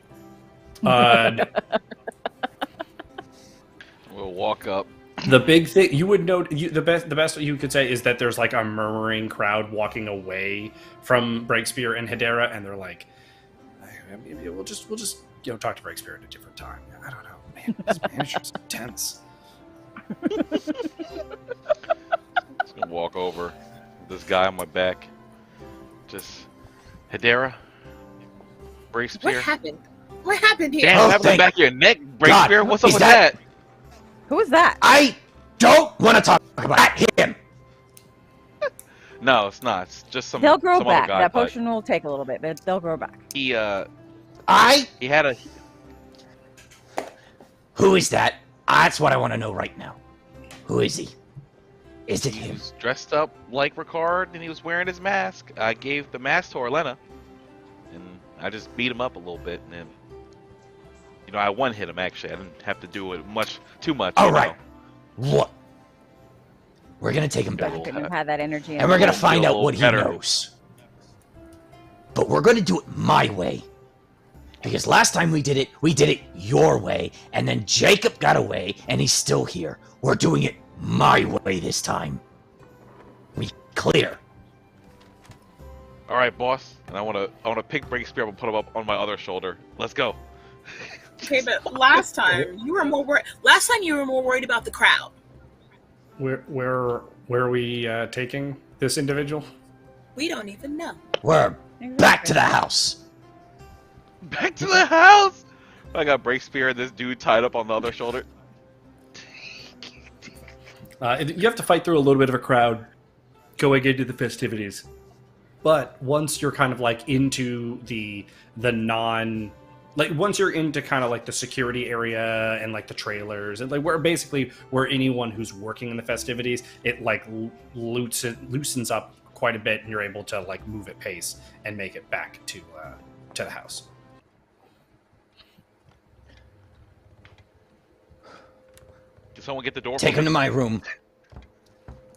We'll walk up. The big thing you would note, the best you could say is that there's a murmuring crowd walking away from Breakspear and Hedera, and they're like, maybe we'll just talk to Breakspear at a different time. I don't know, man. This manager's intense. Just gonna walk over with this guy on my back. Just Hedera, Breakspear. What happened? What happened here? Damn, what happened to the back of your neck, Breakspear? God, what's up with that? Who is that? I don't want to talk about him. No, it's not. It's just They'll grow some back. other guy, That but potion will take a little bit, but they'll grow back. He had a. Who is that? That's what I want to know right now. Who is he? Is it He him? was dressed up like Ricard, and he was wearing his mask. I gave the mask to Orlenna, and I just beat him up a little bit, and then, I one hit him. Actually, I didn't have to do it too much. All right. What? We're gonna take him back, Couldn't have had that energy. and we're gonna find out little what he better. knows. But we're gonna do it my way. Because last time we did it your way, and then Jacob got away, and he's still here. We're doing it my way this time. We clear. All right, boss. And I want to pick Breakspear up and put him up on my other shoulder. Let's go. Okay, but last time you were more worried. Last time you were more worried about the crowd. Where are we taking this individual? We don't even know. We're back to the house. Back to the house. I got Breakspear and this dude tied up on the other shoulder. You have to fight through a little bit of a crowd going into the festivities. But once you're kind of into the non... once you're into kind of the security area and the trailers and where anyone who's working in the festivities, it loosens up quite a bit, and you're able to move at pace and make it back to the house. Did someone get the door? Take him to my room.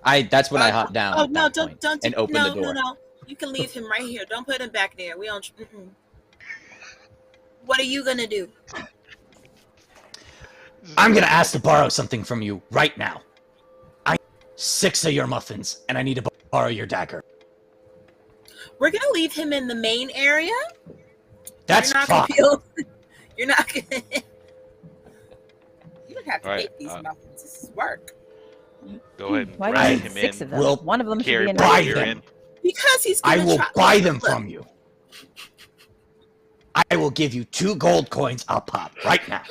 That's when I hop down. Oh no! Don't and open the door. No! You can leave him right here. Don't put him back there. We don't. Mm-mm. What are you gonna do? I'm gonna ask to borrow something from you right now. I need 6 of your muffins, and I need to borrow your dagger. We're gonna leave him in the main area. That's fine. You're not gonna. You don't have to All make right, these muffins. This is work. Go ahead and Why do drag you him need 6 in. of them? We'll One of them should Carry be in buy there. them. Because he's. I Gonna will try- buy them Look, from you. I will give you 2 gold coins a pop right now.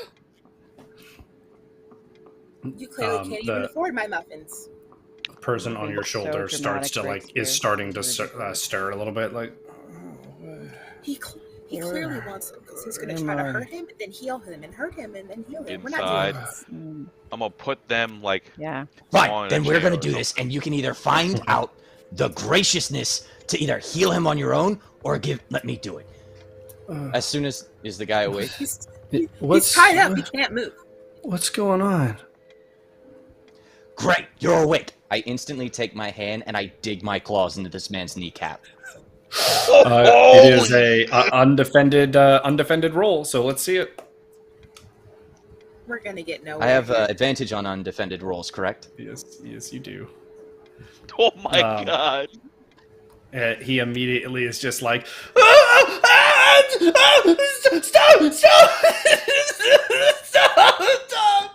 You clearly can't even afford my muffins. The person on your So shoulder starts to dramatic, is Breakspear. starting to stir a little bit, He clearly wants him because he's going to try to hurt him, and then heal him, and hurt him, and then heal him. We're not doing this. Mm, I'm gonna put them yeah. Fine, on then a we're chair gonna or do this, and you can either find out the graciousness to either heal him on your own or let me do it. As soon as is the guy awake? He's What's tied up. He can't move. what's going on? Great, you're awake. I instantly take my hand and I dig my claws into this man's kneecap. It is a undefended roll, so let's see it. We're going to get nowhere. I have advantage on undefended rolls, correct? Yes, you do. Oh my god! He immediately is just like, stop!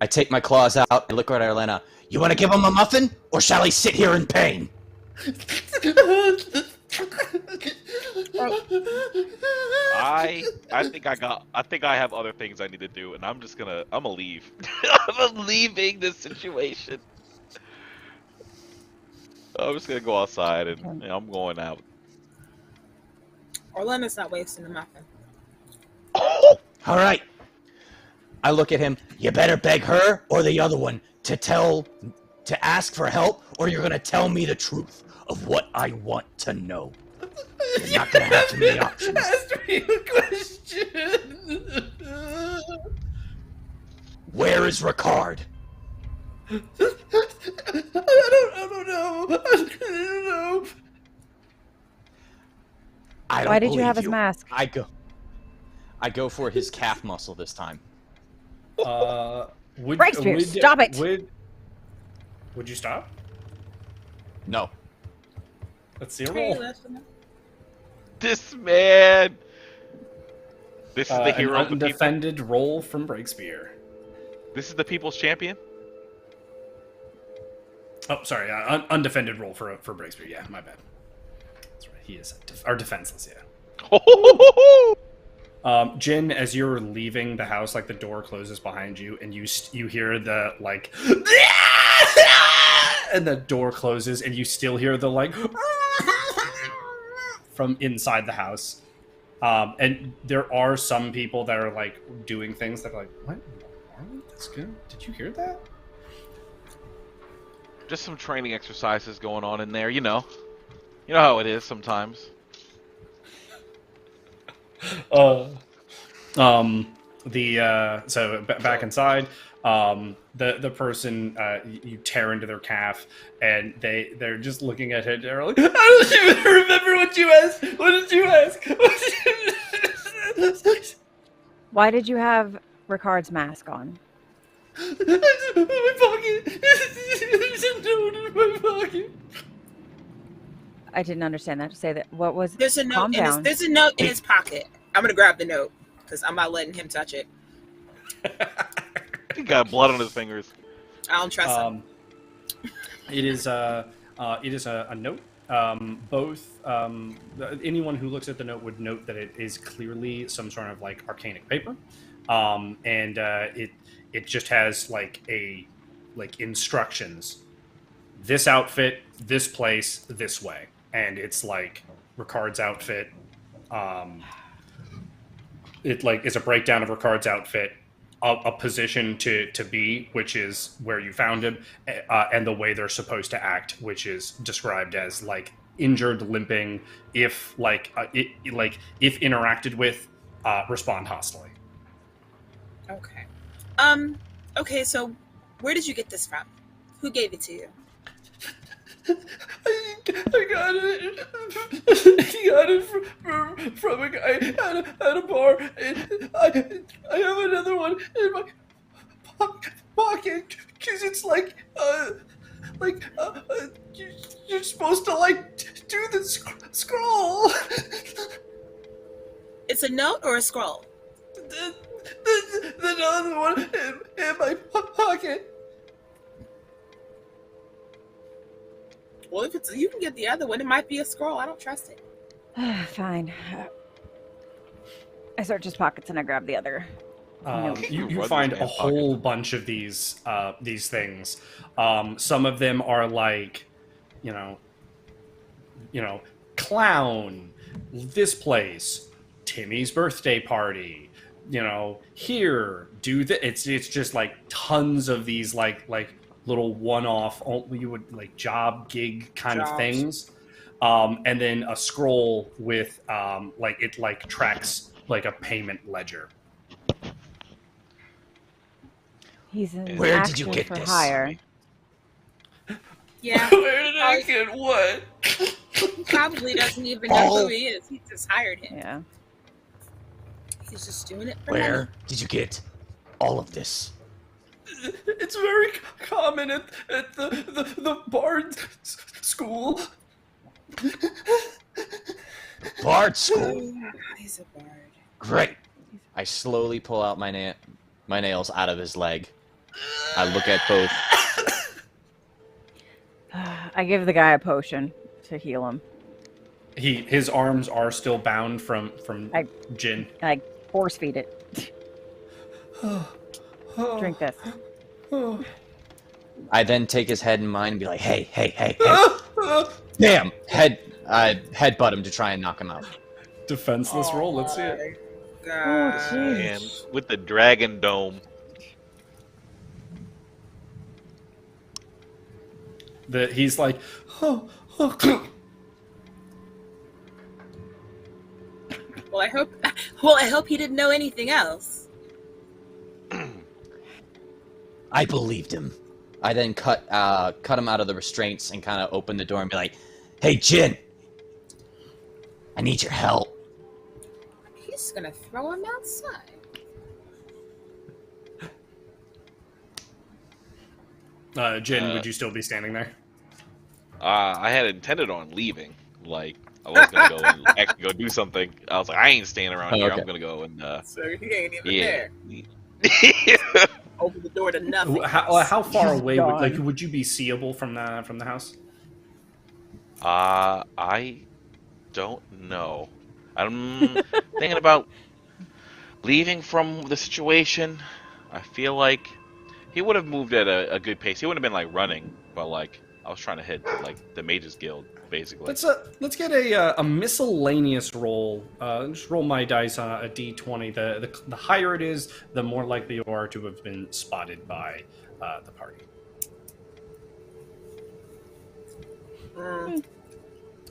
take my claws out and look right at Orlenna. You want to give him a muffin, or shall he sit here in pain? I think I have other things I need to do, and I'm gonna leave. I'm leaving this situation. I'm just gonna go outside and I'm going out. Orlenna's not wasting the muffin. All right. I look at him. You better beg her or the other one to ask for help, or you're gonna tell me the truth of what I want to know. You're not gonna have too many options. Ask me a question. Where is Ricard? I don't know. Why did you have his mask? I go for his calf muscle this time. Breakspear, stop it! Would you stop? No. Let's see a roll. This man. This is the hero of the people. Undefended roll from Breakspear. This is the people's champion. Oh, sorry. Undefended roll for Breakspear. Yeah, my bad. That's right. He is our defenseless. Yeah. Jin, as you're leaving the house, like the door closes behind you, and you hear the like, and the door closes, and you still hear the like from inside the house. And there are some people that are like doing things that are like, what? That's good. Did you hear that? Just some training exercises going on in there, you know how it is sometimes. Back inside, the person you tear into their calf, and they're just looking at it. They're like, I don't even remember what you asked. What did you ask? Why did you have Ricard's mask on? My pocket. There's a note in my pocket. I didn't understand that. To say that, what was? There's a note. There's a note in his pocket. I'm gonna grab the note because I'm not letting him touch it. He got blood on his fingers. I don't trust him. It is a note. Anyone who looks at the note would note that it is clearly some sort of like arcanic paper, and it just has like instructions. This outfit, this place, this way, and it's like Ricard's outfit. It like is a breakdown of Ricard's outfit, a position to be, which is where you found him, and the way they're supposed to act, which is described as like injured, limping. If if interacted with, respond hostily. Okay. Okay. So, where did you get this from? Who gave it to you? I got it from a guy at a bar. I have another one in my pocket because it's you're supposed to like do the scroll. It's a note or a scroll? The other one in my pocket. Well, if you can get the other one, it might be a scroll. I don't trust it. Fine. I search his pockets and I grab the other. You find a whole bunch of these things. Some of them are like, clown, this place, Timmy's birthday party. Here, do the. It's just like tons of these like little one-off, you would like job gig kind of things, and then a scroll with it tracks like a payment ledger. He's an Where did you get for this? hire. Yeah. Where did I get what? Probably doesn't even know who he is. He just hired him. Yeah. He's just doing it for Where money. did you get all of this? It's very common at the Bard school. Bard school? He's a bard. Great. I slowly pull out my nails out of his leg. I look at both. I give the guy a potion to heal him. His arms are still bound from Jin. I force feed it. Drink this. I then take his head in mine and be like, hey. Damn! Headbutt him to try and knock him out. Defenseless roll, let's see it. God. And with the dragon dome. He's like, Well, I hope he didn't know anything else. I believed him. I then cut him out of the restraints and kind of open the door and be like, Hey, Jin. I need your help. He's gonna throw him outside. Jin, would you still be standing there? I had intended on leaving. Like, I was gonna go and actually go do something. I was like, I ain't staying around here. Okay. I'm gonna go and So he ain't even yeah. there. Open the door to nothing. How far away would you be seeable from the house? I don't know. I'm thinking about leaving from the situation. I feel like he would have moved at a good pace. He wouldn't have been like running, but like I was trying to hit like the Mages Guild, basically. Let's get a miscellaneous roll. Just roll my dice on a d20. The higher it is, the more likely you are to have been spotted by the party.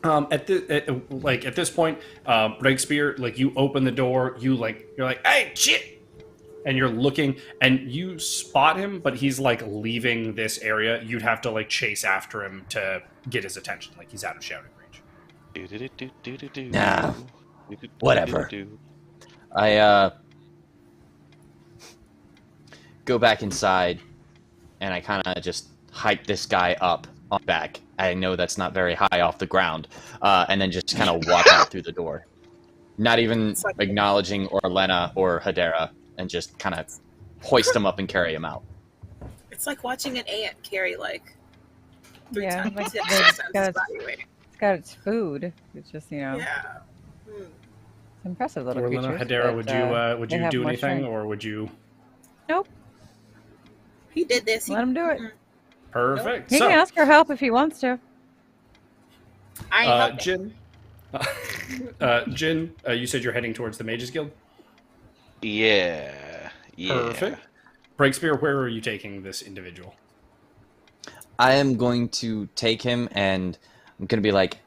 At this point, Breakspear, like you open the door, you're like, hey, shit! And you're looking, and you spot him, but he's like leaving this area. You'd have to like chase after him to get his attention. Like he's out of shouting range. Nah, whatever. I go back inside, and I kind of just hike this guy up on back. I know that's not very high off the ground, and then just kind of walk out through the door, not even acknowledging Orlenna or Hedera, and just kind of hoist him up and carry him out. It's like watching an ant carry like 3 Yeah, times like its it's got its food. It's just, Yeah. it's impressive little Orlenna, creatures. Hedera, would you do anything, strength. or would you? Nope. He did this. Let him do it. Perfect. He can ask for help if he wants to. I ain't Jin. Jin, you said you're heading towards the Mages Guild. Yeah. Perfect. Breakspear, where are you taking this individual? I am going to take him, and I'm going to be like,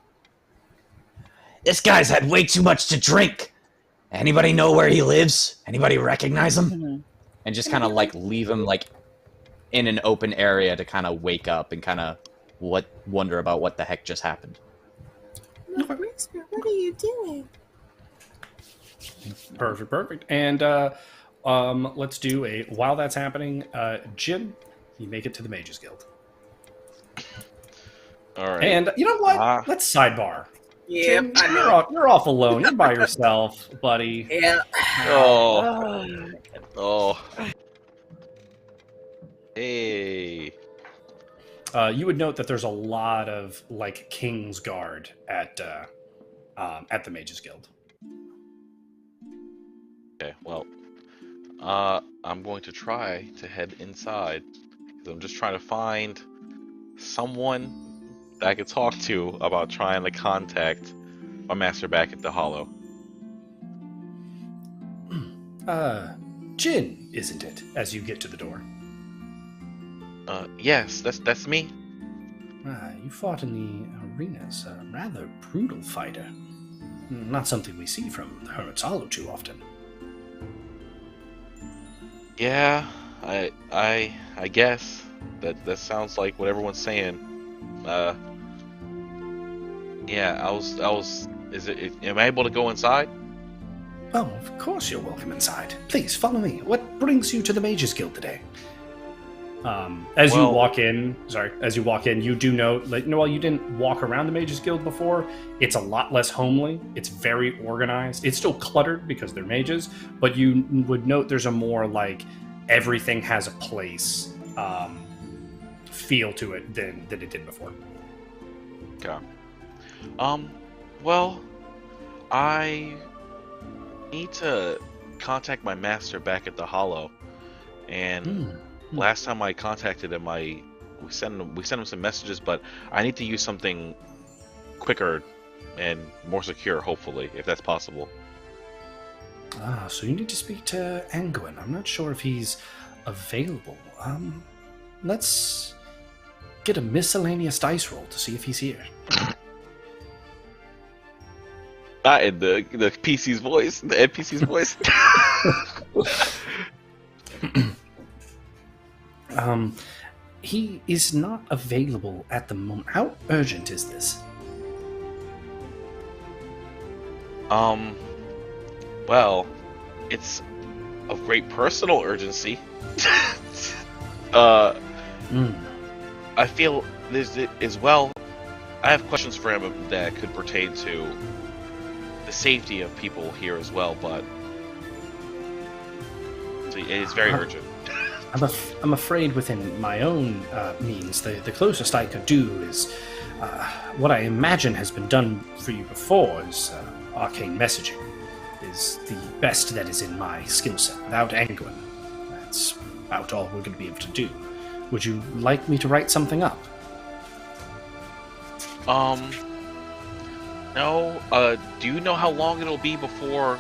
This guy's had way too much to drink. Anybody know where he lives? Anybody recognize him? and just kind of like leave him like in an open area to kind of wake up and kind of wonder about what the heck just happened. Breakspear, what are you doing? Perfect. And let's do a while that's happening. Jin, you make it to the Mages Guild. All right. And you know what? Let's sidebar. Yeah, Jin, you're off alone. You're by yourself, buddy. Yeah. Oh. Hey. You would note that there's a lot of like King's Guard at the Mages Guild. Okay, well, I'm going to try to head inside. I'm just trying to find someone that I could talk to about trying to contact my master back at the Hollow. Jin, isn't it? As you get to the door. Yes, that's me. You fought in the arenas. A rather brutal fighter. Not something we see from the Hermit's Hollow too often. Yeah, I guess that sounds like what everyone's saying. Yeah, I was. Am I able to go inside? Oh, of course you're welcome inside. Please follow me. What brings you to the Mages Guild today? As you walk in, you do note, like, while you didn't walk around the Mages Guild before, it's a lot less homely. It's very organized. It's still cluttered because they're mages, but you would note there's a more like everything has a place feel to it than it did before. Okay. Well, I need to contact my master back at the Hollow, and last time I contacted him, we sent him some messages, but I need to use something quicker and more secure, hopefully, if that's possible. So you need to speak to Angwin. I'm not sure if he's available. Let's get a miscellaneous dice roll to see if he's here. Not in the PC's voice, the NPC's voice. He is not available at the moment. How urgent is this? Well, it's of great personal urgency. I feel there's as well. I have questions for him that could pertain to the safety of people here as well, but it's very urgent. I'm afraid within my own means, the closest I could do is what I imagine has been done for you before is arcane messaging. Is the best that is in my skill set. Without Angwin, that's about all we're going to be able to do. Would you like me to write something up? No. Do you know how long it'll be before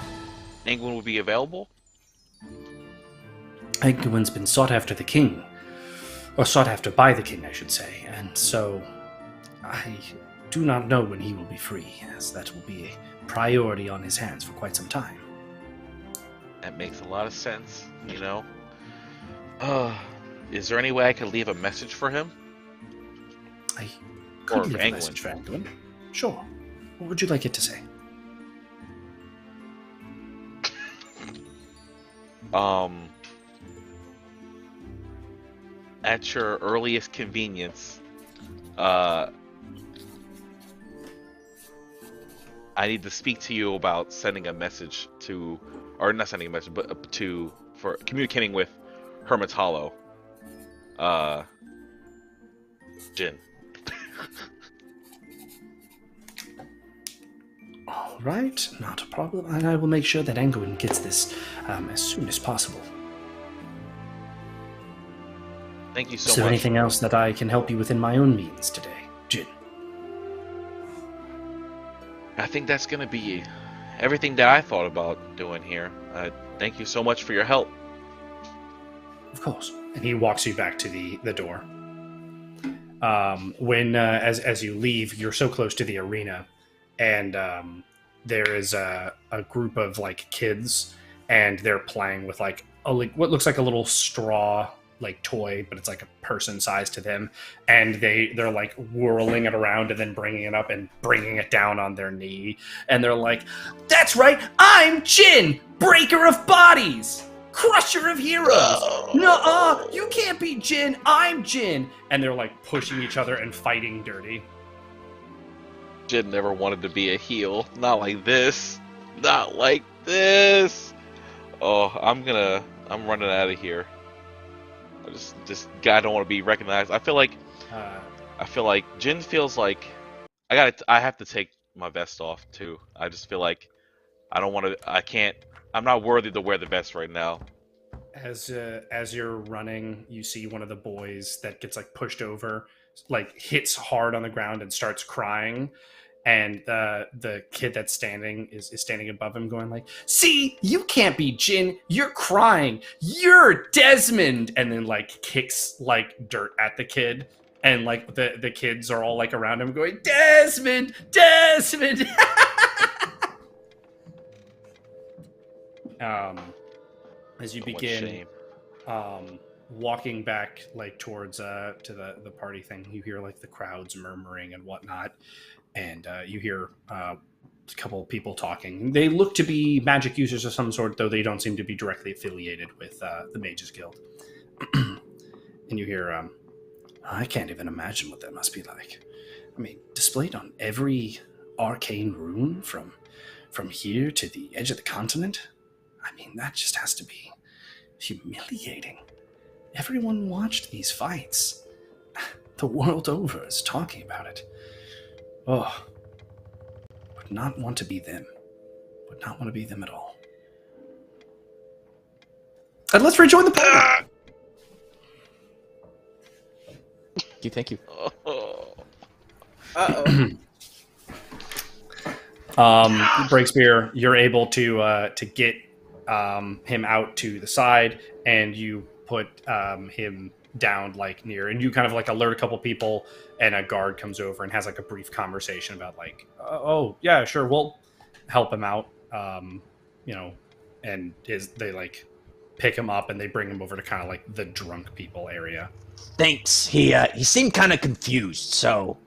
Angwin will be available? Angwin's been sought after the king. Or sought after by the king, I should say. And so, I do not know when he will be free, as that will be a priority on his hands for quite some time. That makes a lot of sense, you know? Is there any way I could leave a message for him? I could leave a message for Angwin. Sure. What would you like it to say? At your earliest convenience, I need to speak to you about sending a message to, or not sending a message, but for communicating with Hermit's Hollow. Jin. All right, not a problem. And I will make sure that Angwin gets this as soon as possible. Thank you so much. Is there anything else that I can help you within my own means today, Jin? I think that's going to be everything that I thought about doing here. Thank you so much for your help. Of course. And he walks you back to the door. As you leave, you're so close to the arena, and there is a group of like kids, and they're playing with like what looks like a little straw like toy, but it's like a person size to them, and they're like whirling it around and then bringing it up and bringing it down on their knee, and they're like, "That's right, I'm Jin, breaker of bodies, crusher of heroes. Nuh-uh, you can't be Jin, I'm Jin." And they're like pushing each other and fighting dirty. Jin never wanted to be a heel. Not like this. Not like this. Oh, I'm running out of here. I don't want to be recognized. I feel like Jin feels like I have to take my vest off too. I just feel like I'm not worthy to wear the vest right now. As you're running, you see one of the boys that gets like pushed over, like hits hard on the ground and starts crying. And the kid that's standing is standing above him going like, "See, you can't be Jin, you're crying, you're Desmond," and then like kicks like dirt at the kid, and like the kids are all like around him going, "Desmond, Desmond." As you begin walking back like towards to the party thing, you hear like the crowds murmuring and whatnot. And you hear a couple of people talking. They look to be magic users of some sort, though they don't seem to be directly affiliated with the Mages Guild. And you hear, "I can't even imagine what that must be like. I mean, displayed on every arcane rune from here to the edge of the continent. I mean, that just has to be humiliating. Everyone watched these fights. The world over is talking about it. Oh, would not want to be them. Would not want to be them at all. And let's rejoin the party. Thank you. Uh-oh. Breakspear, you're able to get him out to the side, and you put him down like near, and you kind of like alert a couple people, and a guard comes over and has like a brief conversation about like, oh yeah, sure, we'll help him out, and they like pick him up and they bring him over to kind of like the drunk people area. Thanks. He seemed kind of confused, so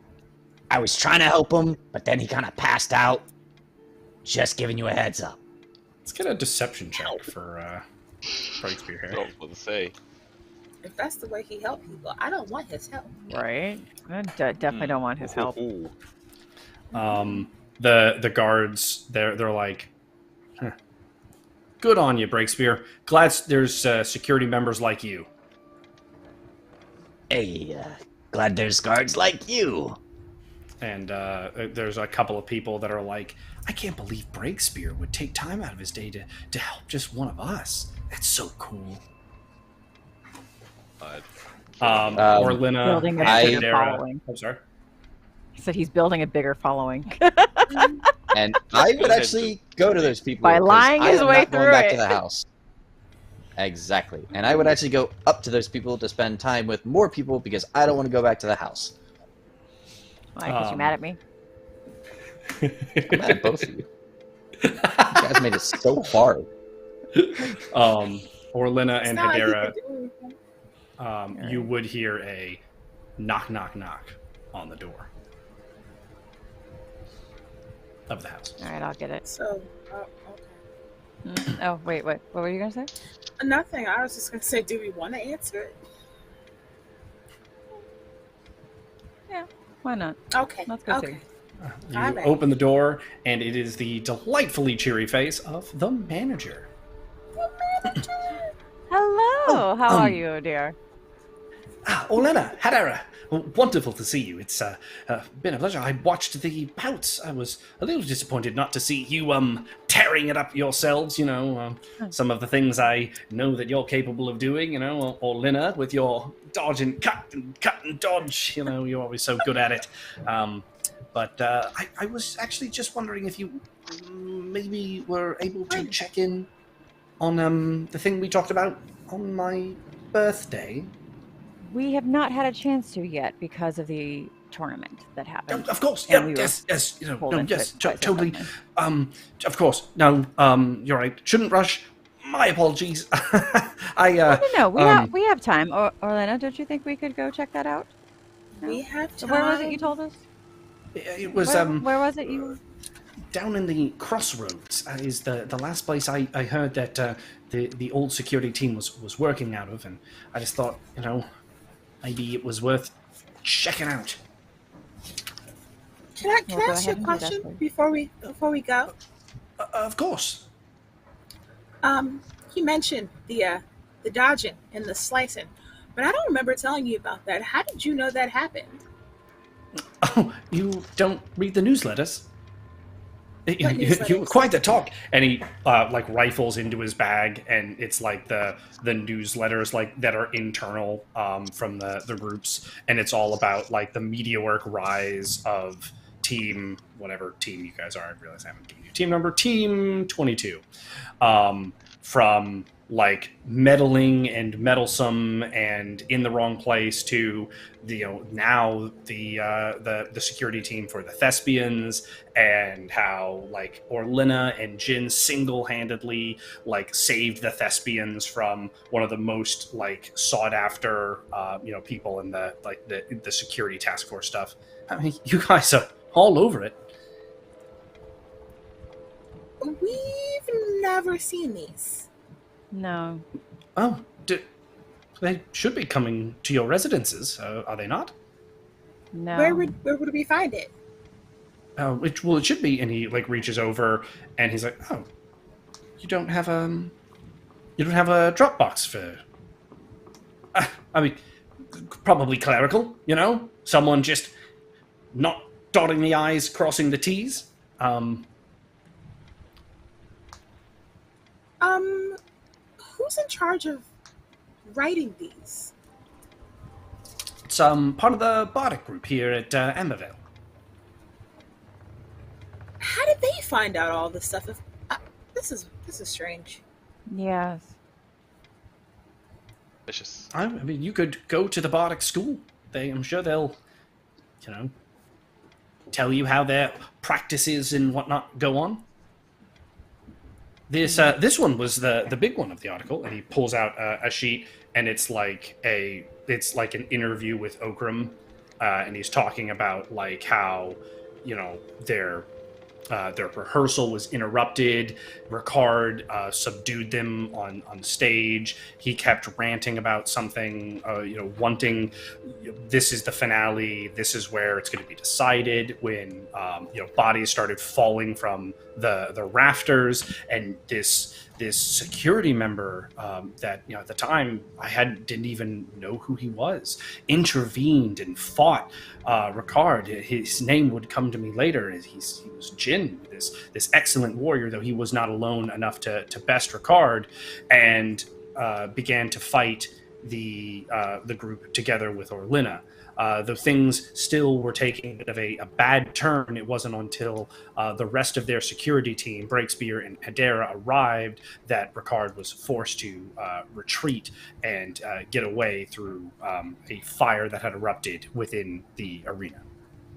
I was trying to help him, but then he kind of passed out. Just giving you a heads up. Let's get a deception check for Breakspear here. I was about to say. If that's the way he helped people, I don't want his help. Right? I definitely don't want his help. The guards, they're like, good on you, Breakspear. Glad there's security members like you. Hey, glad there's guards like you. And there's a couple of people that are like, I can't believe Breakspear would take time out of his day to help just one of us. That's so cool. Orlenna, building a bigger Hedera. following. I'm sorry. He said he's building a bigger following. And I would actually go to those people by lying his way through going back it. to the house. Exactly. And I would actually go up to those people to spend time with more people because I don't want to go back to the house. Why? Because you're mad at me? I'm mad at both of you. You guys made it so hard. Orlenna and not like Hedera, you would hear a knock, knock, knock on the door of the house. All right, I'll get it. So, okay. Oh, wait. What were you going to say? Nothing. I was just going to say, do we want to answer it? Yeah, why not? Okay. Let's go okay. see. You open the door, and it is the delightfully cheery face of the manager. Hello. How are you, dear? Orlenna, Hedera, wonderful to see you. It's been a pleasure. I watched the bouts. I was a little disappointed not to see you tearing it up yourselves. Some of the things I know that you're capable of doing. Orlenna with your dodge and cut and dodge. You're always so good at it. But I was actually just wondering if you maybe were able to check in on the thing we talked about on my birthday. We have not had a chance to yet because of the tournament that happened. Of course, And yes, yes, totally. Of course, no, you're right. Shouldn't rush. My apologies. No, we have time. Orlenna, don't you think we could go check that out? No? We have time. Where was it you told us? It was where was it you? Down in the crossroads is the last place I heard that the old security team was working out of, and I just thought, maybe it was worth checking out. Can I ask you a question before we go? Of course. You mentioned the dodging and the slicing, but I don't remember telling you about that. How did you know that happened? Oh, you don't read the newsletters? You were quite the talk. And he rifles into his bag, and it's like the newsletters that are internal from the groups, and it's all about like the meteoric rise of whatever team you guys are. I realize I haven't given you team number. Team 22. From like meddling and meddlesome and in the wrong place to now the security team for the thespians, and how like Orlenna and Jin single-handedly like saved the thespians from one of the most like sought after people in the security task force stuff. I mean, you guys are all over it. We've never seen these. No. Oh, they should be coming to your residences, are they not? No. Where would we find it? It should be. And he like reaches over and he's like, "Oh, you don't have You don't have a Dropbox for... I mean, probably clerical, you know? Someone just not dotting the I's, crossing the T's. Who's in charge of writing these? It's part of the Bardic group here at Ambervale. How did they find out all this stuff? This is strange. Yes. Vicious. I mean, you could go to the Bardic school. I'm sure they'll, tell you how their practices and whatnot go on. This one was the big one of the article, and he pulls out a sheet, and it's like an interview with Okram, and he's talking about like how their rehearsal was interrupted. Ricard subdued them on stage. He kept ranting about something, wanting, this is the finale. This is where it's going to be decided. When bodies started falling from the rafters, and this security member that at the time didn't even know who he was, intervened and fought Ricard. His name would come to me later. He was Jin, this excellent warrior, though he was not alone enough to best Ricard, and began to fight the group together with Orlenna. Though things still were taking a bit of a bad turn, it wasn't until the rest of their security team, Breakspear and Hedera, arrived that Ricard was forced to retreat and get away through a fire that had erupted within the arena.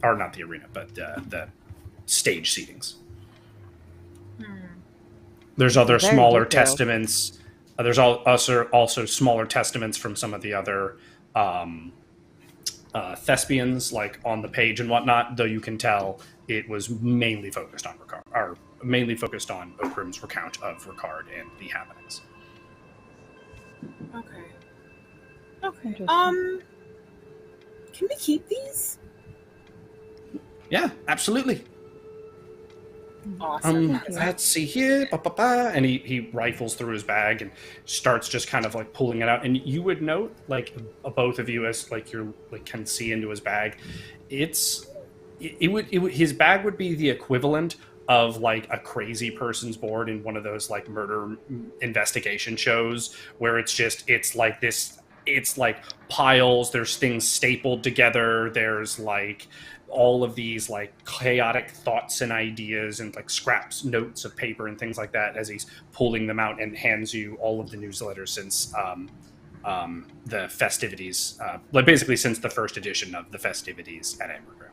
Or not the arena, but the stage seatings. There's other smaller testaments. There's also smaller testaments from some of the other thespians, like on the page and whatnot, though you can tell it was mainly focused on Ricard, or mainly focused on Okram's recount of Ricard and the happenings. Okay. Can we keep these? Yeah, absolutely. Awesome. Let's see here. And he rifles through his bag and starts just kind of like pulling it out. And you would note, like, both of you, as like you're like can see into his bag, his bag would be the equivalent of like a crazy person's board in one of those like murder investigation shows, where it's like piles, there's things stapled together, there's like all of these like chaotic thoughts and ideas and like scraps, notes of paper and things like that, as he's pulling them out and hands you all of the newsletters since the festivities, like basically since the first edition of the festivities at Ambervale.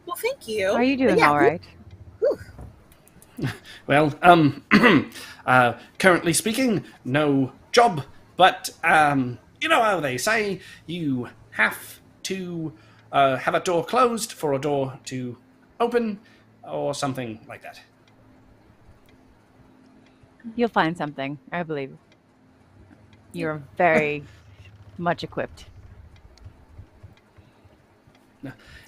Well, thank you. Are you doing all right? Well, currently speaking, no job, but you know how they say, you have to have a door closed for a door to open, or something like that. You'll find something, I believe. You're very much equipped.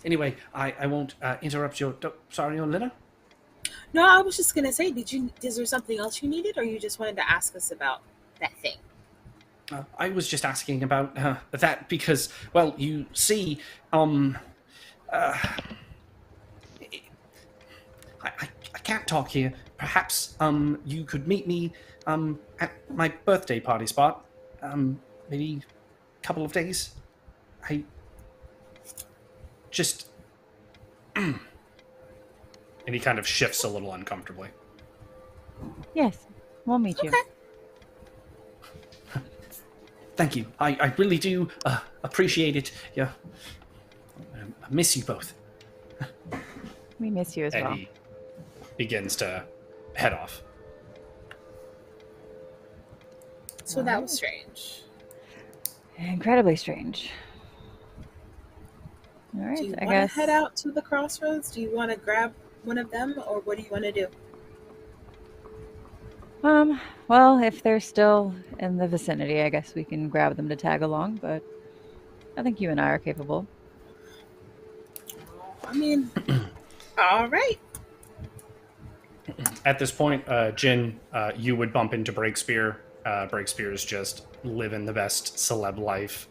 Anyway, I won't interrupt your... Sorry, Orlenna? No, I was just going to say, is there something else you needed, or you just wanted to ask us about that thing? I was just asking about that because, well, you see, I can't talk here. Perhaps you could meet me at my birthday party spot, maybe a couple of days. I just... and he kind of shifts a little uncomfortably. Yes, we'll meet you. Thank you. I really do appreciate it. Yeah, I miss you both. We miss you as well. And he begins to head off. So that was strange. Incredibly strange. All right, do you I want guess. to head out to the crossroads? Do you want to grab one of them, or what do you want to do? Well, if they're still in the vicinity, I guess we can grab them to tag along, but I think you and I are capable. I mean, all right. At this point, Jin, you would bump into Breakspear. Breakspear is just living the best celeb life.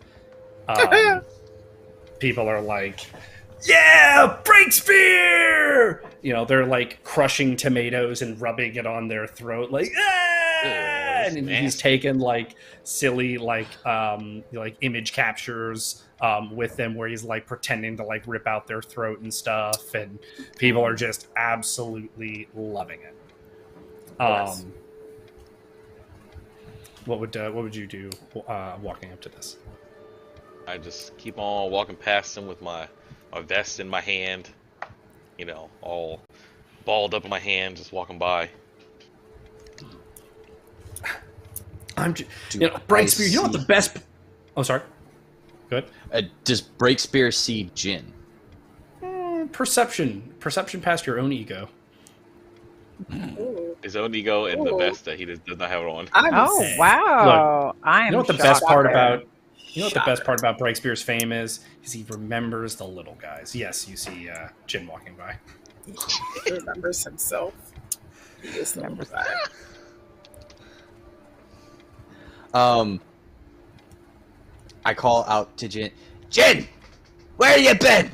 People are like, yeah, Breakspear! You know, they're like crushing tomatoes and rubbing it on their throat, like, ah! And he's taken like silly like image captures with them where he's like pretending to like rip out their throat and stuff, and people are just absolutely loving it. What would you do walking up to this? I just keep on walking past him with my vest in my hand, you know, all balled up in my hand, just walking by. Breakspear, you know what the best... Oh, sorry. Good. Does Breakspear see Jin? Perception past your own ego. His own ego and the vest that he does not have it on. Oh, wow. Look, you know what the best part about... You know what the best part about Breakspear's fame is he remembers the little guys. Yes, you see Jin walking by. He remembers himself. He is the little guy. I call out to Jin. Jin, where you been?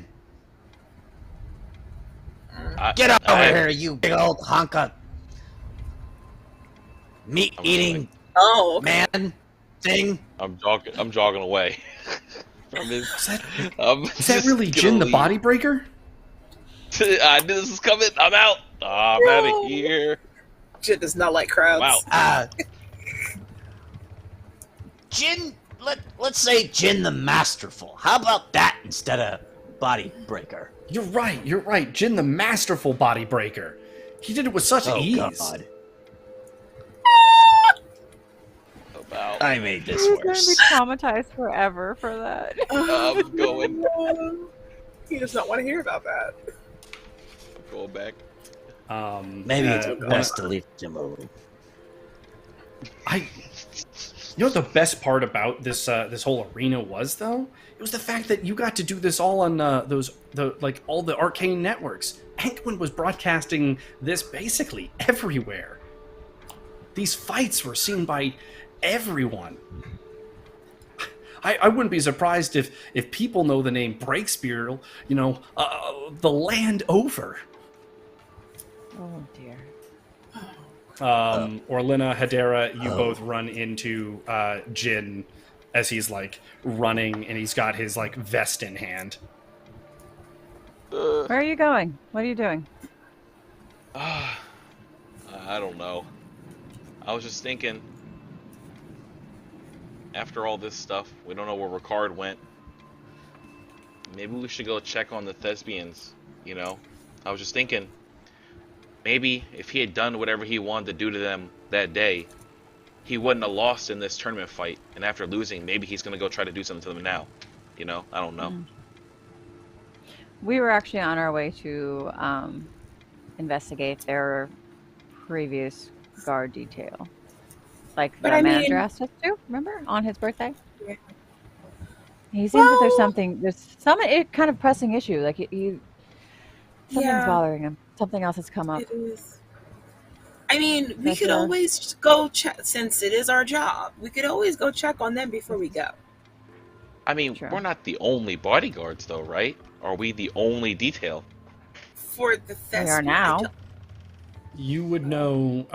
Get over here, you big old hunk of meat-eating man thing. I'm jogging away. From his, is that really Jin the body breaker? I knew this was coming. I'm out. I'm out of here. Jin does not like crowds. Wow. Jin, let's say Jin the Masterful. How about that instead of Body Breaker? You're right. Jin the Masterful Body Breaker. He did it with such ease. God. I made this He's worse. going to be traumatized forever for that. I'm going. He does not want to hear about that. I'm going back. Maybe it's best to leave him alone. You know what the best part about this whole arena was, though? It was the fact that you got to do this all on all the arcane networks. Ankwin was broadcasting this basically everywhere. These fights were seen by everyone. I wouldn't be surprised if people know the name Breakspear, the land over. Oh dear. Orlenna, Hedera, you both run into Jin as he's like running and he's got his like vest in hand. Where are you going? What are you doing? I don't know. I was just thinking, after all this stuff, we don't know where Ricard went. Maybe we should go check on the thespians, you know? I was just thinking, maybe if he had done whatever he wanted to do to them that day, he wouldn't have lost in this tournament fight. And after losing, maybe he's going to go try to do something to them now. You know? I don't know. We were actually on our way to investigate their previous guard detail. Like the manager asked us to, remember? On his birthday? Yeah. He seems that there's some kind of pressing issue. Like something's bothering him. Something else has come up. It is. I mean, we could always go check, since it is our job. We could always go check on them before we go. I mean, we're not the only bodyguards, though, right? Are we the only detail? For the thespian. We are now. You would know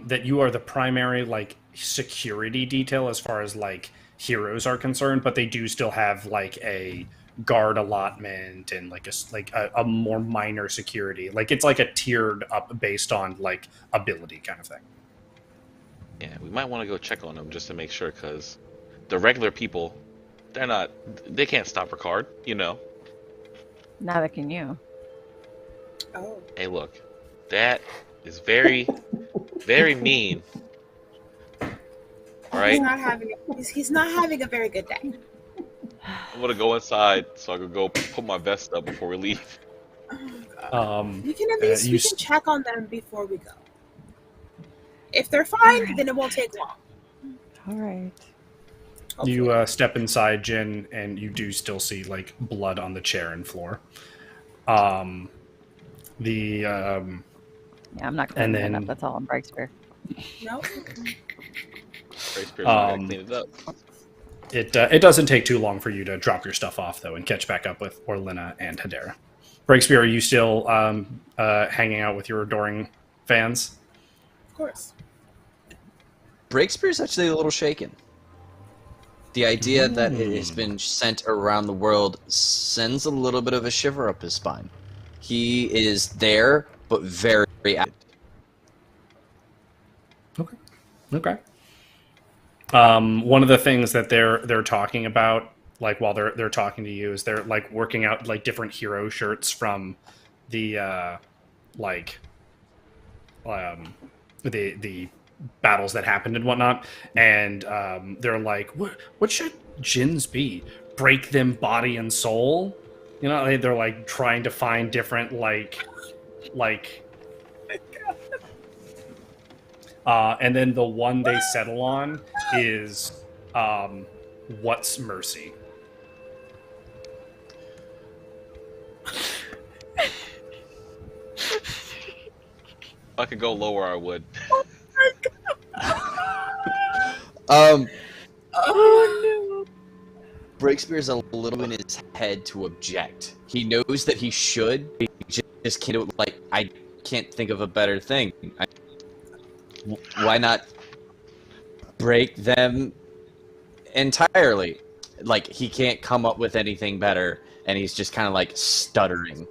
that you are the primary like security detail as far as like heroes are concerned, but they do still have like a guard allotment and like a more minor security. Like it's like a tiered up based on like ability kind of thing. Yeah, we might want to go check on them just to make sure, because the regular people, they can't stop Ricard, you know. Neither can you. Oh. Hey, look, that is very, very mean. All right. He's not having a very good day. I'm gonna go inside so I can go put my vest up before we leave. We can at least we can check on them before we go. If they're fine, then it won't take long. All right. You step inside, Jin, and you do still see like blood on the chair and floor. The Yeah, I'm not cleaning it up. That's all on Breakspear. No. Breakspear's not gonna clean it up. It doesn't take too long for you to drop your stuff off, though, and catch back up with Orlenna and Hedera. Breakspear, are you still hanging out with your adoring fans? Of course. Breakspear's actually a little shaken. The idea that it has been sent around the world sends a little bit of a shiver up his spine. He is there, but very active. Okay. One of the things that they're talking about, like while they're talking to you, is they're like working out like different hero shirts from the the battles that happened and whatnot, and they're like, what should Jinns be? Break them body and soul? You know, they're like trying to find different like. And then the one they settle on is what's mercy? If I could go lower, I would. Oh no. Breakspear's a little in his head to object. He knows that he should. He just can't. Like, I can't think of a better thing. Why not break them entirely? Like, he can't come up with anything better, and he's just kind of like stuttering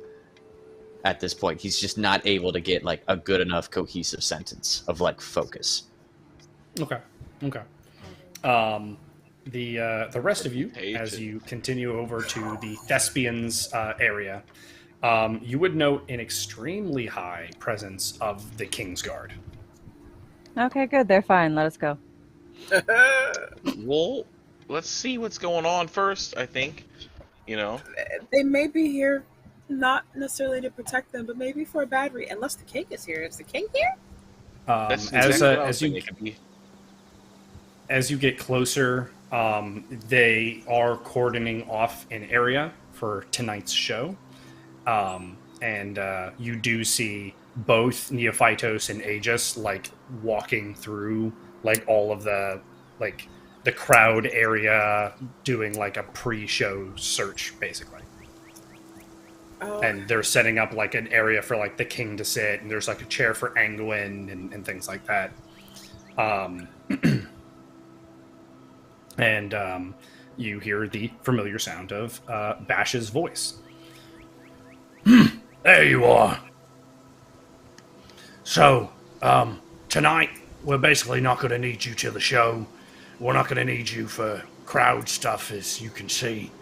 at this point. He's just not able to get like a good enough cohesive sentence of like focus. Okay. The rest of you, as you continue over to the Thespians area, you would note an extremely high presence of the Kingsguard. Okay, good. They're fine. Let us go. Well, let's see what's going on first, I think. You know? They may be here not necessarily to protect them, but maybe for a battery. Unless the king is here. Is the king here? As you get closer, they are cordoning off an area for tonight's show. And you do see both Neophytos and Aegis like walking through like all of the like the crowd area, doing like a pre-show search basically. Oh. And they're setting up like an area for like the king to sit, and there's like a chair for Anguin and things like that. And you hear the familiar sound of Bash's voice. There you are. So, tonight, we're basically not going to need you to the show. We're not going to need you for crowd stuff, as you can see.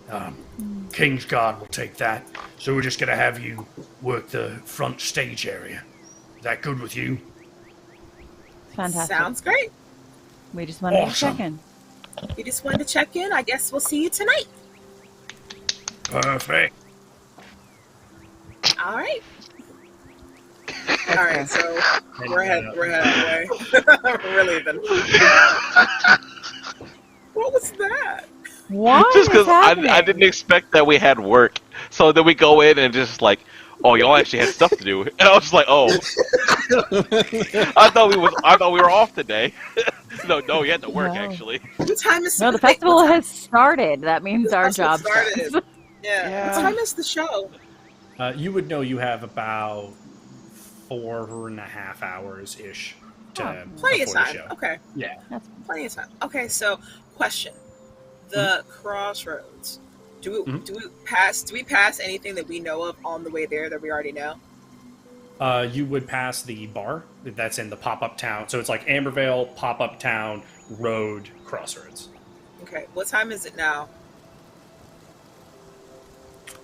Kingsguard will take that. So we're just going to have you work the front stage area. Is that good with you? Fantastic. Sounds great. We just wanted to check in. You just wanted to check in. I guess we'll see you tonight. Perfect. All right. All right, so we're heading away. We're leaving. What was that? What? Just because I didn't expect that we had work, so then we go in and just like, oh, y'all actually had stuff to do, and I was just like, oh, I thought we were off today. No, you had to work actually. What time is the festival has started. That means our job started. Yeah. What time is the show? You would know you have about 4.5 hours ish to plenty of time. The show. Okay. Yeah. That's plenty of time. Okay, so question. The crossroads. Do we pass anything that we know of on the way there that we already know? You would pass the bar that's in the pop-up town. So it's like Ambervale, pop-up town, road, crossroads. Okay. What time is it now?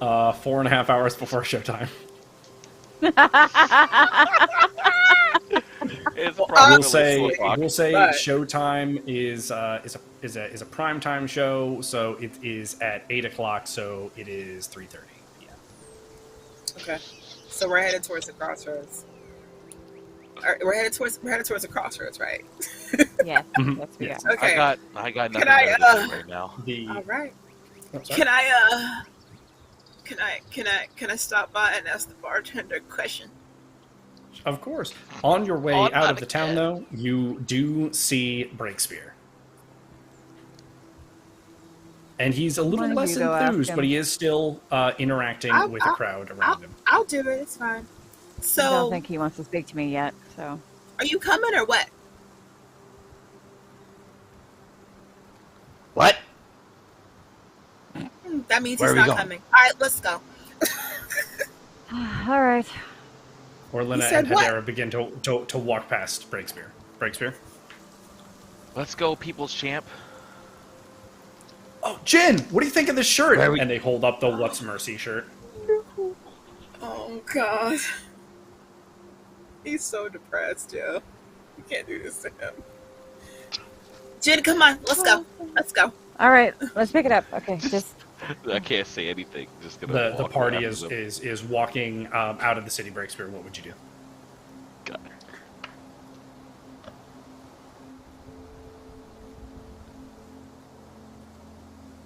4.5 hours before showtime. We'll say showtime is a prime time show, so it is at 8 o'clock. So it is 3:30 p.m. Okay, so we're headed towards the crossroads. We're headed towards the crossroads, right? Yeah. Yes. Okay. I got nothing right now. All right. Can I stop by and ask the bartender a question? Of course. On your way out of the town, though, you do see Breakspear. And he's a little less enthused, but he is still interacting with the crowd around him. I'll do it. It's fine. So I don't think he wants to speak to me yet. So, are you coming or what? What? That means he's not coming. All right, let's go. all right. Orlenna and Hedera begin to walk past Breakspear. Breakspear? Let's go, people's champ. Oh, Jin, what do you think of this shirt? And they hold up the What's Mercy shirt. Oh, God. He's so depressed, yo. You can't do this to him. Jin, come on. Let's go. Let's go. All right, let's pick it up. Okay, just... I can't say anything. Just gonna the party is walking out of the city. Breakspear, what would you do? God.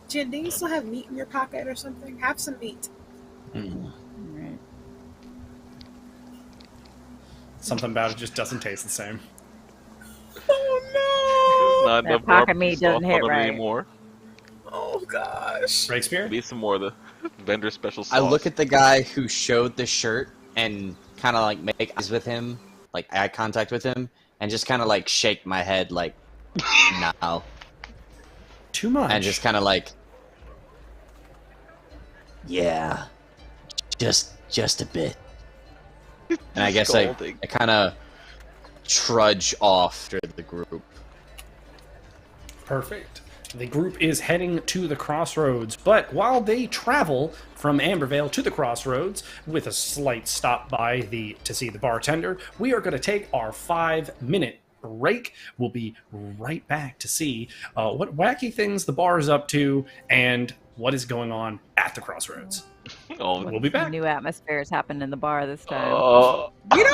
Jin, do you still have meat in your pocket or something? Have some meat. All right. Something about it just doesn't taste the same. Oh, no! That pocket meat doesn't hit right anymore. Oh, gosh. Breakspear? Need some more of the vendor special sauce. I look at the guy who showed the shirt and kind of like make eyes with him, like eye contact with him, and just kind of like shake my head like, no. Too much. And just kind of like, Yeah. Just a bit. And I guess I kind of trudge off to the group. Perfect. The group is heading to the crossroads, but while they travel from Ambervale to the crossroads with a slight stop by to see the bartender, we are going to take our 5-minute break. We'll be right back to see what wacky things the bar is up to and what is going on at the crossroads. We'll be back. New atmospheres happened in the bar this time. You know.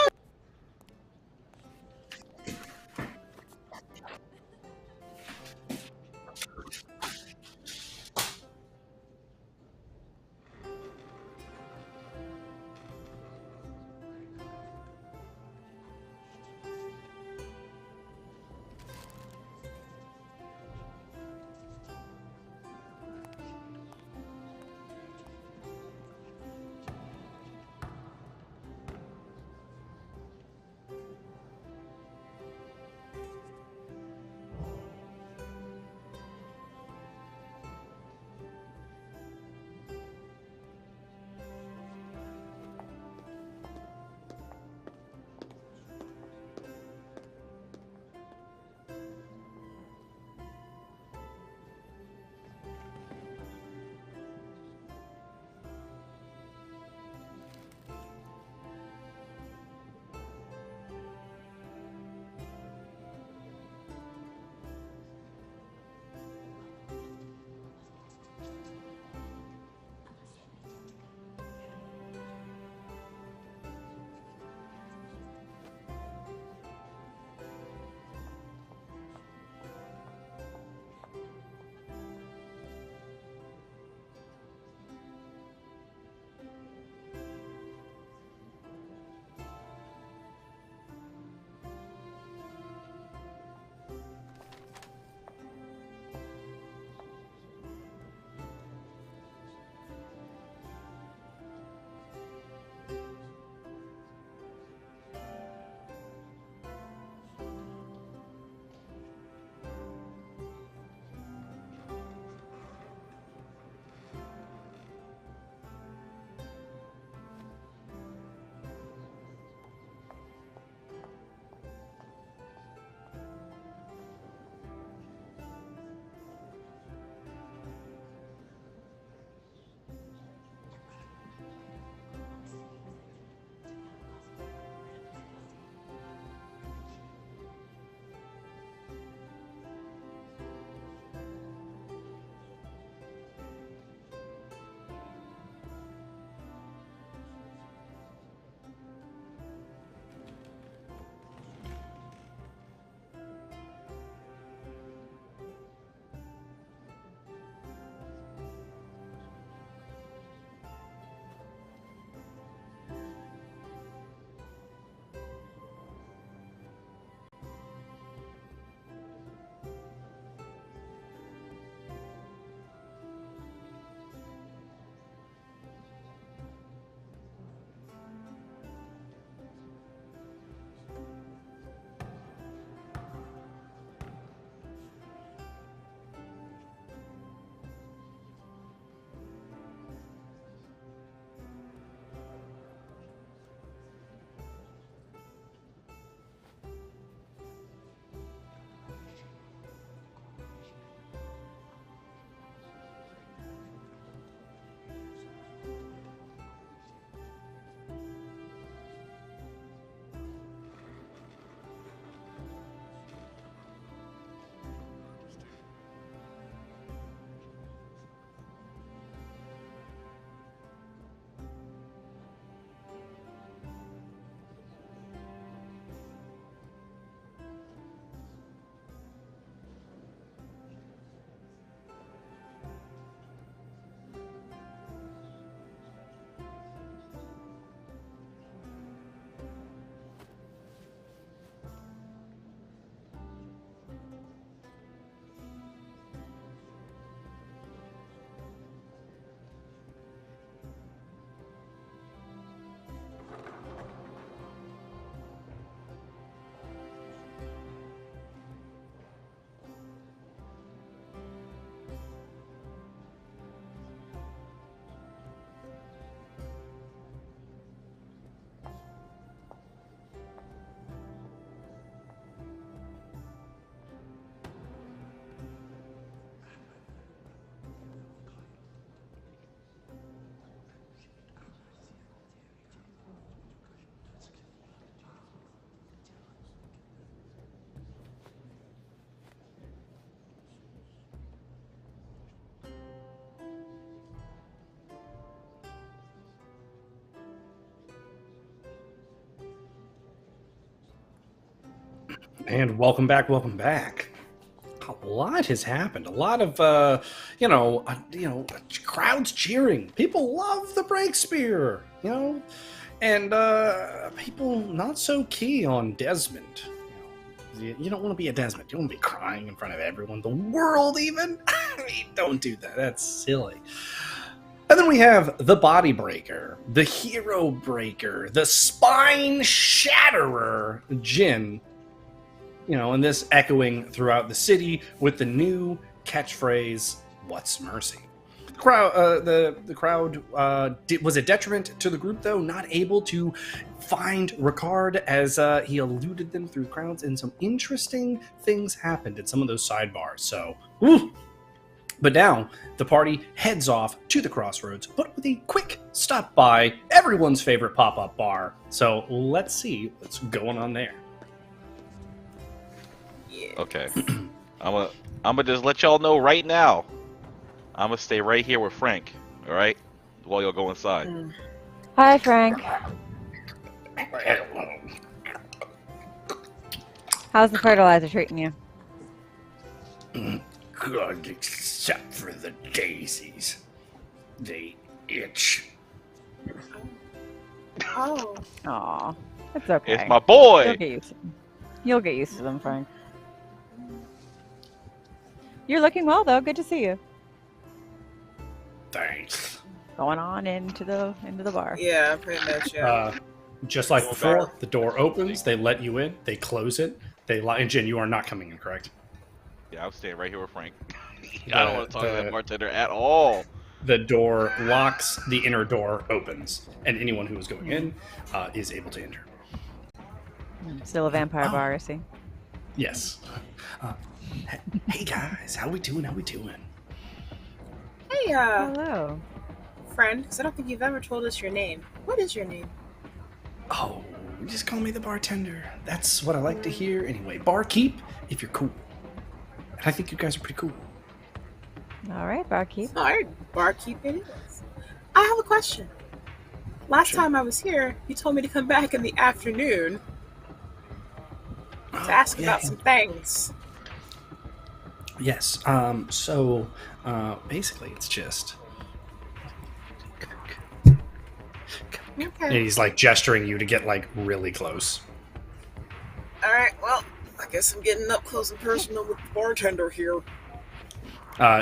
And welcome back, welcome back. A lot has happened. A lot of, crowds cheering. People love the Breakspear, and people not so key on Desmond. You don't want to be a Desmond. You don't want to be crying in front of everyone, the world even. I mean, don't do that. That's silly. And then we have the Body Breaker, the Hero Breaker, the Spine Shatterer, Jin. And this echoing throughout the city with the new catchphrase, "What's mercy?" The crowd was a detriment to the group, though, not able to find Ricard as he eluded them through crowds, and some interesting things happened at some of those sidebars. So, woo! But now the party heads off to the crossroads, but with a quick stop by everyone's favorite pop-up bar. So let's see what's going on there. Okay, I'm gonna just let y'all know right now. I'm gonna stay right here with Frank. All right, while y'all go inside. Hi, Frank. How's the fertilizer treating you? Good, except for the daisies. They itch. Oh. Aw, it's okay. It's my boy. You'll get used to them, Frank. You're looking well, though. Good to see you. Thanks. Going on into the bar. Yeah, pretty much. Yeah. Just like before, the door opens. They let you in. They close it. And Jin, you are not coming in, correct? Yeah, I'm staying right here with Frank. I don't want to talk to that bartender at all. The door locks. The inner door opens, and anyone who is going in is able to enter. Still a vampire bar, I see. Yes. Hey guys, how we doing? Hey, hello, friend. Because I don't think you've ever told us your name. What is your name? Oh, just call me the bartender. That's what I like to hear. Anyway, barkeep, if you're cool. And I think you guys are pretty cool. All right, barkeep. All right, barkeep it is. I have a question. Last time I was here, you told me to come back in the afternoon to ask about some things. Yes. So basically, it's just. Okay. And he's like gesturing you to get like really close. All right. Well, I guess I'm getting up close and personal with the bartender here.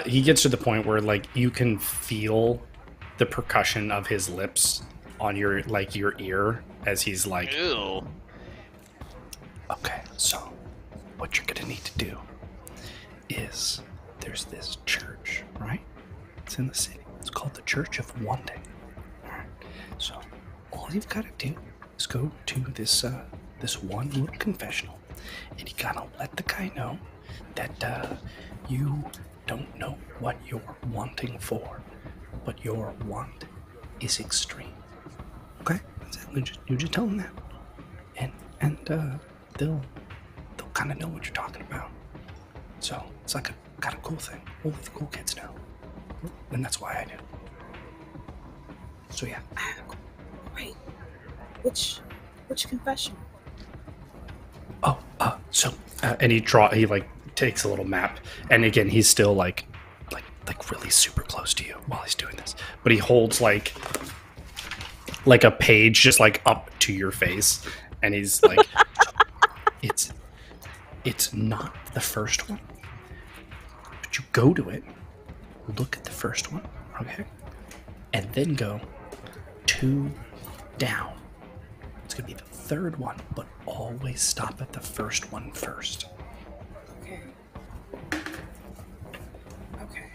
He gets to the point where like you can feel the percussion of his lips on your ear as he's like. Ew. Okay, so what you're gonna need to do is there's this church, right? It's in the city. It's called the Church of Wanting. Alright. So all you've gotta do is go to this one little confessional, and you gotta let the guy know that you don't know what you're wanting for, but your want is extreme. Okay? That's it. You just tell them that. And they'll kind of know what you're talking about. So it's like a kind of cool thing. Only the cool kids know. And that's why I do. So yeah. Wait. Which confession? Oh, and he takes a little map, and again he's still like really super close to you while he's doing this. But he holds like a page just like up to your face, and he's like It's not the first one, but you go to it, look at the first one, okay, and then go 2 down. It's gonna be the third one, but always stop at the first one first. Okay. Okay.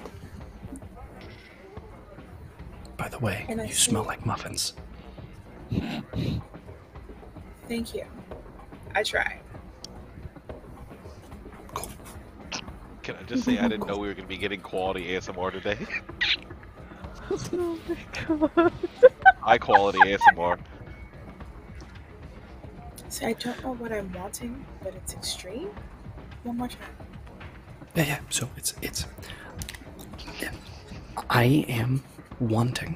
By the way, you smell like muffins. Thank you. I try. Can I just say I didn't know we were going to be getting quality ASMR today? Oh my god. High quality ASMR. See, I don't know what I'm wanting, but it's extreme. One more time. Yeah. So it's. I am wanting.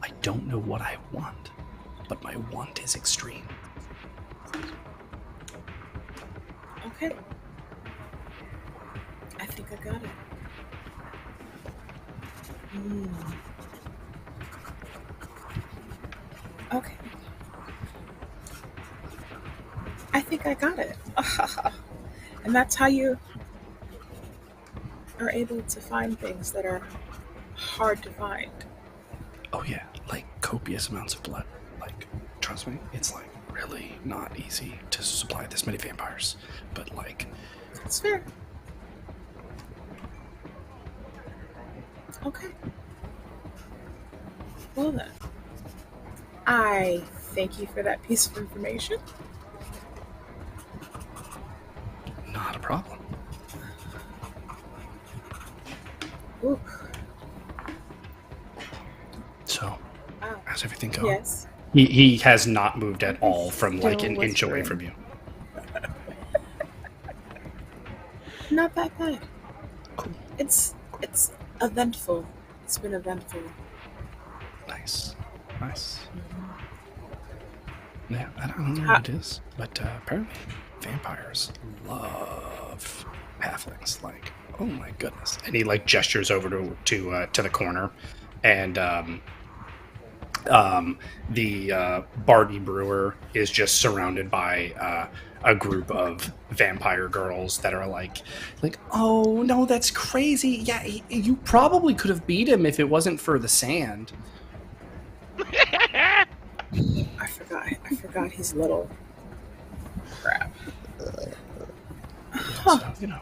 I don't know what I want, but my want is extreme. Okay. I think I got it. Okay. I think I got it. And that's how you are able to find things that are hard to find. Oh yeah, like copious amounts of blood. Like, trust me, it's like really not easy to supply this many vampires. But like, it's fair. Okay. Well then, I thank you for that piece of information. not a problem. Ooh. So, Wow. how's everything going? Yes. He has not moved at all from like an inch away from you. Not that bad. Cool. It's eventful. It's been eventful. Nice. Yeah, I don't know what it is, but apparently vampires love halflings. Like, oh my goodness! And he like gestures over to the corner, and the Barney Brewer is just surrounded by a group of vampire girls that are like, oh no, that's crazy. Yeah, you probably could have beat him if it wasn't for the sand. I forgot he's little. Crap. So, you know.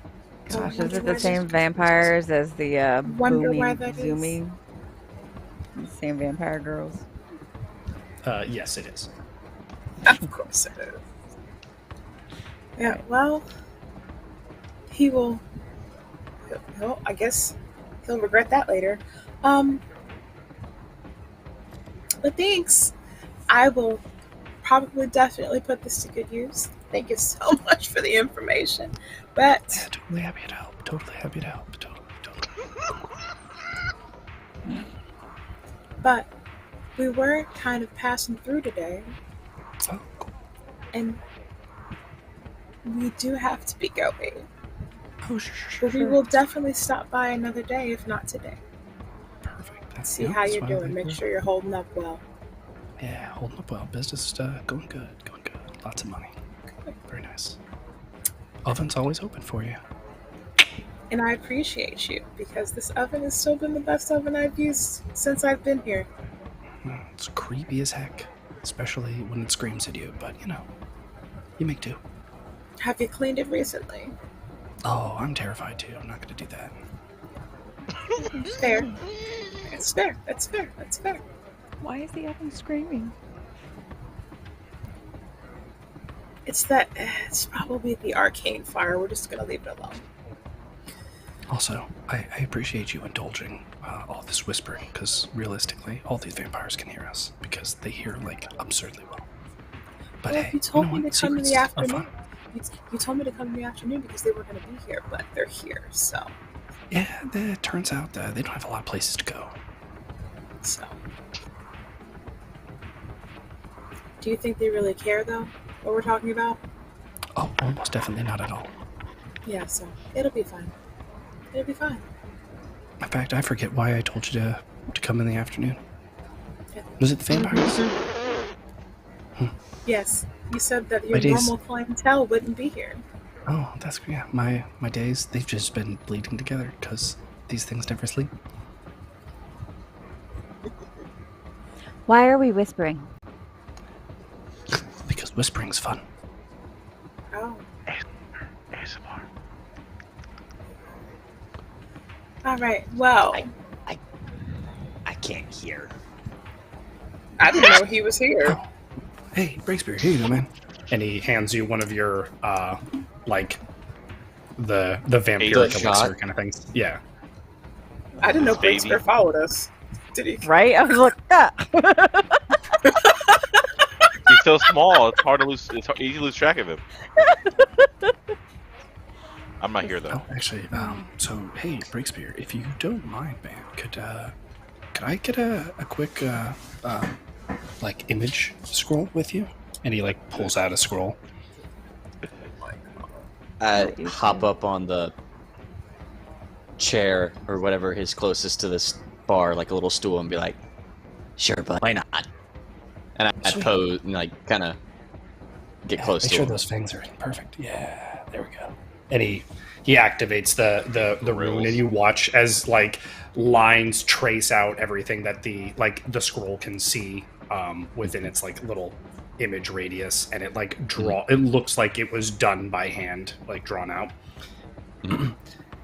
Gosh, is it the same vampires as the booming, zooming? The same vampire girls? Yes, it is. Of course it is. Yeah, well, he will. I guess he'll regret that later. But thanks. I will probably definitely put this to good use. Thank you so much for the information. But yeah, totally happy to help. Totally. But we were kind of passing through today. Oh, cool. And we do have to be going. Oh, sure. But we will definitely stop by another day, if not today. Perfect. See how you're doing. Make sure you're holding up well. Yeah, holding up well. Business is going good. Lots of money. Good. Very nice. Oven's always open for you. And I appreciate you, because this oven has still been the best oven I've used since I've been here. It's creepy as heck, especially when it screams at you, but you make do. Have you cleaned it recently? Oh, I'm terrified too. I'm not going to do that. Fair. That's fair. Why is the oven screaming? It's probably the arcane fire. We're just gonna leave it alone. Also, I appreciate you indulging all this whispering, because realistically, all these vampires can hear us, because they hear, absurdly well. But well, hey, you told me to come in the afternoon. Fun. You told me to come in the afternoon because they were going to be here, but they're here, so. Yeah, it turns out they don't have a lot of places to go. So. Do you think they really care, though, what we're talking about? Oh, almost definitely not at all. Yeah, so it'll be fine. In fact, I forget why I told you to come in the afternoon. Yeah. Was it the vampires? Yes, you said that your normal clientele wouldn't be here. Oh, that's great. Yeah, my days, they've just been bleeding together because these things never sleep. Why are we whispering? Because whispering's fun. Oh. ASMR. All right. Well, I can't hear. I didn't know he was here. Oh. Hey, Breakspear, here you go, man. And he hands you one of your the vampiric elixir kind of things. Yeah. I didn't know Breakspear followed us. Did he? Right? I was like, He's so small. It's hard to lose. It's easy to lose track of him. I'm not here though. Oh, actually, so hey, Breakspear, if you don't mind, man, could I get a quick image scroll with you? And he pulls out a scroll. hop up on the chair or whatever is closest to this bar, like a little stool, and be like, "Sure, but why not?" And I pose and like kind of get close to Make sure him. those fangs are perfect. Yeah, there we go. And he activates the rune, and you watch as like lines trace out everything that the scroll can see within its like little image radius, and it like it looks like it was done by hand, like drawn out.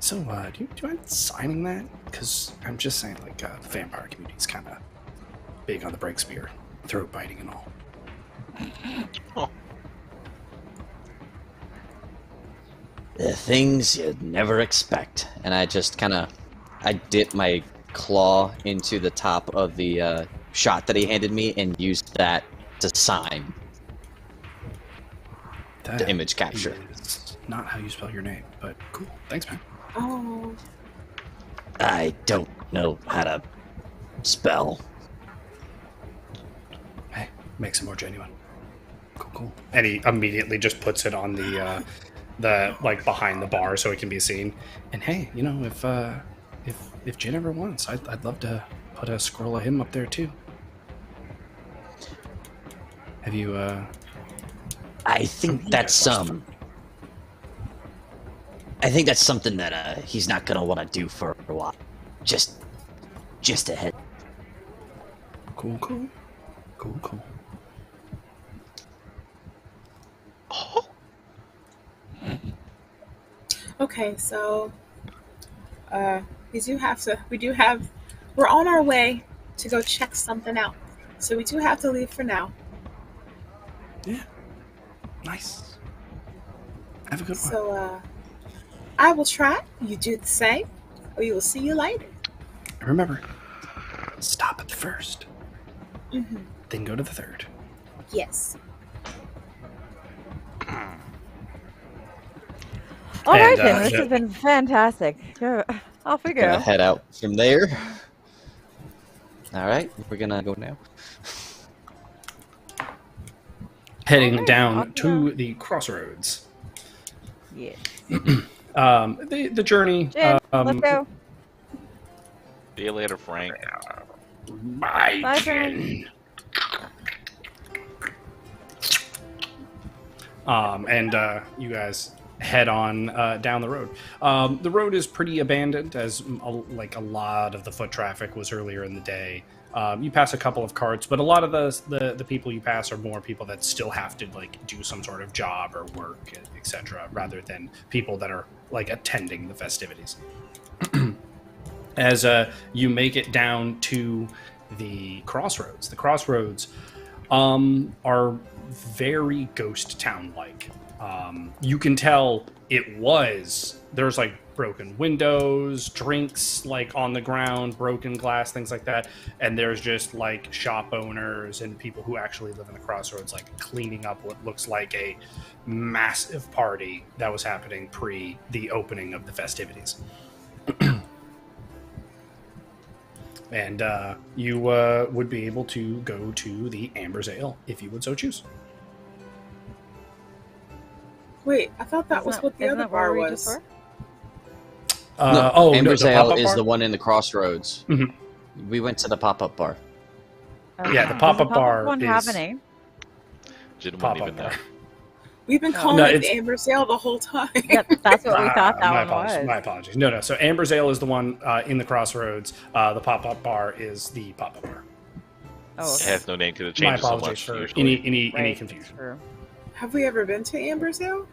So do you mind signing that? Because I'm just saying, like, the vampire community's kind of big on the Breakspear, throat biting and all. Oh. The things you'd never expect. And I just I dip my claw into the top of the shot that he handed me and used that to sign the image capture. Is not how you spell your name, but cool. Thanks, man. Oh. I don't know how to spell. Hey, makes it more genuine. Cool. And he immediately just puts it on the like behind the bar so it can be seen. And hey, you know, if Jin ever wants, I'd love to put a scroll of him up there too. Have you I think that's something that he's not gonna want to do for a while. Just ahead. Cool. Oh. Okay, so we're on our way to go check something out. So we do have to leave for now. Yeah. Nice. Have a good one. So I will try. You do the same. We will see you later. Remember, stop at the first. Mm-hmm. Then go to the third. Yes. All right, then. This has been fantastic. Off we go. Gonna head out from there. All right, we're gonna go now. Heading down to the crossroads. Yes. The journey. Jin, let's go. See you later, Frank. Bye, Jin. And you guys head on down the road. The road is pretty abandoned, as like a lot of the foot traffic was earlier in the day. You pass a couple of carts, but a lot of the people you pass are more people that still have to like do some sort of job or work, etc., rather than people that are like attending the festivities. As you make it down to the crossroads are very ghost town-like. You can tell there's like broken windows, drinks like on the ground, broken glass, things like that, and there's just like shop owners and people who actually live in the crossroads like cleaning up what looks like a massive party that was happening pre the opening of the festivities. And you would be able to go to the Amber's Ale if you would so choose. Wait, I thought that was what the other bar was. Amber's Ale pop-up is bar? the one in the crossroads. Mm-hmm. We went to the pop-up bar. Okay. Yeah, the pop-up bar one is... have a name? Didn't even know. Bar. We've been calling it the Amber's Ale the whole time. Yep, that's what we thought that one was. My apologies. No. So Amber's Ale is the one in the crossroads. The pop-up bar is the pop-up bar. Oh, okay. It has no name because it changes so much. For usually. any confusion. True. Have we ever been to Amber's Ale?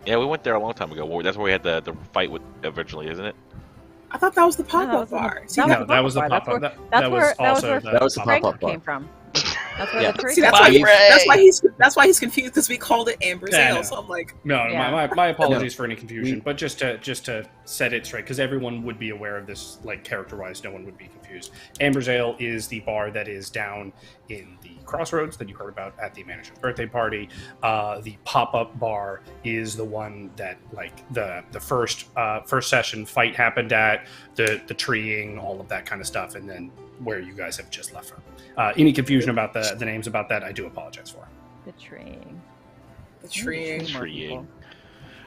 Yeah, we went there a long time ago. That's where we had the fight with originally, isn't it? I thought that was the pop-up bar. That was the pop-up. That was the pop-up bar. Came from. That's where the tree. See, that's why he's confused because we called it Amber's Ale. So I'm like, my apologies for any confusion, but just to set it straight, because everyone would be aware of this, like character-wise, no one would be confused. Amber's Ale is the bar that is down in the crossroads that you heard about at the manager's birthday party. The pop-up bar is the one that like the first session fight happened at, the treeing, all of that kind of stuff, and then where you guys have just left from. Any confusion about the names about that, I do apologize for. The treeing. The treeing.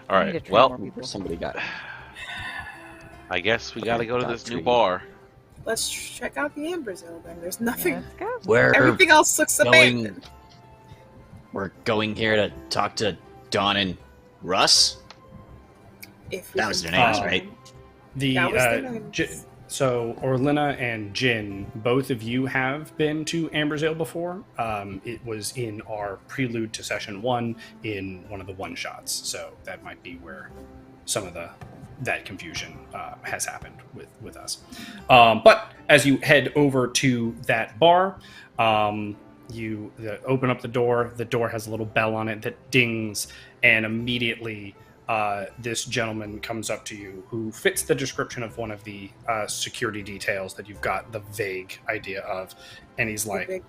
All right. Well, somebody got. I guess we got to go to this new tree. bar. Let's check out the Amber Zone then. There's nothing. Everything else looks abandoned. We're going here to talk to Dawn and Russ. That was their names, right? So Orlenna and Jin, both of you have been to Amber's Ale before. It was in our prelude to session 1 in one of the one-shots. So that might be where some of that confusion has happened with us. But as you head over to that bar, you open up the door has a little bell on it that dings, and immediately this gentleman comes up to you who fits the description of one of the security details that you've got the vague idea of, and he's like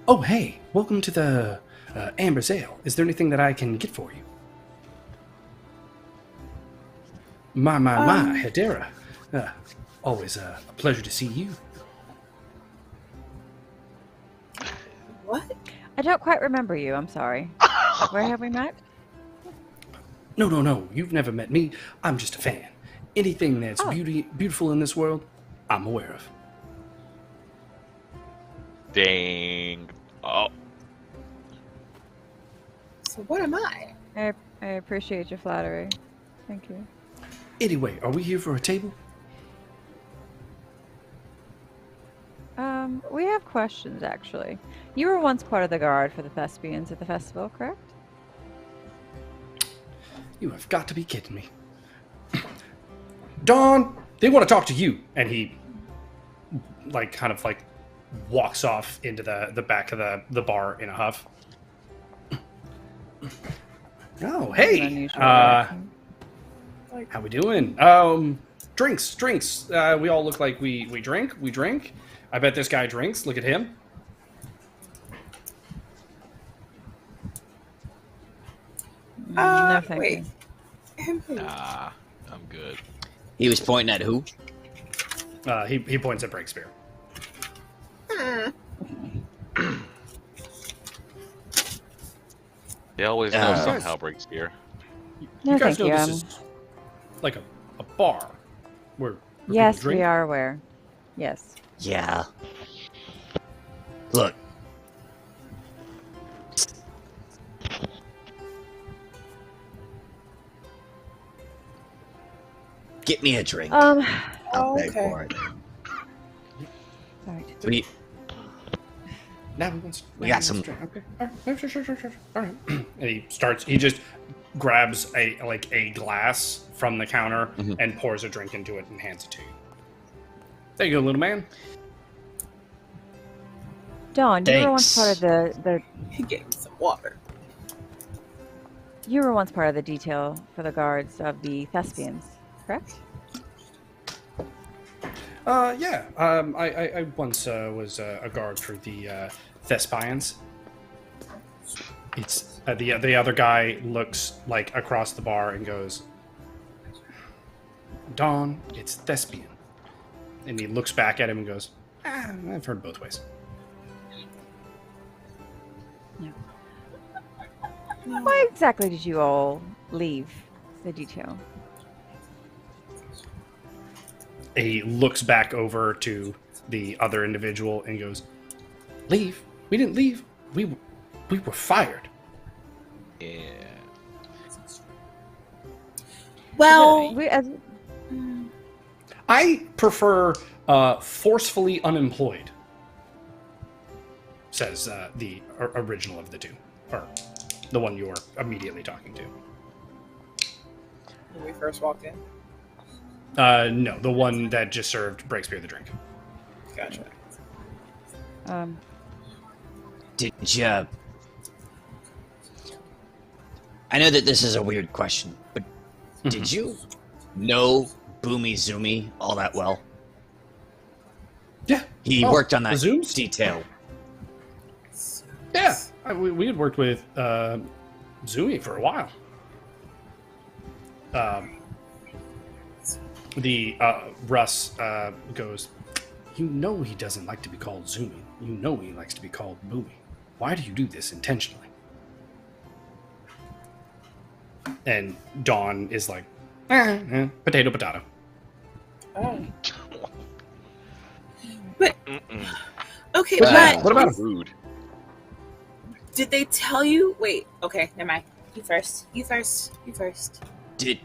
oh hey, welcome to the Amber's Ale. Is there anything that I can get for you? My, Hedera. Always a pleasure to see you. What? I don't quite remember you. I'm sorry. Where have we met? No. You've never met me. I'm just a fan. Anything that's beautiful in this world, I'm aware of. Dang. Oh. So what am I? I appreciate your flattery. Thank you. Anyway, are we here for a table? We have questions, actually. You were once part of the guard for the thespians at the festival, correct? You have got to be kidding me. Dawn, they want to talk to you. And he, kind of walks off into the back of the bar in a huff. Oh, hey. How we doing? Drinks. We all look like we drink. I bet this guy drinks. Look at him. No, thank wait. you. Nah, I'm good. He was pointing at who? He points at Breakspear. They always know somehow Breakspear. No, You guys thank know you. this is like a bar where Yes, people drink? we are aware. Yes. Yeah. Look. Get me a drink. I'll beg okay. for it. Sorry. We got some. Okay. All right. Sure. All right. And he just grabs a glass from the counter and pours a drink into it and hands it to you. There you go, little man. Dawn, you were once part of the He gave me some water. You were once part of the detail for the guards of the thespians, correct? Yeah. I once was a guard for the Thespians. It's the other guy looks across the bar and goes, Dawn, it's Thespian. And he looks back at him and goes, I've heard both ways. Yeah. Why exactly did you all leave the detail? He looks back over to the other individual and goes, leave? We didn't leave. We were fired. Yeah. Well, I prefer forcefully unemployed, says the original of the two, or the one you were immediately talking to. when we first walked in. No, the one that just served Breakspear the drink. Gotcha. Did you... I know that this is a weird question, but did you know Boomy Zoomy all that well? Yeah. He worked on that Zooms? detail. Yeah. We had worked with Zoomy for a while. Russ goes, you know he doesn't like to be called Zoomy. You know he likes to be called Boomy. Why do you do this intentionally? And Dawn is like, potato. Oh. But okay, what about rude? Did they tell you? Wait. Okay, never mind. You first. Did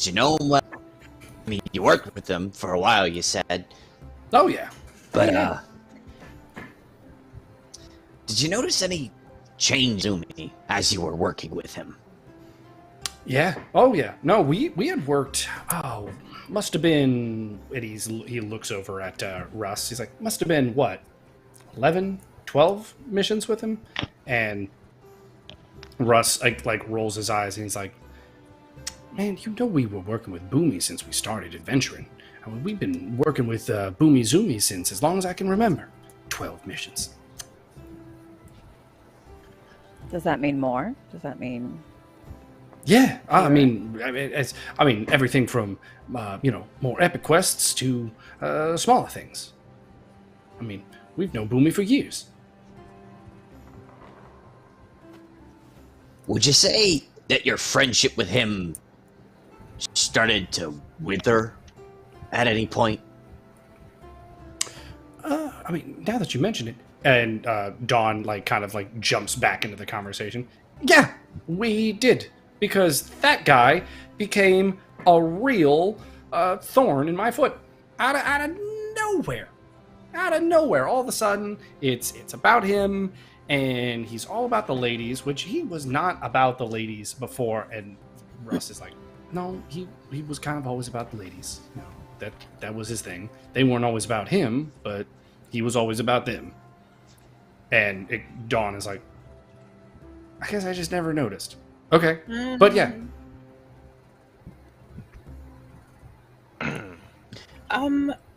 you know him well? I mean, you worked with him for a while, you said. Oh yeah. But did you notice any change to me as you were working with him? Yeah. Oh yeah. No, we had worked. Oh, must have been. And he looks over at Russ. He's like, must have been what, 11, 12 missions with him, and Russ like rolls his eyes and he's like, man, you know we were working with Boomy since we started adventuring. I mean, we've been working with Boomy Zoomy since as long as I can remember. 12 missions. Does that mean more? Does that mean? Yeah, I mean, everything from more epic quests to smaller things. I mean, we've known Boomy for years. Would you say that your friendship with him started to wither at any point? I mean, now that you mention it, and Dawn kind of jumps back into the conversation. Yeah, we did, because that guy became a real thorn in my foot out of nowhere. Out of nowhere, all of a sudden, it's about him, and he's all about the ladies, which he was not about the ladies before. And Russ is like, no, he was kind of always about the ladies. You know, that was his thing. They weren't always about him, but he was always about them. And Dawn is like, I guess I just never noticed. Okay, but yeah.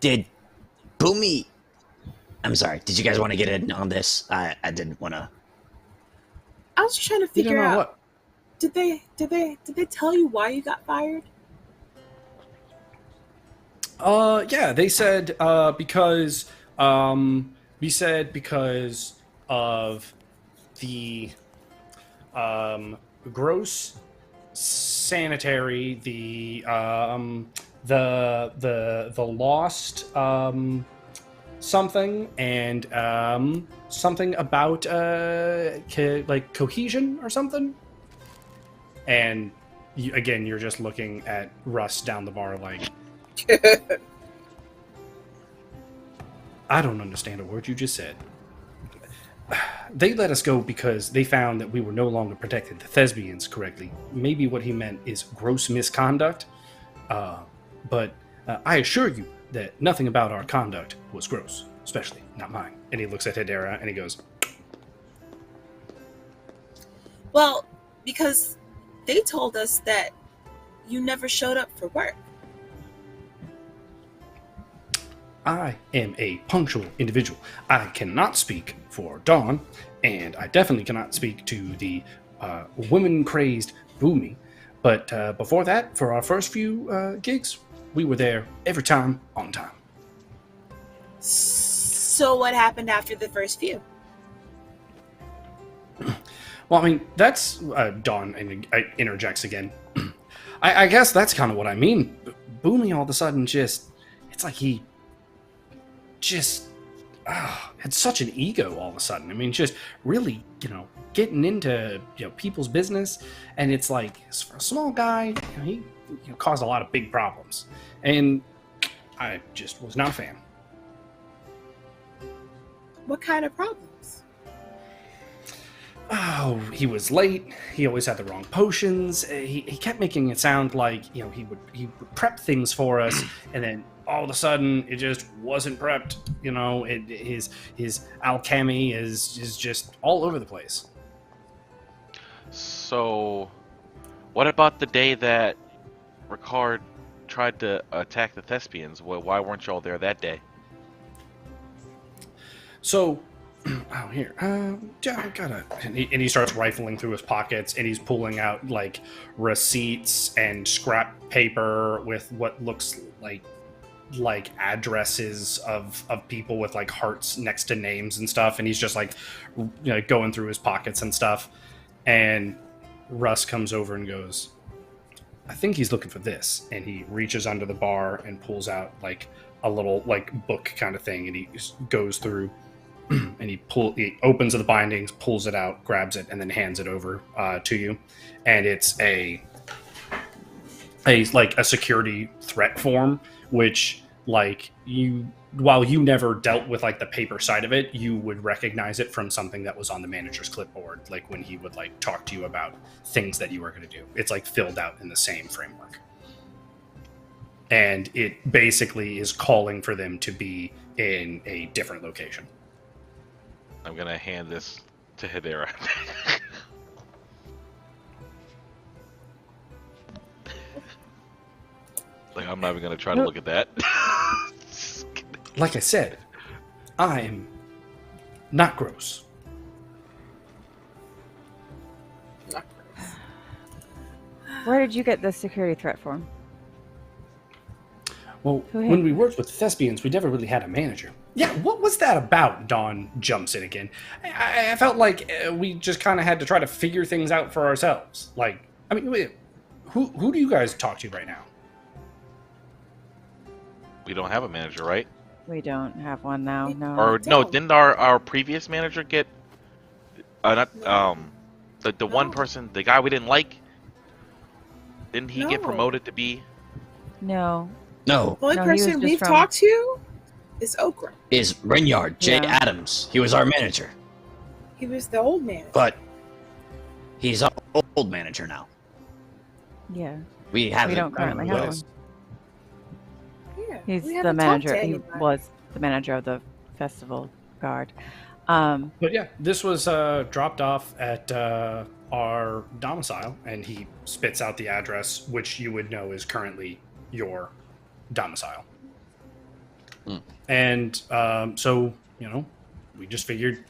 Did Boomy? I'm sorry. Did you guys want to get in on this? I didn't want to. I was just trying to figure out. What? Did they tell you why you got fired? Yeah, they said because of the gross sanitary, the lost something, and something about cohesion or something. And you're just looking at Russ down the bar like, I don't understand a word you just said. They let us go because they found that we were no longer protecting the thespians correctly. Maybe what he meant is gross misconduct. But I assure you that nothing about our conduct was gross, especially not mine. And he looks at Hedera and he goes, well, because they told us that you never showed up for work. I am a punctual individual. I cannot speak for Dawn, and I definitely cannot speak to the women-crazed Boomy. But before that, for our first few gigs, we were there every time, on time. So what happened after the first few? Well, I mean, that's... Dawn interjects again. I guess that's kind of what I mean. Boomy all of a sudden just... It's like he... just had such an ego all of a sudden. I mean, just really, getting into people's business, and it's like for a small guy, he caused a lot of big problems, and I just was not a fan. What kind of problems? Oh, he was late. He always had the wrong potions. He kept making it sound like he would prep things for us, and then all of a sudden it just wasn't prepped. His alchemy is just all over the place. So, what about the day that Ricard tried to attack the thespians? Well, why weren't y'all there that day? So, here, I gotta... And he starts rifling through his pockets, and he's pulling out, receipts and scrap paper with what looks like addresses of people with, hearts next to names and stuff, and he's just, going through his pockets and stuff. And Russ comes over and goes, I think he's looking for this. And he reaches under the bar and pulls out like a little like book kind of thing. And he goes through and he opens the bindings, pulls it out, grabs it, and then hands it over to you. And it's a security threat form, which like while you never dealt with like the paper side of it, you would recognize it from something that was on the manager's clipboard, like when he would like talk to you about things that you were going to do. It's like filled out in the same framework. And it basically is calling for them to be in a different location. I'm going to hand this to Hedera. Like, I'm not even going to try to look at that. Like I said, I'm not gross. Where did you get the security threat form? Well, when we worked with thespians, we never really had a manager. Yeah, what was that about? Dawn jumps in again. I felt like we just kind of had to try to figure things out for ourselves. Like, I mean, wait, who do you guys talk to right now? We don't have a manager, right? We don't have one now. No. Or no? Didn't our previous manager get the one person, the guy we didn't like? Didn't he get promoted to be? No. No. The only person we've talked to is Okra. Is Renyard, Jay Adams. He was our manager. He was the old manager. But he's our old manager now. Yeah. We don't currently have one. He's the manager. He was the manager of the festival guard. But yeah, this was dropped off at our domicile, and he spits out the address, which you would know is currently your domicile. And so, you know, we just figured,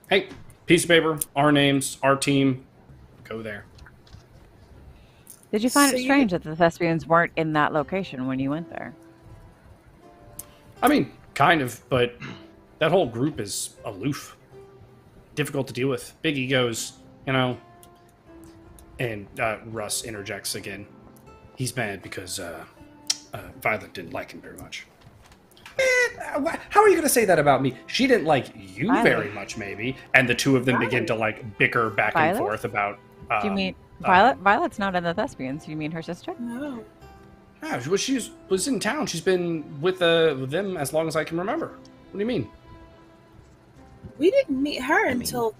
hey, piece of paper, our names, our team, go there. Did you find it strange that the thespians weren't in that location when you went there? I mean, kind of, but that whole group is aloof. Difficult to deal with. Big egos, you know. And Russ interjects again. He's mad because Violet didn't like him very much. How are you going to say that about me? She didn't like you very much, maybe. And the two of them begin to like bicker back and forth about... Do you mean Violet? Violet's not in the thespians. You mean her sister? No. Yeah, she was in town. She's been with them as long as I can remember. What do you mean? We didn't meet her until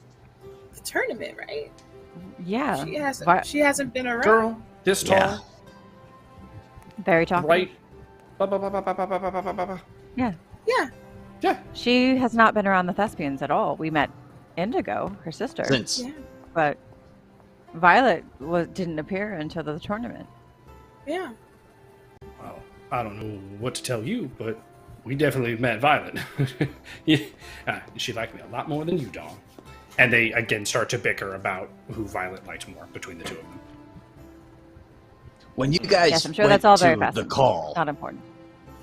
the tournament, right? Yeah. She hasn't been around. Girl, this tall. Yeah. Very talkative. Right. Yeah. Yeah. Yeah. She has not been around the thespians at all. We met Indigo, her sister. But Violet didn't appear until the tournament. Yeah. Well, I don't know what to tell you, but we definitely met Violet. She liked me a lot more than you, Dawn. And they again start to bicker about who Violet liked more between the two of them. When you guys I'm sure that's all very the call, not important.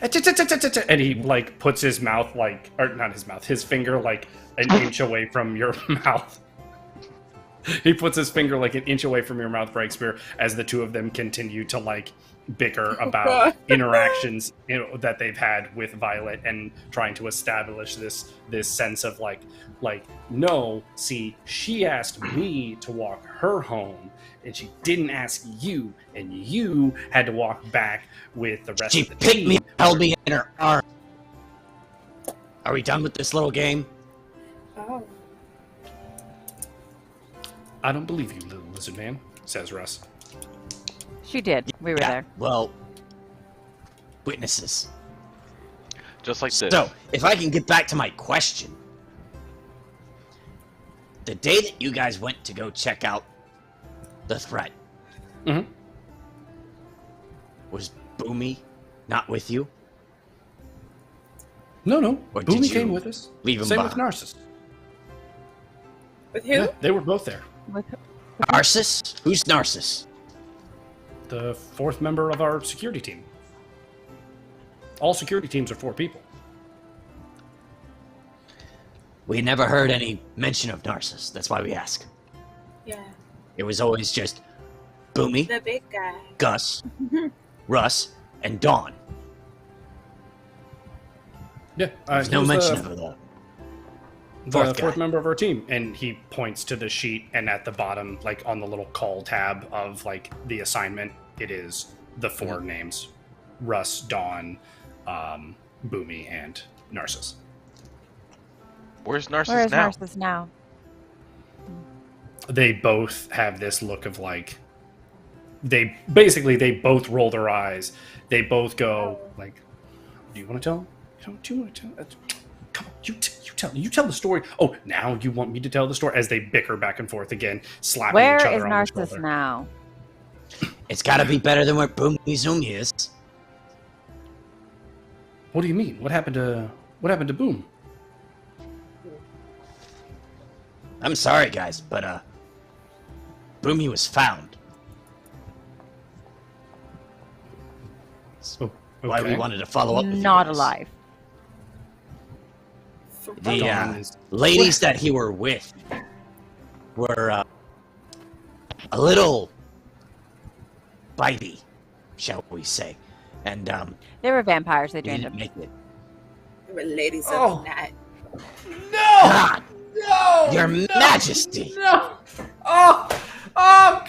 And he like puts his mouth like, or not his mouth, his finger like an inch away from your mouth. He puts his finger like an inch away from your mouth, Breakspear, as the two of them continue to like bicker about interactions, you know, that they've had with Violet and trying to establish this sense of like no, see, she asked me to walk her home and she didn't ask you, and you had to walk back with the rest of the team. She picked me, held me in her arm. Are we done with this little game? Oh. I don't believe you, little lizard man, says Russ. She did. We were there. Well, witnesses. Just like this. So, if I can get back to my question. The day that you guys went to go check out the threat, was Boomy not with you? No. Or Boomy came with us. Leave him Same behind? with Narcissus. With who? Yeah, they were both there. Narcissus? Who's Narcissus? The fourth member of our security team. All security teams are 4 people. We never heard any mention of Narcissus. That's why we ask. Yeah. It was always just Boomy, The big guy. Gus, Russ, and Dawn. Yeah, There's no mention of the fourth member of our team, and he points to the sheet, and at the bottom, like on the little call tab of like the assignment, it is the 4 names: Russ, Dawn, Boomy, and Narcissus. Where's Narcissus Where is now? Narcissus now? They both have this look of like they both roll their eyes. They both go like, "Do you want to tell? Do you want to tell? Come on, you tell the story. Oh, now you want me to tell the story?" As they bicker back and forth again, slapping Where each other is on Narcissus the shoulder. now? It's got to be better than where Boomy Zoomy is. What do you mean? What happened to Boom? I'm sorry, guys, but Boomy was found. Oh, Why we wanted to follow up with Not you guys. alive. The ladies that he were with were a little bitey, shall we say. And They were vampires. They we drained didn't him. make it. There were ladies Oh. of the night. God, No! Your Majesty! No! Oh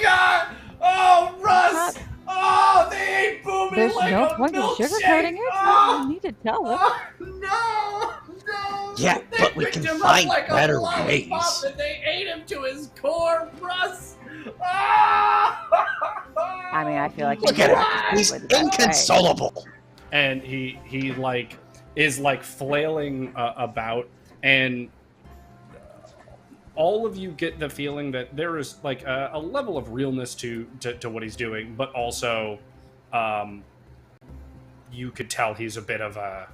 God! Oh, Russ! Oh, they ate Boomy There's like no a point in milkshake! sugarcoating it. Oh, You need to tell us. oh, no! Yeah, They but we picked can him up find like a better lollipop ways. And they ate him to his core, Russ! Oh! I mean, I feel like Look you at have him. to He's with that, right? inconsolable. And he like is like flailing about, and all of you get the feeling that there is like a level of realness to what he's doing, but also you could tell he's a bit of a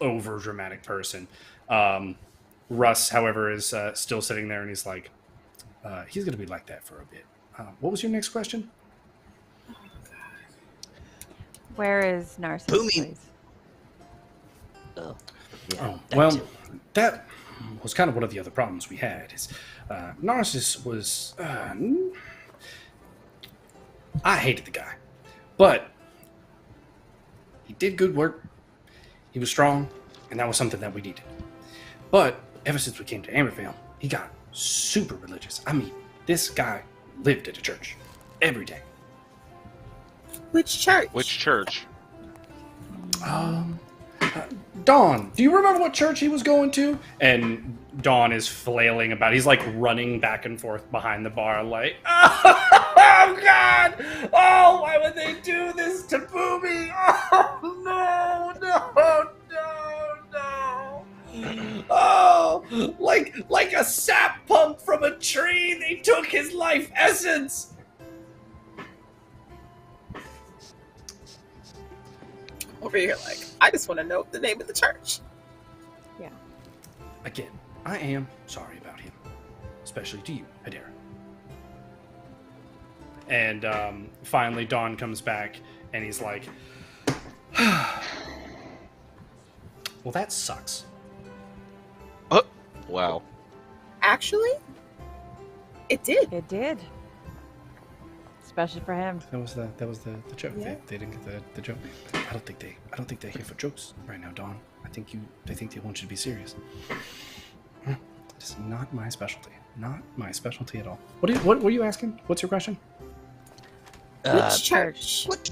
over dramatic person. Russ, however, is still sitting there, and he's like, he's going to be like that for a bit. What was your next question? Where is Narcissus? Boomy. Please? Oh, That was kind of one of the other problems we had. Is Narcissus was... I hated the guy. But he did good work. He was strong, and that was something that we needed. But ever since we came to Ambervale, he got super religious. I mean, this guy lived at a church every day. Which church? Which church? Dawn, do you remember what church he was going to? And Dawn is flailing about. He's like running back and forth behind the bar, like, oh God! Oh, why would they do this to Boomy? Oh no! Oh, like a sap pump from a tree. They took his life essence. Over here, like, I just want to know the name of the church. Yeah. Again, I am sorry about him, especially to you, Hedera. And finally, Dawn comes back, and he's like, well, that sucks. Wow. Actually, it did. It did. Especially for him. That was the joke. Yeah. They didn't get the joke. I don't think they're here for jokes right now, Dawn. They think they want you to be serious. It's not my specialty. Not my specialty at all. What were you asking? What's your question? Which church What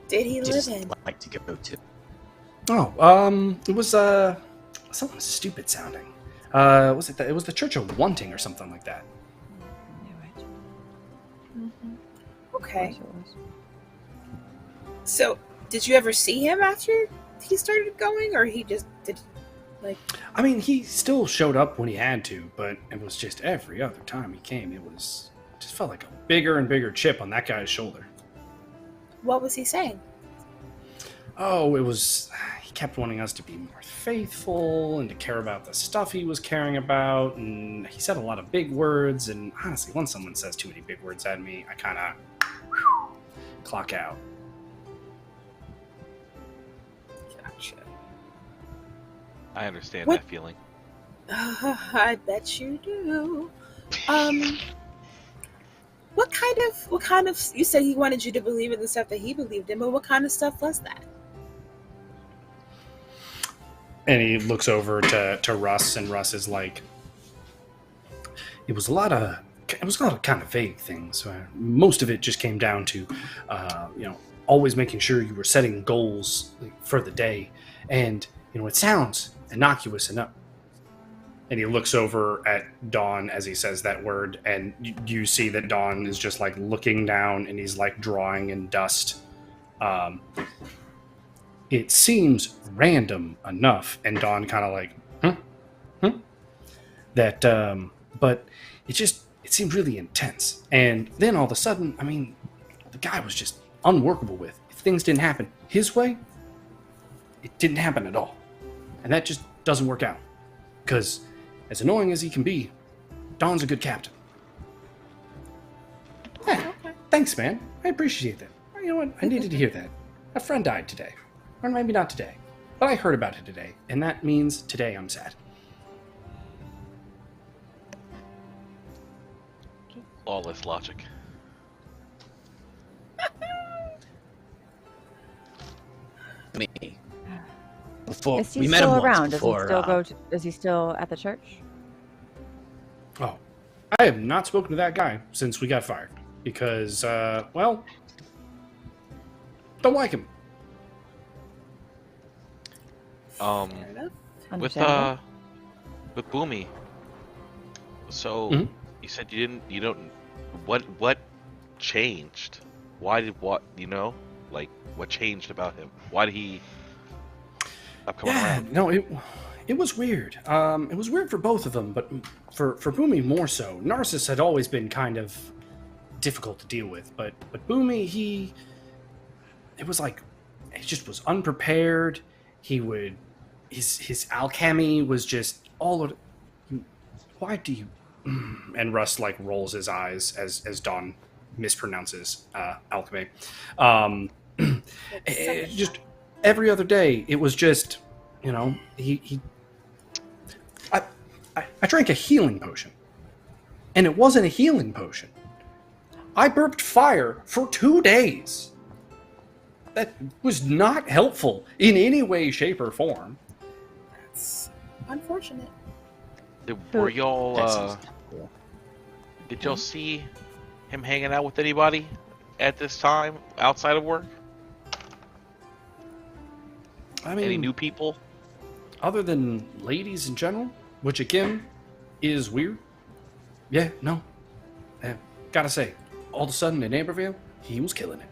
did he do live you in? like to go to? Oh, it was something stupid sounding. Was it? It was the Church of Wanting or something like that. Okay. So, did you ever see him after he started going, or he just did? Like, I mean, he still showed up when he had to, but it was just every other time he came, it just felt like a bigger and bigger chip on that guy's shoulder. what was he saying? Oh, he kept wanting us to be more faithful and to care about the stuff he was caring about, and he said a lot of big words, and honestly, once someone says too many big words at me, I kind of clock out. Gotcha. I understand What? that feeling. I bet you do. What kind of? You said he wanted you to believe in the stuff that he believed in, but what kind of stuff was that? And he looks over to Russ, and Russ is like, it was a lot of kind of vague things. Most of it just came down to, always making sure you were setting goals for the day. And, it sounds innocuous enough. And he looks over at Dawn as he says that word, and you see that Dawn is just like looking down, and he's like drawing in dust. It seems random enough, and Dawn kind of like, that, but it seemed really intense. And then all of a sudden, the guy was just unworkable with. If things didn't happen his way, it didn't happen at all. And that just doesn't work out. Because as annoying as he can be, Dawn's a good captain. Hey, thanks, man. I appreciate that. You know what? I needed to hear that. A friend died today. Or maybe not today. But I heard about it today. And that means today I'm sad. Flawless logic. Me. Before Is he we met still him around? once before, Is he still at the church? Oh, I have not spoken to that guy since we got fired. Because, don't like him. With Boomy. So you said you don't. What changed? Why did what changed about him? Why did he stop coming around? No, it was weird. It was weird for both of them, but for Boomy more so. Narcissus had always been kind of difficult to deal with, but Boomy, he just was unprepared. His alchemy was just all of. Why do you? And Russ rolls his eyes as Dawn mispronounces alchemy. Just every other day, it was just, he. I drank a healing potion, and it wasn't a healing potion. I burped fire for 2 days. That was not helpful in any way, shape, or form. That's unfortunate. Were y'all? Did y'all see him hanging out with anybody at this time outside of work? Any new people? Other than ladies in general, which again is weird. Yeah, no. Gotta say, all of a sudden in Ambervale, he was killing it.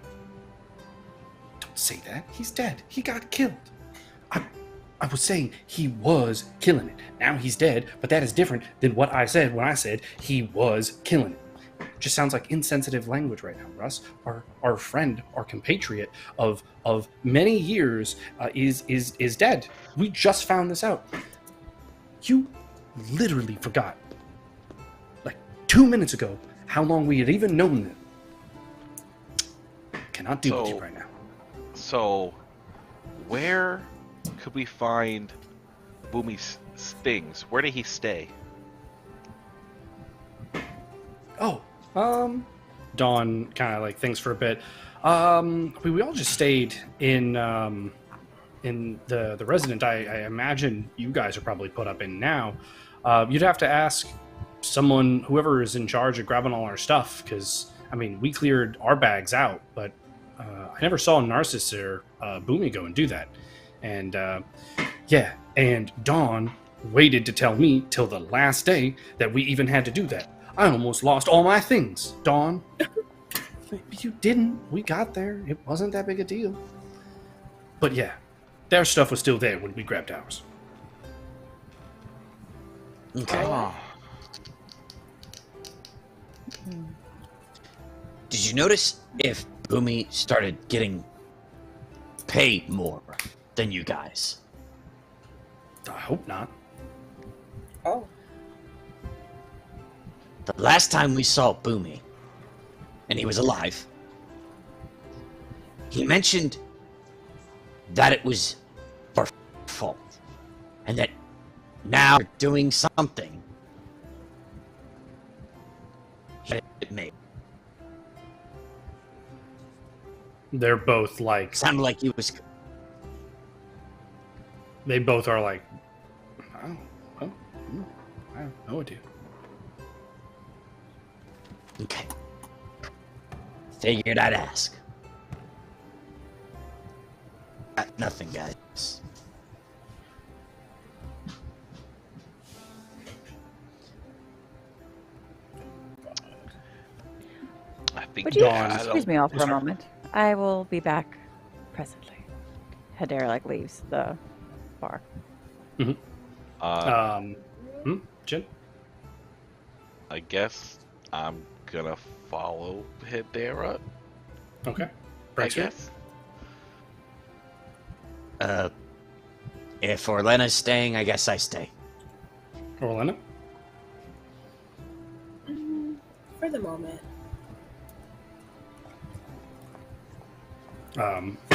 Don't say that. He's dead. He got killed. I was saying he was killing it. Now he's dead, but that is different than what I said when I said he was killing it. Just sounds like insensitive language right now, Russ. Our friend, our compatriot of many years is dead. We just found this out. You literally forgot, 2 minutes ago, how long we had even known that. Cannot deal with you right now. So, where could we find Boomy's things? Where did he stay? Dawn kind of thinks for a bit. We all just stayed in the resident. I imagine you guys are probably put up in now. You'd have to ask someone, whoever is in charge of grabbing all our stuff, because we cleared our bags out, but I never saw Narcissus or Boomy go and do that. And and Dawn waited to tell me till the last day that we even had to do that. I almost lost all my things, Dawn. You didn't. We got there. It wasn't that big a deal. But yeah, their stuff was still there when we grabbed ours. Okay. Did you notice if Boomy started getting paid more than you guys? I hope not. Oh. The last time we saw Boomy, and he was alive, he mentioned that it was our fault, and that now we're doing something that it made. They're both like... Sounded like you was... They both are like... I have no idea. Okay. Figured I'd ask. Nothing, guys. I think Would you excuse me all for a moment? I will be back presently. Hedera leaves the bar. Jin? I guess I'm gonna follow Hedera. Okay. I guess. If Orlenna's staying, I guess I stay. Orlenna? For the moment.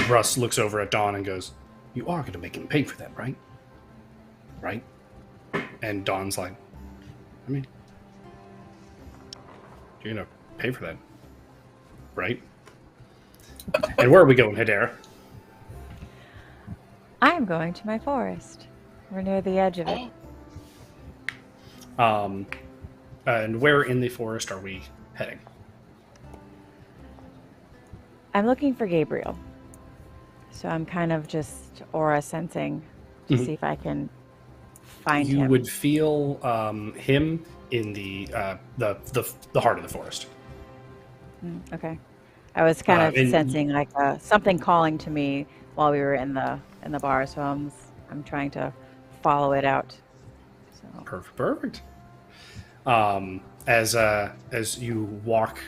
Russ looks over at Dawn and goes, "You are going to make him pay for that, right? Right?" And Dawn's like, "I mean, you're going to pay for that, right?" And where are we going, Hedera? I am going to my forest. We're near the edge of it. And where in the forest are we heading? I'm looking for Gabriel. So I'm kind of just aura sensing to see if I can find him. You would feel him in the heart of the forest. Okay. I was kind of sensing like something calling to me while we were in the bar, so I'm trying to follow it out. So. Perfect. As you walk,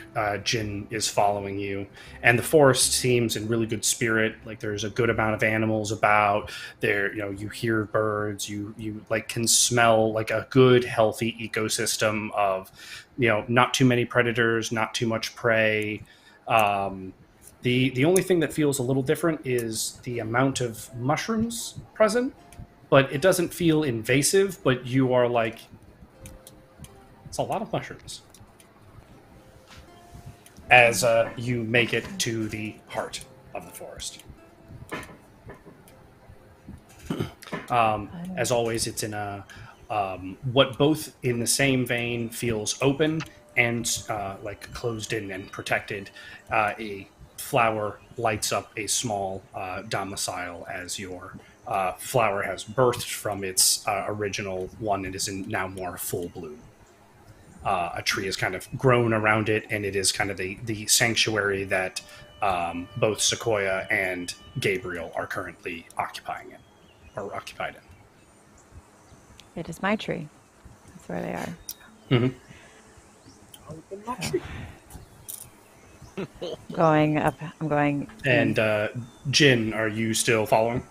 Jin is following you, and the forest seems in really good spirit. Like there's a good amount of animals about there. You hear birds. You like can smell like a good, healthy ecosystem of, not too many predators, not too much prey. The only thing that feels a little different is the amount of mushrooms present, but it doesn't feel invasive. But you are like, it's a lot of mushrooms. As you make it to the heart of the forest. As always, it's in a what both in the same vein feels open and like closed in and protected. A flower lights up a small domicile as your flower has birthed from its original one and is in now more full bloom. A tree has kind of grown around it, and it is kind of the sanctuary that both Sequoia and Gabriel are currently occupied in. It is my tree. That's where they are. Going up. I'm going. And Jin, are you still following?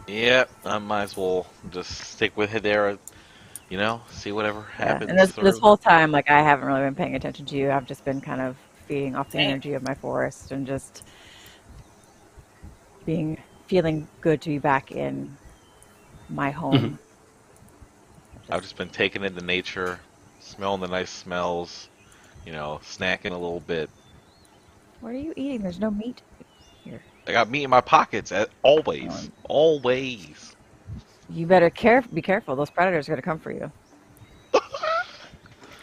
Yeah, I might as well just stick with Hedera. See whatever happens. And this whole time, like, I haven't really been paying attention to you. I've just been kind of feeding off the energy of my forest and just feeling good to be back in my home. I've just been taking in the nature, smelling the nice smells, snacking a little bit. What are you eating? There's no meat here. I got meat in my pockets, always. Always. You better be careful. Those predators are going to come for you.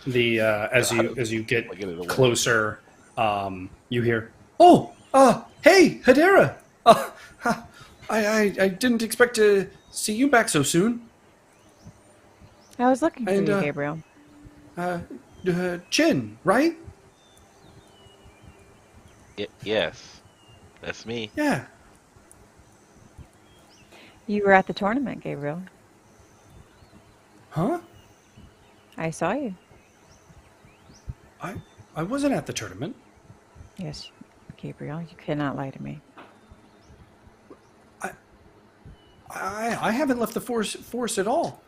As you get closer, you hear, hey, Hedera! I didn't expect to see you back so soon. I was looking for you, Gabriel. Jin, right? Yes, that's me. Yeah. You were at the tournament, Gabriel. Huh? I saw you. I wasn't at the tournament. Yes, Gabriel, you cannot lie to me. I haven't left the forest at all.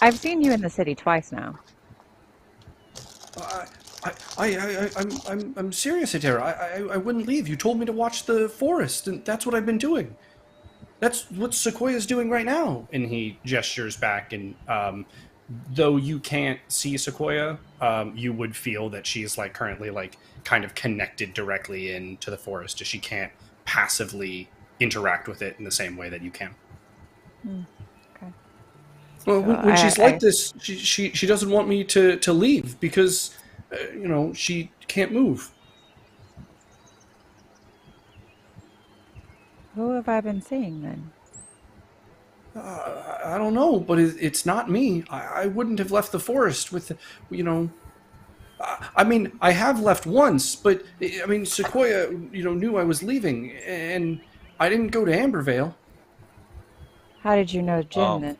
I've seen you in the city twice now. I'm serious, Hedera. I wouldn't leave. You told me to watch the forest, and that's what I've been doing. That's what Sequoia's doing right now. And he gestures back, and though you can't see Sequoia, you would feel that she's like currently like kind of connected directly into the forest, as she can't passively interact with it in the same way that you can. Okay. Well, when she's like this, she doesn't want me to leave because, she can't move. Who have I been seeing then? I don't know, but it's not me. I wouldn't have left the forest with, I mean, I have left once, but I mean, Sequoia, knew I was leaving, and I didn't go to Ambervale. How did you know Jin then?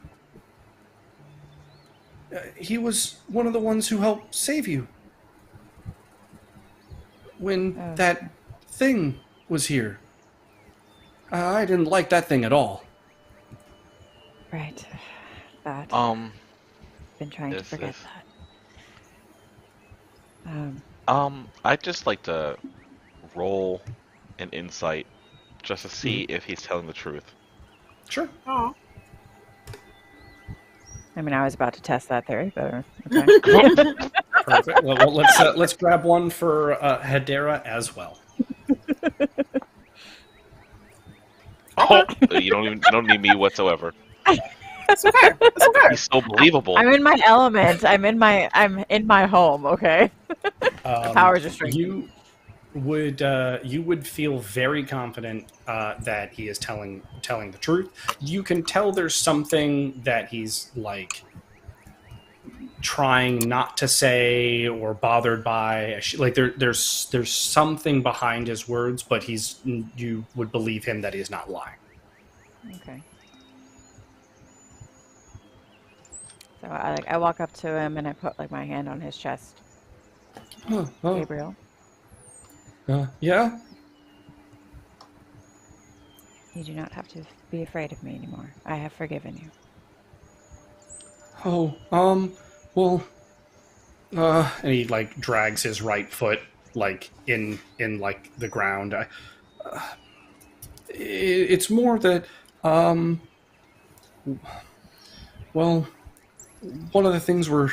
He was one of the ones who helped save you when that thing was here. I didn't like that thing at all. Right. Bad. Been trying to forget that. I'd just like to roll an insight just to see if he's telling the truth. Sure. Oh. I mean, I was about to test that theory, but okay. Perfect. Well, let's grab one for Hedera as well. Oh, you don't need me whatsoever. That's okay. That's okay. He's so believable. I'm in my element. I'm in my home. Okay. Powers restrained. You would feel very confident that he is telling the truth. You can tell there's something that he's like trying not to say or bothered by. Like there's something behind his words, but you would believe him that he is not lying. Okay. So I walk up to him and I put like my hand on his chest. Oh. Gabriel. Yeah? You do not have to be afraid of me anymore. I have forgiven you. Well, and he like drags his right foot like in like the ground. It's more that, well, one of the things we're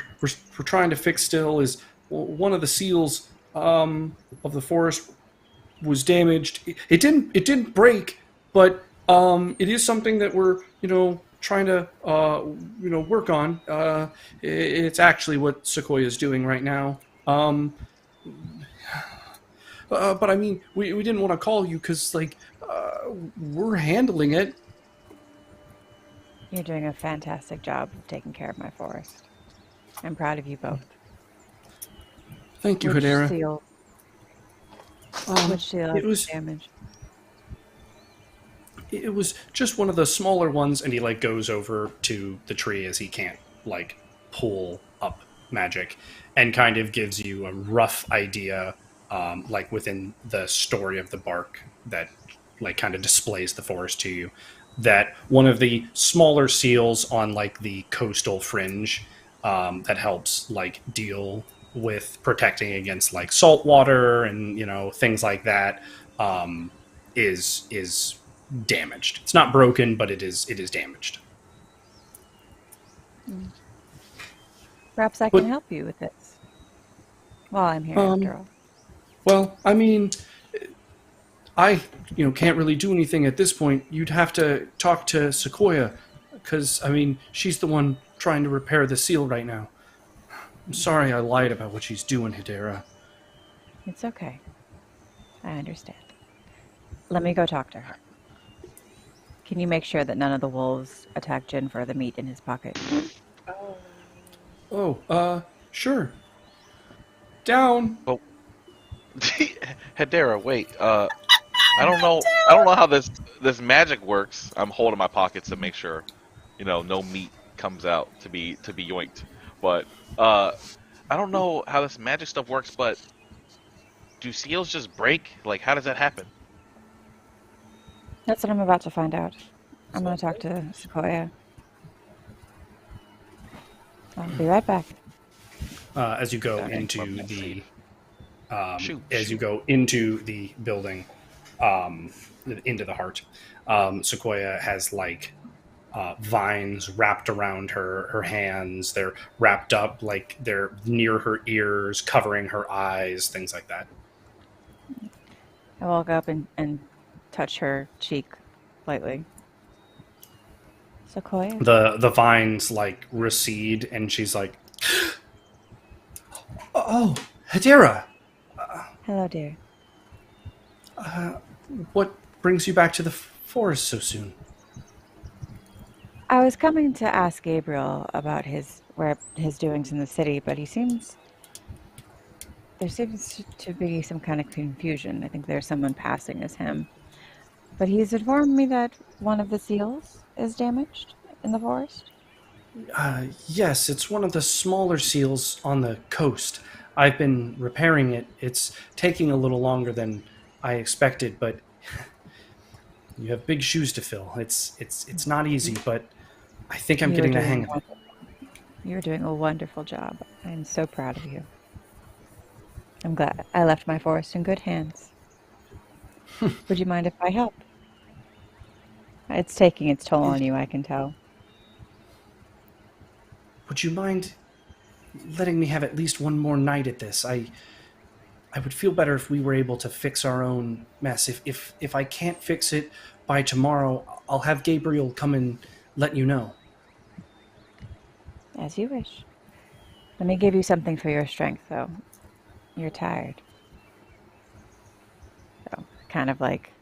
trying to fix still is one of the seals of the forest was damaged. It didn't break, but it is something that we're trying to work on. It's actually what Sequoia is doing right now. But I mean, we didn't want to call you because we're handling it. You're doing a fantastic job of taking care of my forest. I'm proud of you both. Thank you, Hedera. Which seal was damaged? It was just one of the smaller ones, and he like goes over to the tree as he can't like pull up magic, and kind of gives you a rough idea, like within the story of the bark that like kind of displays the forest to you, that one of the smaller seals on like the coastal fringe that helps like deal with protecting against like salt water and things like that is damaged. It's not broken, but it is damaged. Perhaps I can help you with this while I'm here after all. Well, I mean, I can't really do anything at this point. You'd have to talk to Sequoia, because I mean she's the one trying to repair the seal right now. I'm sorry I lied about what she's doing, Hedera. It's okay. I understand. Let me go talk to her. Can you make sure that none of the wolves attack Jin for the meat in his pocket? Sure. Down. Oh. Hedera, wait. I don't know how this magic works. I'm holding my pockets to make sure, no meat comes out to be yoinked. But I don't know how this magic stuff works. But do seals just break? Like, how does that happen? That's what I'm about to find out. I'm going to talk to Sequoia. I'll be right back. As you go into the as you go into the building, into the heart, Sequoia has like vines wrapped around her hands. They're wrapped up like they're near her ears, covering her eyes, things like that. I walk up and touch her cheek lightly. Sequoia? The vines like recede, and she's like, "Oh, Hedera! Hello, dear. What brings you back to the forest so soon?" I was coming to ask Gabriel about his doings in the city, but there seems to be some kind of confusion. I think there's someone passing as him. But he's informed me that one of the seals is damaged in the forest. Yes, it's one of the smaller seals on the coast. I've been repairing it. It's taking a little longer than I expected, but you have big shoes to fill. It's not easy, but I think I'm getting the hang of it. You're doing a wonderful job. I'm so proud of you. I'm glad I left my forest in good hands. Would you mind if I help? It's taking its toll on you, I can tell. Would you mind letting me have at least one more night at this? I would feel better if we were able to fix our own mess. If I can't fix it by tomorrow, I'll have Gabriel come and let you know. As you wish. Let me give you something for your strength, though. You're tired. So, kind of like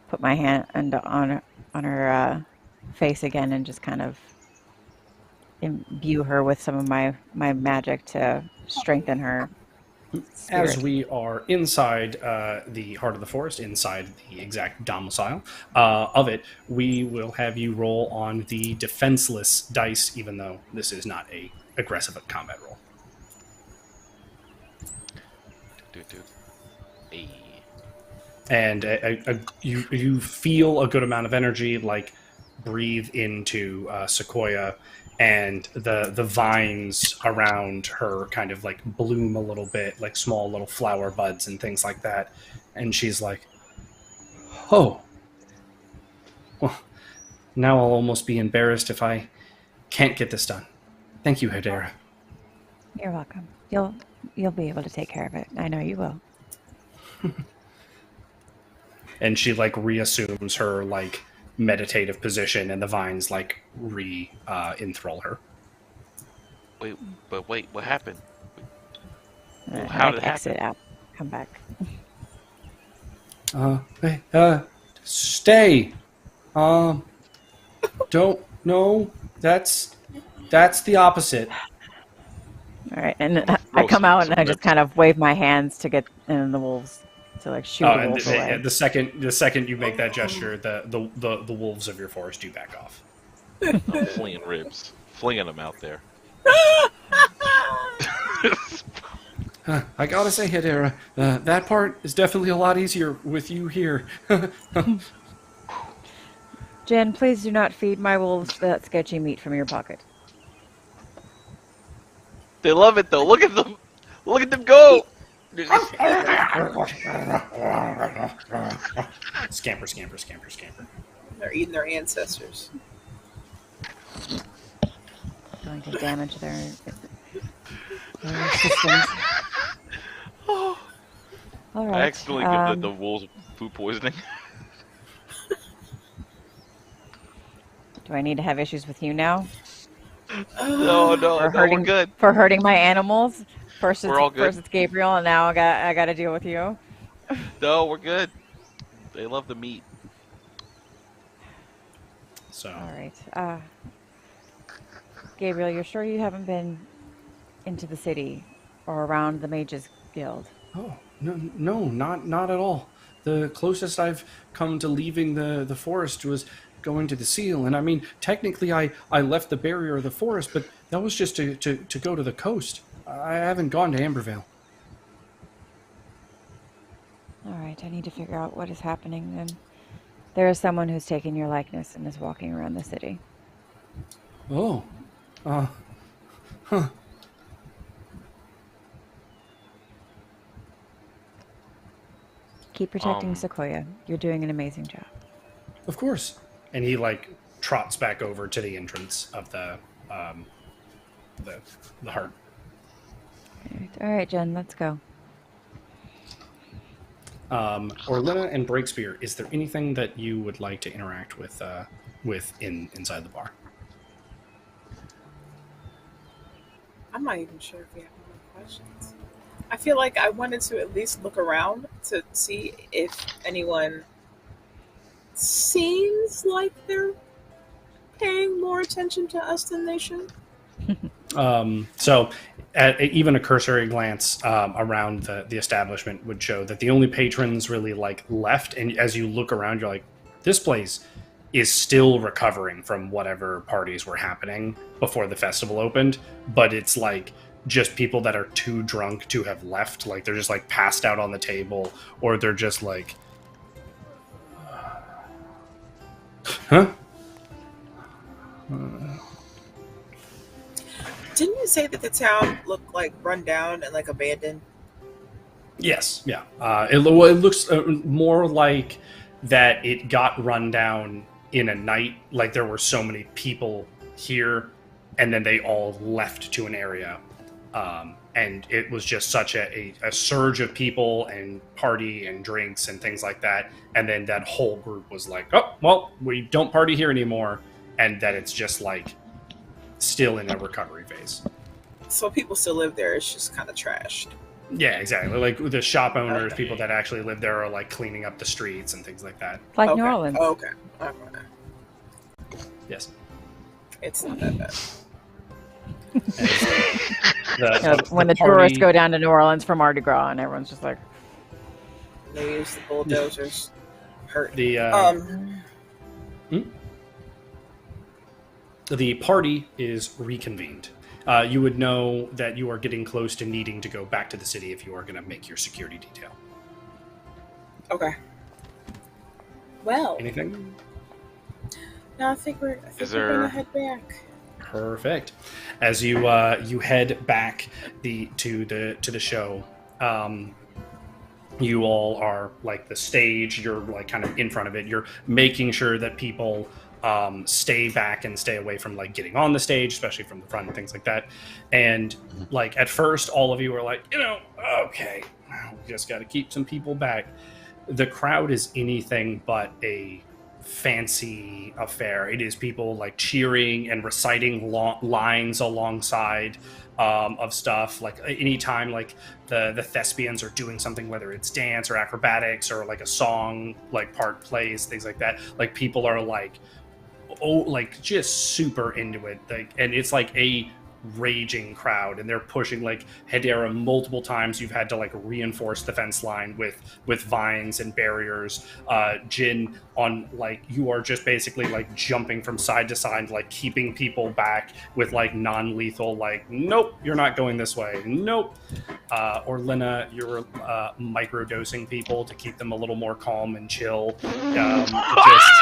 put my hand on her face again and just kind of imbue her with some of my magic to strengthen her spirit. As we are inside the heart of the forest, inside the exact domicile of it, we will have you roll on the defenseless dice, even though this is not a aggressive combat roll. And you feel a good amount of energy, like breathe into Sequoia, and the vines around her kind of like bloom a little bit, like small little flower buds and things like that. And she's like, "Oh, well, now I'll almost be embarrassed if I can't get this done. Thank you, Hedera." You're welcome. You'll be able to take care of it. I know you will. And she like reassumes her like meditative position, and the vines like enthrall her. Wait, what happened? How did it exit out? Come back. Stay. Don't. No, that's the opposite. All right, and I come out and I just kind of wave my hands to get in the wolves to like shoot the wolves away. The second you make that gesture, the wolves of your forest do back off. I'm flinging ribs, flinging them out there. I gotta say, Hedera, that part is definitely a lot easier with you here. Jen, please do not feed my wolves that sketchy meat from your pocket. They love it though. Look at them! Look at them go! Scamper, scamper, scamper, scamper. They're eating their ancestors. Going to damage their systems. All right. I accidentally give the wolves food poisoning. Do I need to have issues with you now? No, we're good. For hurting my animals? First We're all good. First it's Gabriel, and now I got to deal with you. No, we're good. They love the meat. So. All right. Gabriel, you're sure you haven't been into the city or around the Mages Guild? Oh, no, not at all. The closest I've come to leaving the forest was going to the seal, and I mean, technically I left the barrier of the forest, but that was just to go to the coast. I haven't gone to Ambervale. All right, I need to figure out what is happening then. There is someone who's taken your likeness and is walking around the city. Oh. Huh. Keep protecting Sequoia. You're doing an amazing job. Of course. And he like trots back over to the entrance of the heart. All right, Jen, let's go. Orlenna and Breakspear, is there anything that you would like to interact with inside the bar? I'm not even sure if we have more questions. I feel like I wanted to at least look around to see if anyone seems like they're paying more attention to us than they should. So even a cursory glance around the establishment would show that the only patrons really like left, and as you look around, you're like, this place is still recovering from whatever parties were happening before the festival opened, but it's like just people that are too drunk to have left. Like they're just like passed out on the table, or they're just like, huh? Didn't you say that the town looked like run down and like abandoned? Yes, yeah. It looks more like that it got run down in a night. Like there were so many people here, and then they all left to an area. And it was just such a surge of people and party and drinks and things like that. And then that whole group was like, oh, well, we don't party here anymore. And that it's just like still in a recovery phase. So people still live there. It's just kind of trashed. Yeah, exactly. Like the shop owners, people that actually live there are like cleaning up the streets and things like that. Like New Orleans. Oh, okay. Yes. It's not that bad. When the tourists go down to New Orleans for Mardi Gras, and everyone's just like, they use the bulldozers. Hurt. The party is reconvened. You would know that you are getting close to needing to go back to the city if you are going to make your security detail. Okay. Well. Anything? No, I think we're going to head back. Perfect. As you you head back to the show, you all are like the stage. You're like kind of in front of it. You're making sure that people stay back and stay away from like getting on the stage, especially from the front and things like that. And like at first, all of you are like, okay, we just got to keep some people back. The crowd is anything but a fancy affair. It is people like cheering and reciting lines alongside of stuff. Like anytime like the thespians are doing something, whether it's dance or acrobatics or like a song like part plays, things like that, like people are like like just super into it, like, and it's like a raging crowd, and they're pushing like Hedera multiple times. You've had to like reinforce the fence line with vines and barriers. Jin, on like you are just basically like jumping from side to side, like keeping people back with like non-lethal, like nope, you're not going this way, nope. Orlenna, you're microdosing people to keep them a little more calm and chill. Just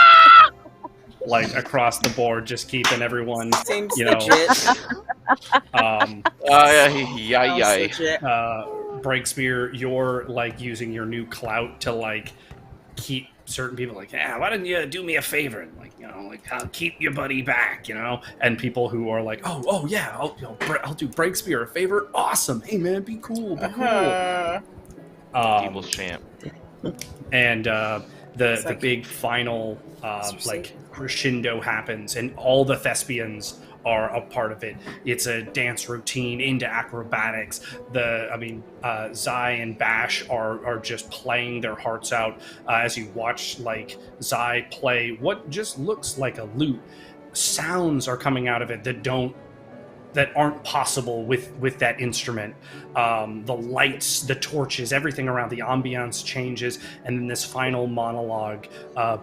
like across the board, just keeping everyone, seems legit. Breakspear, you're like using your new clout to like keep certain people like, yeah, why didn't you do me a favor? And like, like I'll keep your buddy back, and people who are like, oh yeah, I'll do Breakspear a favor. Awesome. Hey man, be cool. Be cool. People's champ. And the big final like crescendo happens, and all the thespians are a part of it. It's a dance routine into acrobatics. Zai and Bash are just playing their hearts out as you watch like Zai play what just looks like a lute. Sounds are coming out of it that aren't possible with that instrument. The lights, the torches, everything around the ambiance changes, and then this final monologue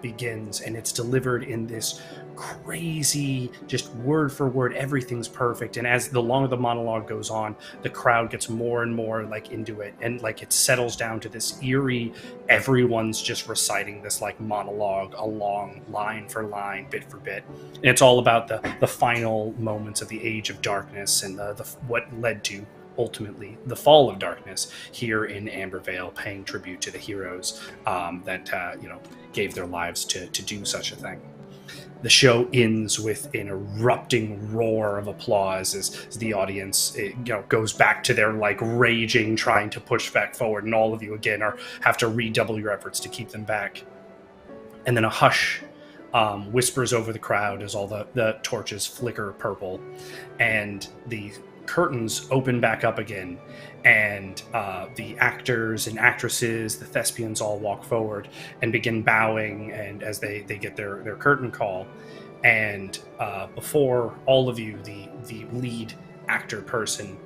begins, and it's delivered in this crazy, just word for word, everything's perfect. And as the longer the monologue goes on, the crowd gets more and more like into it, and like it settles down to this eerie, everyone's just reciting this like monologue along line for line, bit for bit. And it's all about the final moments of the Age of Darkness and the what led to ultimately the fall of darkness here in Ambervale, paying tribute to the heroes that gave their lives to do such a thing. The show ends with an erupting roar of applause as the audience goes back to their raging, trying to push back forward, and all of you again have to redouble your efforts to keep them back. And then a hush whispers over the crowd as all the torches flicker purple, and the curtains open back up again, and the actors and actresses, the thespians, all walk forward and begin bowing, and as they get their curtain call, and before all of you, the lead actor person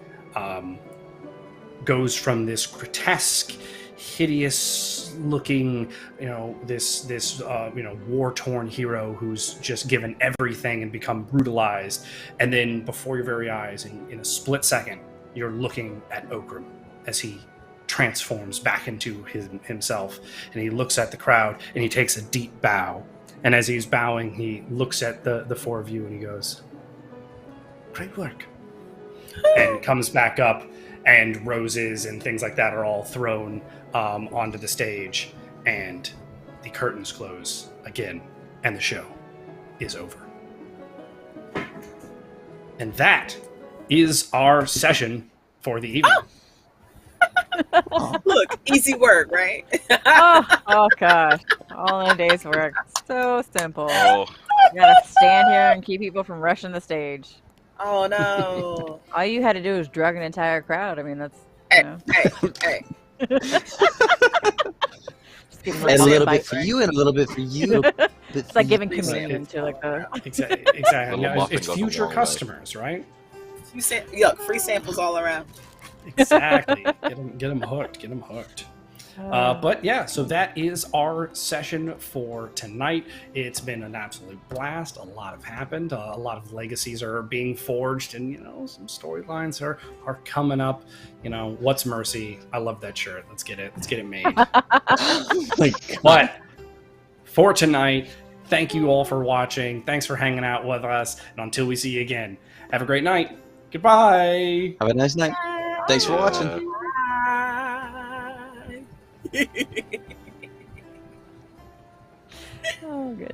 goes from this grotesque, hideous looking, this war-torn hero who's just given everything and become brutalized, and then before your very eyes, in a split second, you're looking at Okram as he transforms back into himself, and he looks at the crowd and he takes a deep bow, and as he's bowing, he looks at the four of you and he goes, "Great work," and comes back up, and roses and things like that are all thrown onto the stage, and the curtains close again, and the show is over. And that is our session for the evening. Look, easy work, right? oh gosh, all in a day's work. So simple. Oh. You gotta stand here and keep people from rushing the stage. Oh no! All you had to do was drug an entire crowd. I mean, that's hey. And a little bit for you, and a little bit for you. It's like giving communion to the exactly. Yeah, it's future customers, right? Free samples all around. Exactly. Get them hooked. But yeah, so that is our session for tonight. It's been an absolute blast. A lot have happened. A lot of legacies are being forged, and some storylines are coming up. What's Mercy? I love that shirt. Let's get it made. But for tonight, thank you all for watching. Thanks for hanging out with us, and until we see you again, have a great night. Goodbye. Have a nice night. Thanks for watching. Oh, good.